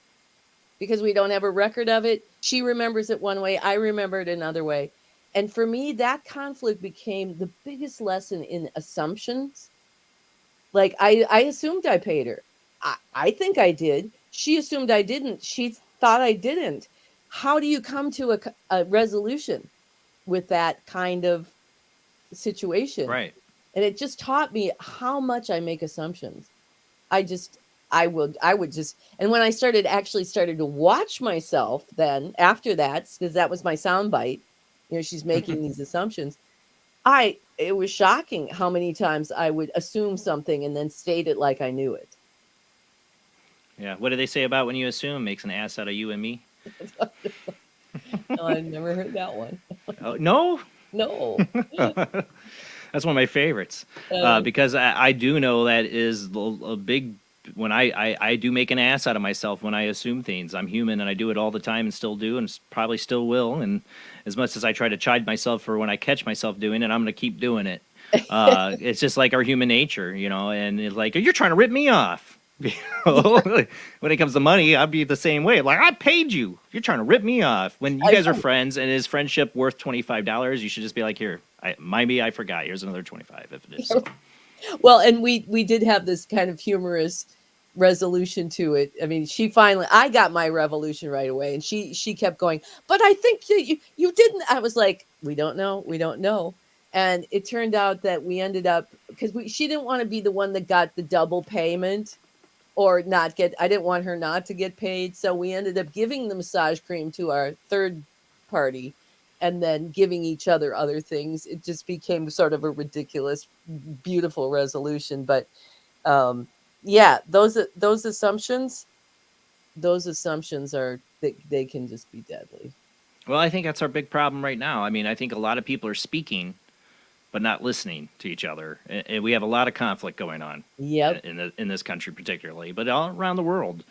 because we don't have a record of it. She remembers it one way, I remember it another way. And for me, that conflict became the biggest lesson in assumptions. Like I assumed I paid her. I think I did. She assumed I didn't. She thought I didn't. How do you come to a resolution with that kind of situation? Right. And it just taught me how much I make assumptions. I just I would just, and when I started to watch myself then after that, because that was my soundbite, she's making these assumptions. It was shocking how many times I would assume something and then state it like I knew it. Yeah. What do they say about when you assume makes an ass out of you and me? No, I've never heard that one. Oh, no? No. That's one of my favorites, because I do know that is a big, when I do make an ass out of myself when I assume things. I'm human, and I do it all the time and still do, and probably still will. And as much as I try to chide myself for when I catch myself doing it, I'm going to keep doing it. It's just like our human nature, and it's like, you're trying to rip me off. When it comes to money, I'd be the same way. Like, I paid you. You're trying to rip me off. When you guys are friends and is friendship worth $25, you should just be like, here, maybe I forgot. Here's another 25 if it is. Well, and we did have this kind of humorous resolution to it. I mean, I got my revolution right away, and she kept going, but I think you didn't. I was like, we don't know. And it turned out that we ended up, because she didn't want to be the one that got the double payment. Or not get, I didn't want her not to get paid. So we ended up giving the massage cream to our third party and then giving each other other things. It just became sort of a ridiculous, beautiful resolution. But yeah, those assumptions are, they can just be deadly. Well, I think that's our big problem right now. I mean, I think a lot of people are speaking, but not listening to each other. And we have a lot of conflict going on. Yep. In this country particularly, but all around the world.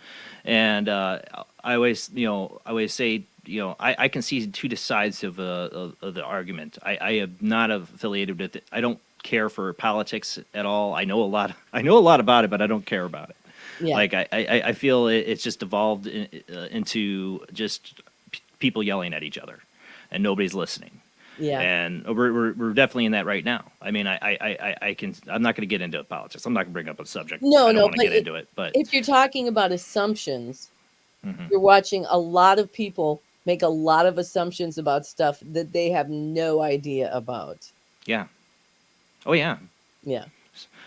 And I always say, I can see two sides of the argument. I am not affiliated with it. I don't care for politics at all. I know a lot about it, but I don't care about it. Yeah. Like I feel it's just evolved into just people yelling at each other, and nobody's listening. Yeah, and we're definitely in that right now. I mean, I'm not going to get into politics. I'm not going to bring up a subject. No, I don't want to but get into it. But if you're talking about assumptions, you're watching a lot of people make a lot of assumptions about stuff that they have no idea about. Yeah. Oh yeah. Yeah.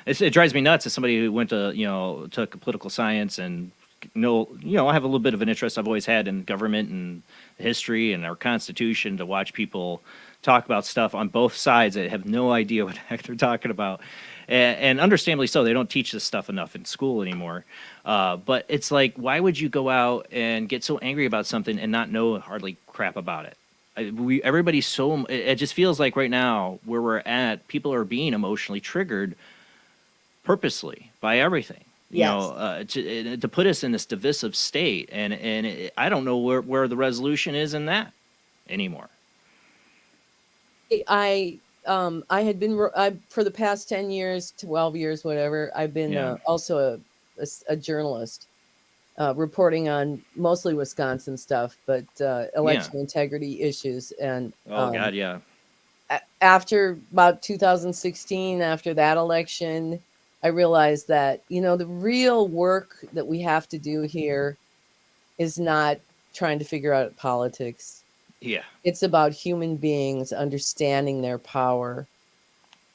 It drives me nuts as somebody who went to took political science and I have a little bit of an interest I've always had in government and history and our Constitution, to watch people talk about stuff on both sides that have no idea what the heck they're talking about. And understandably so, they don't teach this stuff enough in school anymore. But it's like, why would you go out and get so angry about something and not know hardly crap about it? Everybody's so, it just feels like right now where we're at, people are being emotionally triggered purposely by everything. To put us in this divisive state, and I don't know where the resolution is in that anymore. I had been for the past 10 years, 12 years, whatever. I've been also a journalist, reporting on mostly Wisconsin stuff, but election integrity issues. And God, yeah. After about 2016, after that election, I realized that, the real work that we have to do here is not trying to figure out politics. Yeah. It's about human beings understanding their power.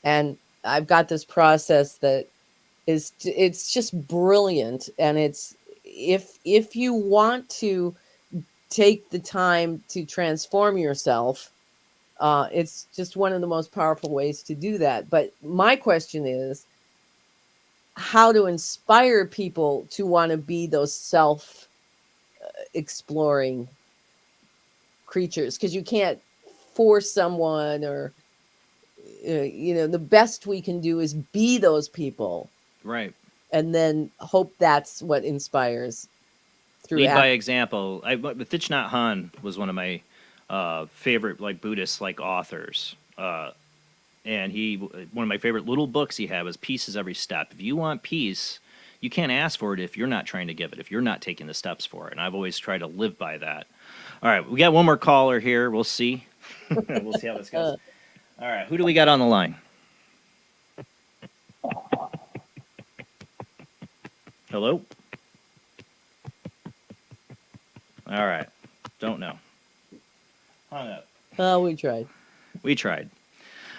And I've got this process that it's just brilliant. And it's, if you want to take the time to transform yourself, it's just one of the most powerful ways to do that. But my question is, how to inspire people to want to be those self-exploring creatures, because you can't force someone, or the best we can do is be those people. Right. and then hope that's what inspires through Lead by act. example. Thich Nhat Hanh was one of my favorite like Buddhist like authors. And one of my favorite little books he had was Peace is Every Step. If you want peace, you can't ask for it if you're not trying to give it, if you're not taking the steps for it. And I've always tried to live by that. All right, we got one more caller here. We'll see. We'll see how this goes. All right, who do we got on the line? Hello? All right, don't know. Hung up. Oh, we tried. We tried.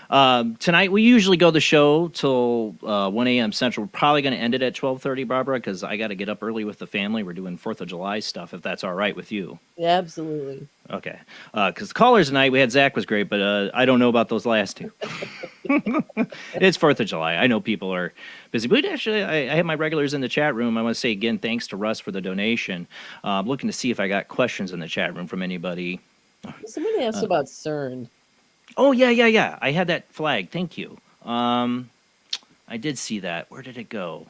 Tonight, we usually go the show till 1 a.m. Central. We're probably going to end it at 12:30, Barbara, because I got to get up early with the family. We're doing 4th of July stuff, if that's all right with you. Yeah, absolutely. Okay. Because the callers tonight, we had Zach was great, but I don't know about those last two. It's 4th of July. I know people are busy. But actually, I have my regulars in the chat room. I want to say again, thanks to Russ for the donation. I'm looking to see if I got questions in the chat room from anybody. Somebody asked about CERN. Oh, yeah. I had that flag. Thank you. I did see that. Where did it go?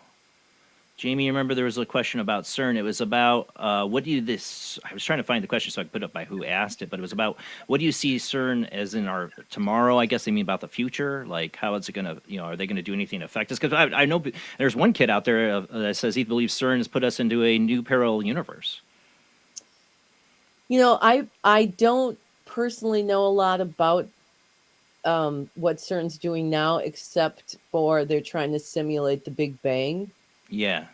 Jamie, you remember there was a question about CERN. It was about, I was trying to find the question so I could put up by who asked it, but it was about, what do you see CERN as in our tomorrow? I guess they mean about the future. Like, how is it going to, are they going to do anything to affect us? Because I know there's one kid out there that says he believes CERN has put us into a new parallel universe. I don't personally know a lot about what CERN's doing now, except for they're trying to simulate the Big Bang. Yeah.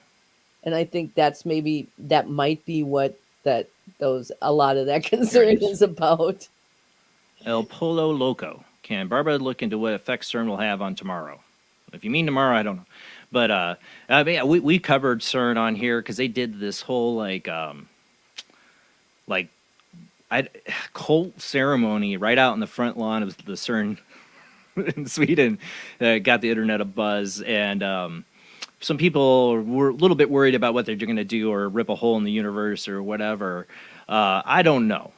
And I think that might be what a lot of that concern is about. El Polo Loco. Can Barbara look into what effects CERN will have on tomorrow? If you mean tomorrow, I don't know. But we covered CERN on here because they did this whole cult ceremony right out in the front lawn of the CERN in Sweden. Got the internet abuzz, and some people were a little bit worried about what they're going to do or rip a hole in the universe or whatever. I don't know,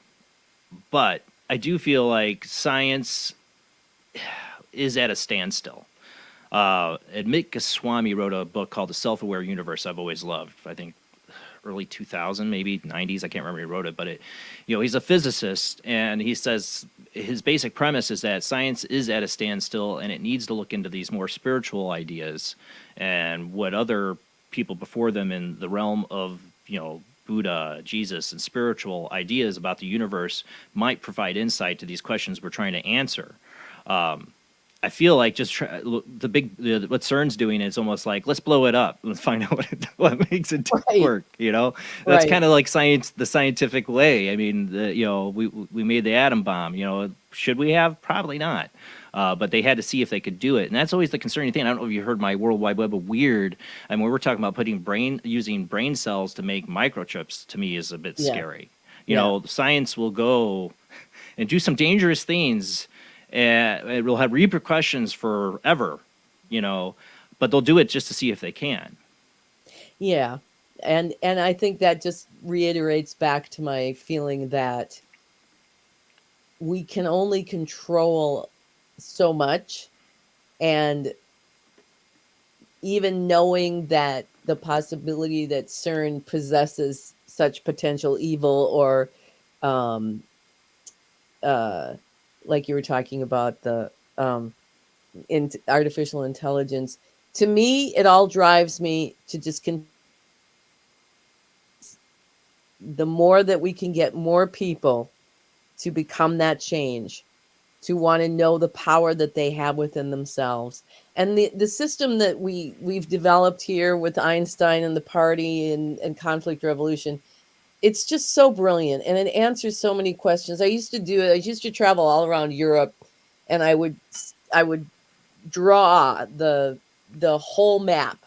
but I do feel like science is at a standstill. Amit Goswami wrote a book called The Self-Aware Universe I've always loved. I think early 2000, maybe 90s. I can't remember who wrote it, but he's a physicist, and he says his basic premise is that science is at a standstill, and it needs to look into these more spiritual ideas and what other people before them in the realm of, Buddha, Jesus, and spiritual ideas about the universe might provide insight to these questions we're trying to answer. I feel like just what CERN's doing is almost like, let's blow it up. Let's find out what makes it work. That's kind of like science, the scientific way. I mean, we made the atom bomb. Should we have? Probably not. But they had to see if they could do it, and that's always the concerning thing. I don't know if you heard my World Wide Web of Weird. I mean, we're talking about using brain cells to make microchips. To me, is a bit scary. Science will go and do some dangerous things. It will have repercussions forever, but they'll do it just to see if they can. Yeah. And I think that just reiterates back to my feeling that we can only control so much. And even knowing that the possibility that CERN possesses such potential evil or, like you were talking about the artificial intelligence, to me, it all drives me to just the more that we can get more people to become that change, to want to know the power that they have within themselves. And the system that we've developed here with Einstein and the party and conflict revolution, it's just so brilliant, and it answers so many questions. I used to travel all around Europe, and I would draw the whole map,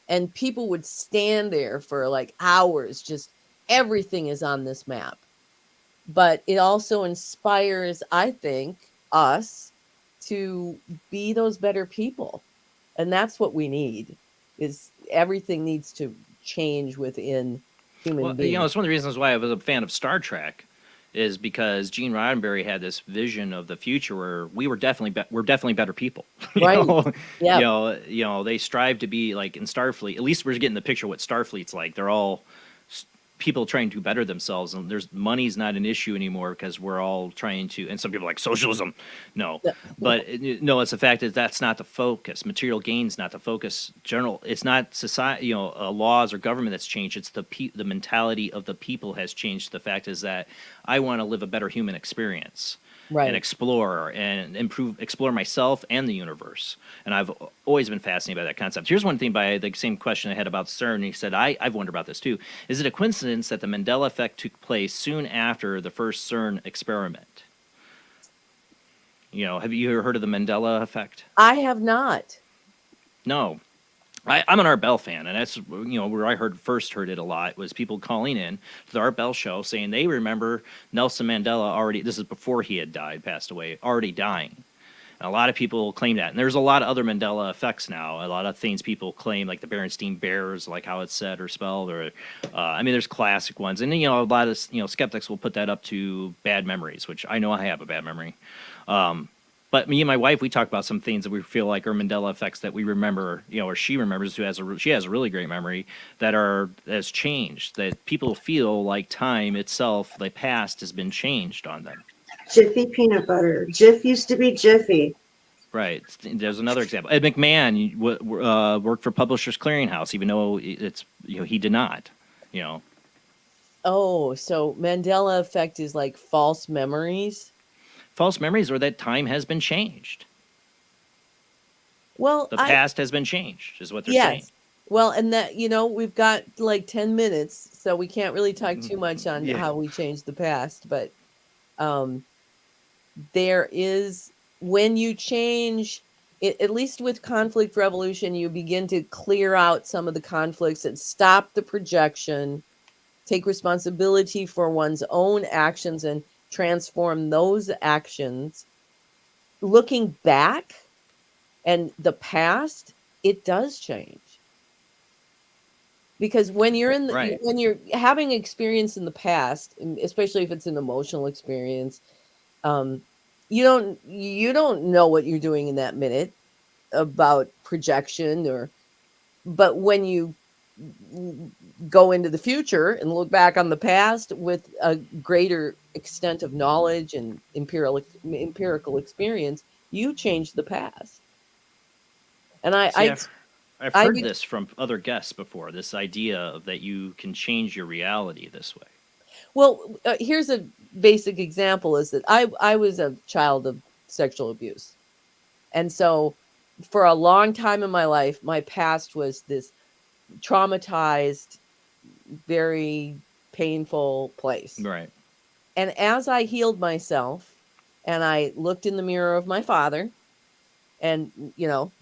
and people would stand there for like hours. Just everything is on this map. But it also inspires, I think, us to be those better people. And that's what we need, is everything needs to change within human beings. It's one of the reasons why I was a fan of Star Trek, is because Gene Roddenberry had this vision of the future where we're definitely better people. Right. Yeah. They strive to be like in Starfleet. At least we're getting the picture of what Starfleet's like. They're all people trying to better themselves, and money's not an issue anymore because we're all trying to. And some people are like socialism, no, but no, it's the fact that that's not the focus. Material gain's not the focus. It's not society, laws or government that's changed. It's the mentality of the people has changed. The fact is that I want to live a better human experience. Right. And explore and explore myself and the universe. And I've always been fascinated by that concept. Here's one thing by the same question I had about CERN. He said, I've wondered about this too. Is it a coincidence that the Mandela effect took place soon after the first CERN experiment? Have you ever heard of the Mandela effect? I have not. No. I'm an Art Bell fan, and that's where I first heard it a lot was people calling in to the Art Bell show saying they remember Nelson Mandela already. This is before he had passed away, already dying. And a lot of people claim that, and there's a lot of other Mandela effects now. A lot of things people claim, like the Berenstein Bears, like how it's said or spelled, or there's classic ones, and a lot of skeptics will put that up to bad memories, which I know I have a bad memory. But me and my wife, we talk about some things that we feel like are Mandela effects that we remember, or she remembers, she has a really great memory has changed, that people feel like time itself, the past, has been changed on them. Jiffy peanut butter. Jif used to be Jiffy. Right. There's another example. Ed McMahon worked for Publishers Clearinghouse, even though he did not. Oh, so Mandela effect is like false memories. False memories, or that time has been changed. Well, the past has been changed, is what they're saying. Well, and that we've got like 10 minutes, so we can't really talk too much on how we changed the past. But there is, when you change, at least with conflict resolution, you begin to clear out some of the conflicts and stop the projection, take responsibility for one's own actions, and transform those actions. Looking back and the past, it does change, because when you're when you're having experience in the past, especially if it's an emotional experience, you don't know what you're doing in that minute about projection, but when you go into the future and look back on the past with a greater extent of knowledge and empirical experience, you change the past. And I've heard this from other guests before, this idea of that you can change your reality this way. Well, here's a basic example, is that I was a child of sexual abuse. And so for a long time in my life, my past was this traumatized, very painful place. Right. And as I healed myself and I looked in the mirror of my father, and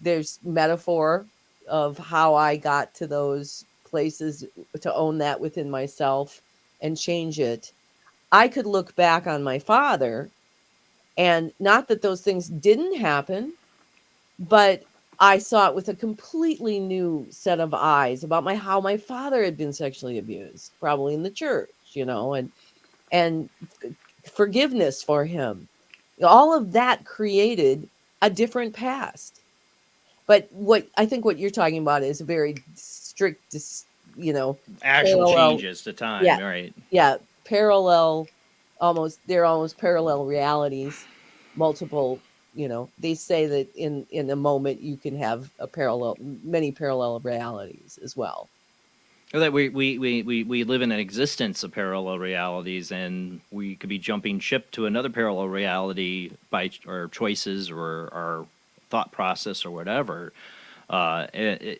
there's metaphor of how I got to those places to own that within myself and change it, I could look back on my father, and not that those things didn't happen, but I saw it with a completely new set of eyes about how my father had been sexually abused, probably in the church, and forgiveness for him. All of that created a different past. But what you're talking about is a very strict, actual parallel, changes to time, right? Yeah, parallel, they're almost parallel realities, multiple. They say that in a moment you can have many parallel realities as well. Or that we live in an existence of parallel realities, and we could be jumping ship to another parallel reality by our choices or our thought process or whatever. You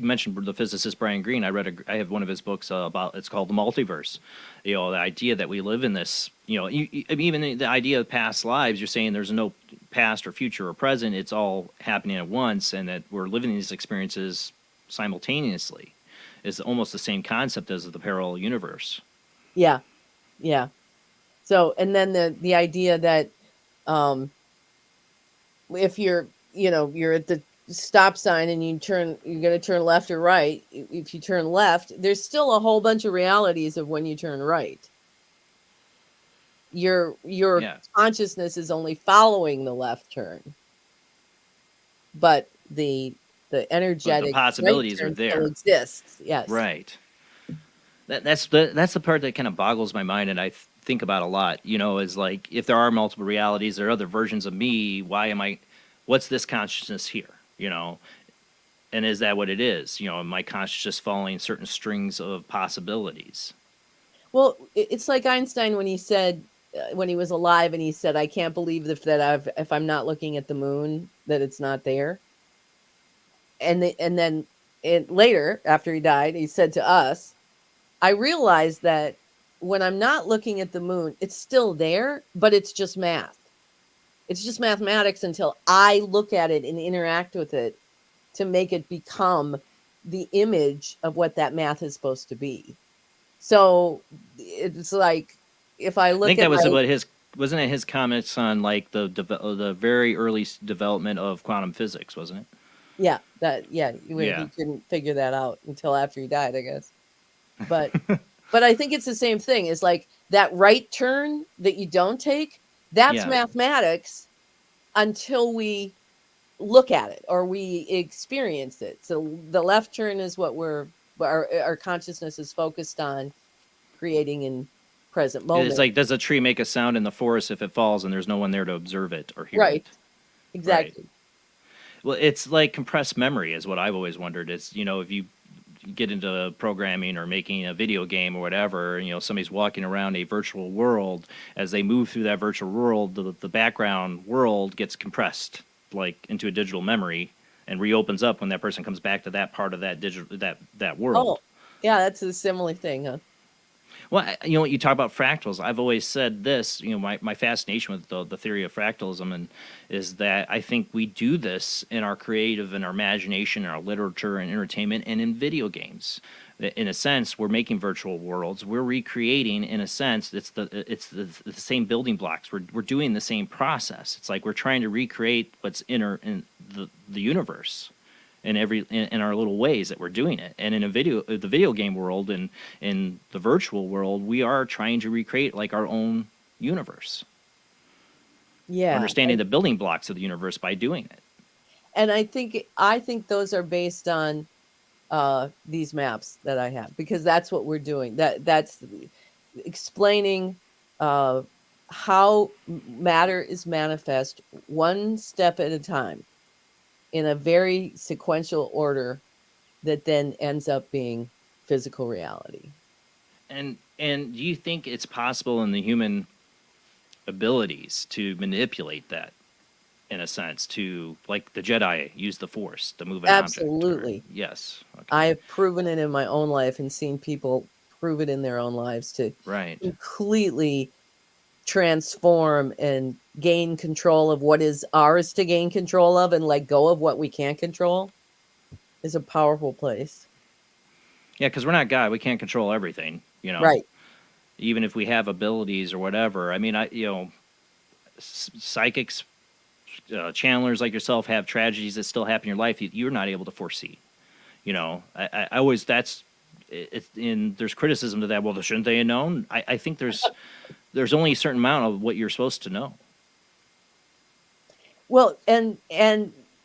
mentioned the physicist Brian Greene. I have one of his books it's called The Multiverse. The idea that we live in this, even the idea of past lives, you're saying there's no past or future or present. It's all happening at once, and that we're living these experiences simultaneously. Is almost the same concept as the parallel universe. Yeah. So, and then the idea that if you're at the stop sign and you're going to turn left or right. If you turn left, there's still a whole bunch of realities of when you turn right. Your Yeah. consciousness is only following the left turn, but the energetic right possibilities are turn still there. exists. Yes. Right. That's the part that kind of boggles my mind, and I think about a lot. Is like, if there are multiple realities, there are other versions of me. What's this consciousness here? And is that what it is? Am I conscious following certain strings of possibilities? Well, it's like Einstein when he said, when he was alive, and he said, "I can't believe if I'm not looking at the moon, that it's not there." And then later, after he died, he said to us, "I realized that when I'm not looking at the moon, it's still there, but it's just math. It's just mathematics until I look at it and interact with it to make it become the image of what that math is supposed to be." So it's like, if I I look think at that was about wasn't it his comments on like the very early development of quantum physics, wasn't it? Yeah, Yeah. he couldn't figure that out until after he died, I guess. But I think it's the same thing. It's like that right turn that you don't take, that's Yeah. mathematics until we look at it or we experience it. So the left turn is what our consciousness is focused on creating in present moment. It's like, does a tree make a sound in the forest if it falls and there's no one there to observe it or hear Right. it? Exactly. Well, it's like compressed memory is what I've always wondered. It's, if you get into programming or making a video game or whatever, somebody's walking around a virtual world. As they move through that virtual world, the background world gets compressed like into a digital memory and reopens up when that person comes back to that part of that that world. Oh, yeah, that's a similar thing, huh? Well, you talk about fractals. I've always said this, my fascination with the theory of fractalism is that I think we do this in our creative and our imagination, in our literature and entertainment, and in video games. In a sense, we're making virtual worlds. We're recreating, in a sense, it's the same building blocks. We're doing the same process. It's like we're trying to recreate what's in the universe. In our little ways that we're doing it, and in the video game world and in the virtual world, we are trying to recreate like our own universe. Yeah, understanding the building blocks of the universe by doing it. And I think those are based on these maps that I have, because that's what we're doing. That's explaining how matter is manifest one step at a time in a very sequential order that then ends up being physical reality. And do you think it's possible in the human abilities to manipulate that, in a sense, to, like the Jedi use the Force to move an Absolutely. object? Yes. Okay. I've proven it in my own life and seen people prove it in their own lives to completely transform and gain control of what is ours to gain control of and let go of what we can't control is a powerful place. Yeah, because we're not God. We can't control everything, Right. Even if we have abilities or whatever. I mean, psychics, channelers like yourself have tragedies that still happen in your life you're not able to foresee. I always, there's criticism to that. Well, shouldn't they have known? I think there's only a certain amount of what you're supposed to know. Well, and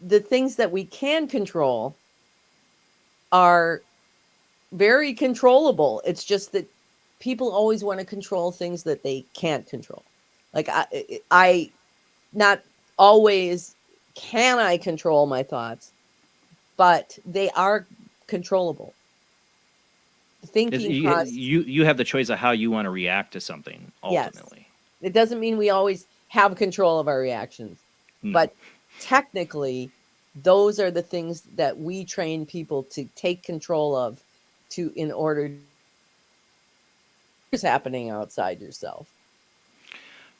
the things that we can control are very controllable. It's just that people always want to control things that they can't control. Like I not always can I control my thoughts, but they are controllable. Thinking you have the choice of how you want to react to something ultimately. Yes. It doesn't mean we always have control of our reactions, but technically those are the things that we train people to take control of in order what's happening outside yourself.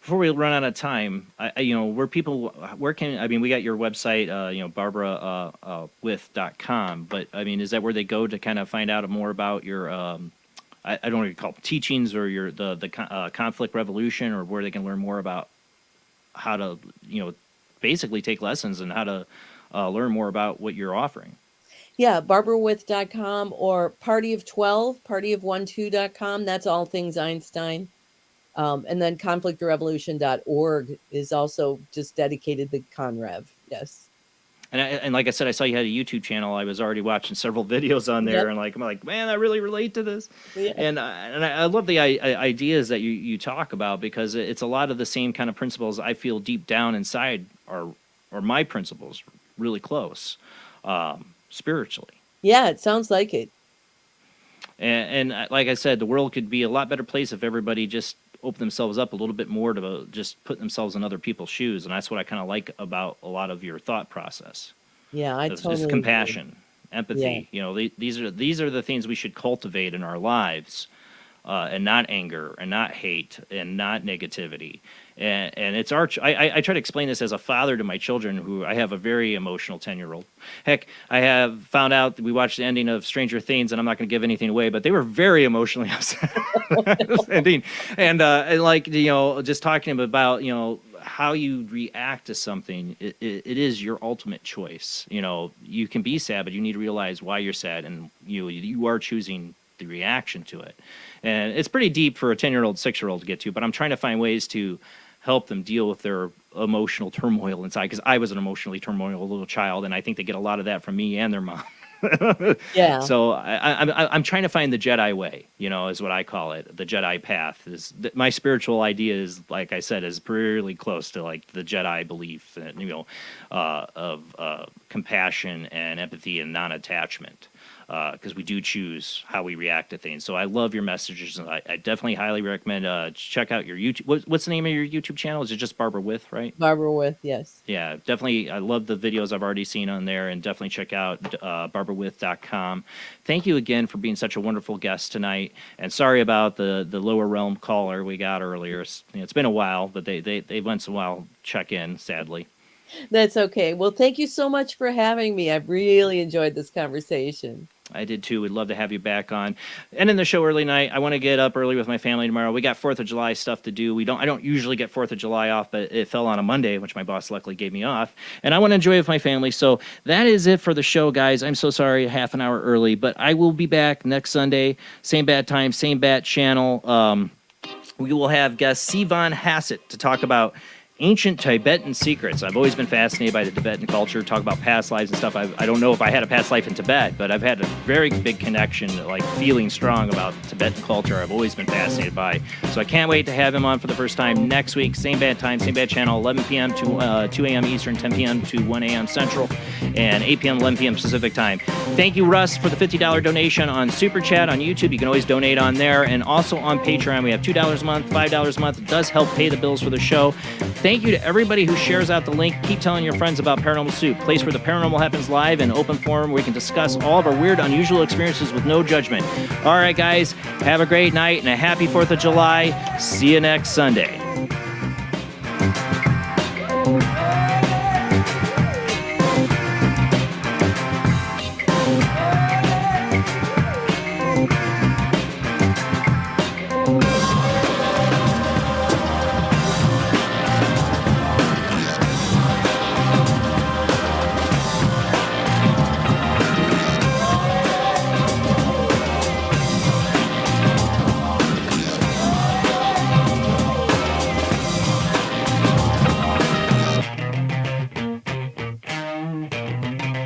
Before we run out of time, we got your website, barbarawith.com, but I mean, is that where they go to kind of find out more about your, I don't know what you call it, teachings or the conflict revolution, or where they can learn more about how to, basically take lessons and how to learn more about what you're offering? Yeah, barbarawith.com or Party of 12, partyof12.com. That's all things Einstein. And then conflictrevolution.org is also just dedicated to Con REV. Yes. And like I said, I saw you had a YouTube channel. I was already watching several videos on there, and I'm like, man, I really relate to this. Yeah. And I love the ideas that you talk about, because it's a lot of the same kind of principles I feel deep down inside are my principles, really close, spiritually. Yeah, it sounds like it. And like I said, the world could be a lot better place if everybody just open themselves up a little bit more to just put themselves in other people's shoes. And that's what I kind of like about a lot of your thought process. Yeah, I totally It's compassion, empathy. Yeah. These are the things we should cultivate in our lives, and not anger, and not hate, and not negativity. And it's I try to explain this as a father to my children, who I have a very emotional 10-year-old. Heck, I have found out that we watched the ending of Stranger Things, and I'm not going to give anything away, but they were very emotionally upset this ending. And like, just talking about, how you react to something, it is your ultimate choice. You can be sad, but you need to realize why you're sad, and you are choosing the reaction to it. And it's pretty deep for a 10-year-old, 6-year-old to get to, but I'm trying to find ways to help them deal with their emotional turmoil inside, because I was an emotionally turmoil little child, and I think they get a lot of that from me and their mom. Yeah. So I'm trying to find the Jedi way, is what I call it. The Jedi path my spiritual idea is, like I said, is really close to like the Jedi belief, of compassion and empathy and non-attachment. Because we do choose how we react to things. So I love your messages, and I definitely highly recommend check out your YouTube. What's the name of your YouTube channel? Is it just Barbara With, right? Barbara With, yes. Yeah, definitely. I love the videos I've already seen on there, and definitely check out barbarawith.com. Thank you again for being such a wonderful guest tonight. And sorry about the lower realm caller we got earlier. It's been a while, but they once in a while check in, sadly. That's okay. Well, thank you so much for having me. I've really enjoyed this conversation. I did too. We'd love to have you back on. And in the show early night, I want to get up early with my family tomorrow. We got 4th of July stuff to do. I don't usually get 4th of July off, but it fell on a Monday, which my boss luckily gave me off. And I want to enjoy it with my family. So that is it for the show, guys. I'm so sorry, half an hour early, but I will be back next Sunday. Same bad time, same bad channel. We will have guest Sivan Hassett to talk about ancient Tibetan secrets. I've always been fascinated by the Tibetan culture, talk about past lives and stuff. I don't know if I had a past life in Tibet, but I've had a very big connection, like feeling strong about Tibetan culture. I've always been fascinated by. So I can't wait to have him on for the first time next week. Same bad time, same bad channel, 11 p.m. to 2 a.m. Eastern, 10 p.m. to 1 a.m. Central, and 8 p.m. 11 p.m. Pacific time. Thank you, Russ, for the $50 donation on Super Chat on YouTube. You can always donate on there. And also on Patreon, we have $2 a month, $5 a month. It does help pay the bills for the show. Thank you to everybody who shares out the link. Keep telling your friends about Paranormal Soup, place where the paranormal happens live in open forum, where we can discuss all of our weird, unusual experiences with no judgment. All right, guys, have a great night and a happy 4th of July. See you next Sunday.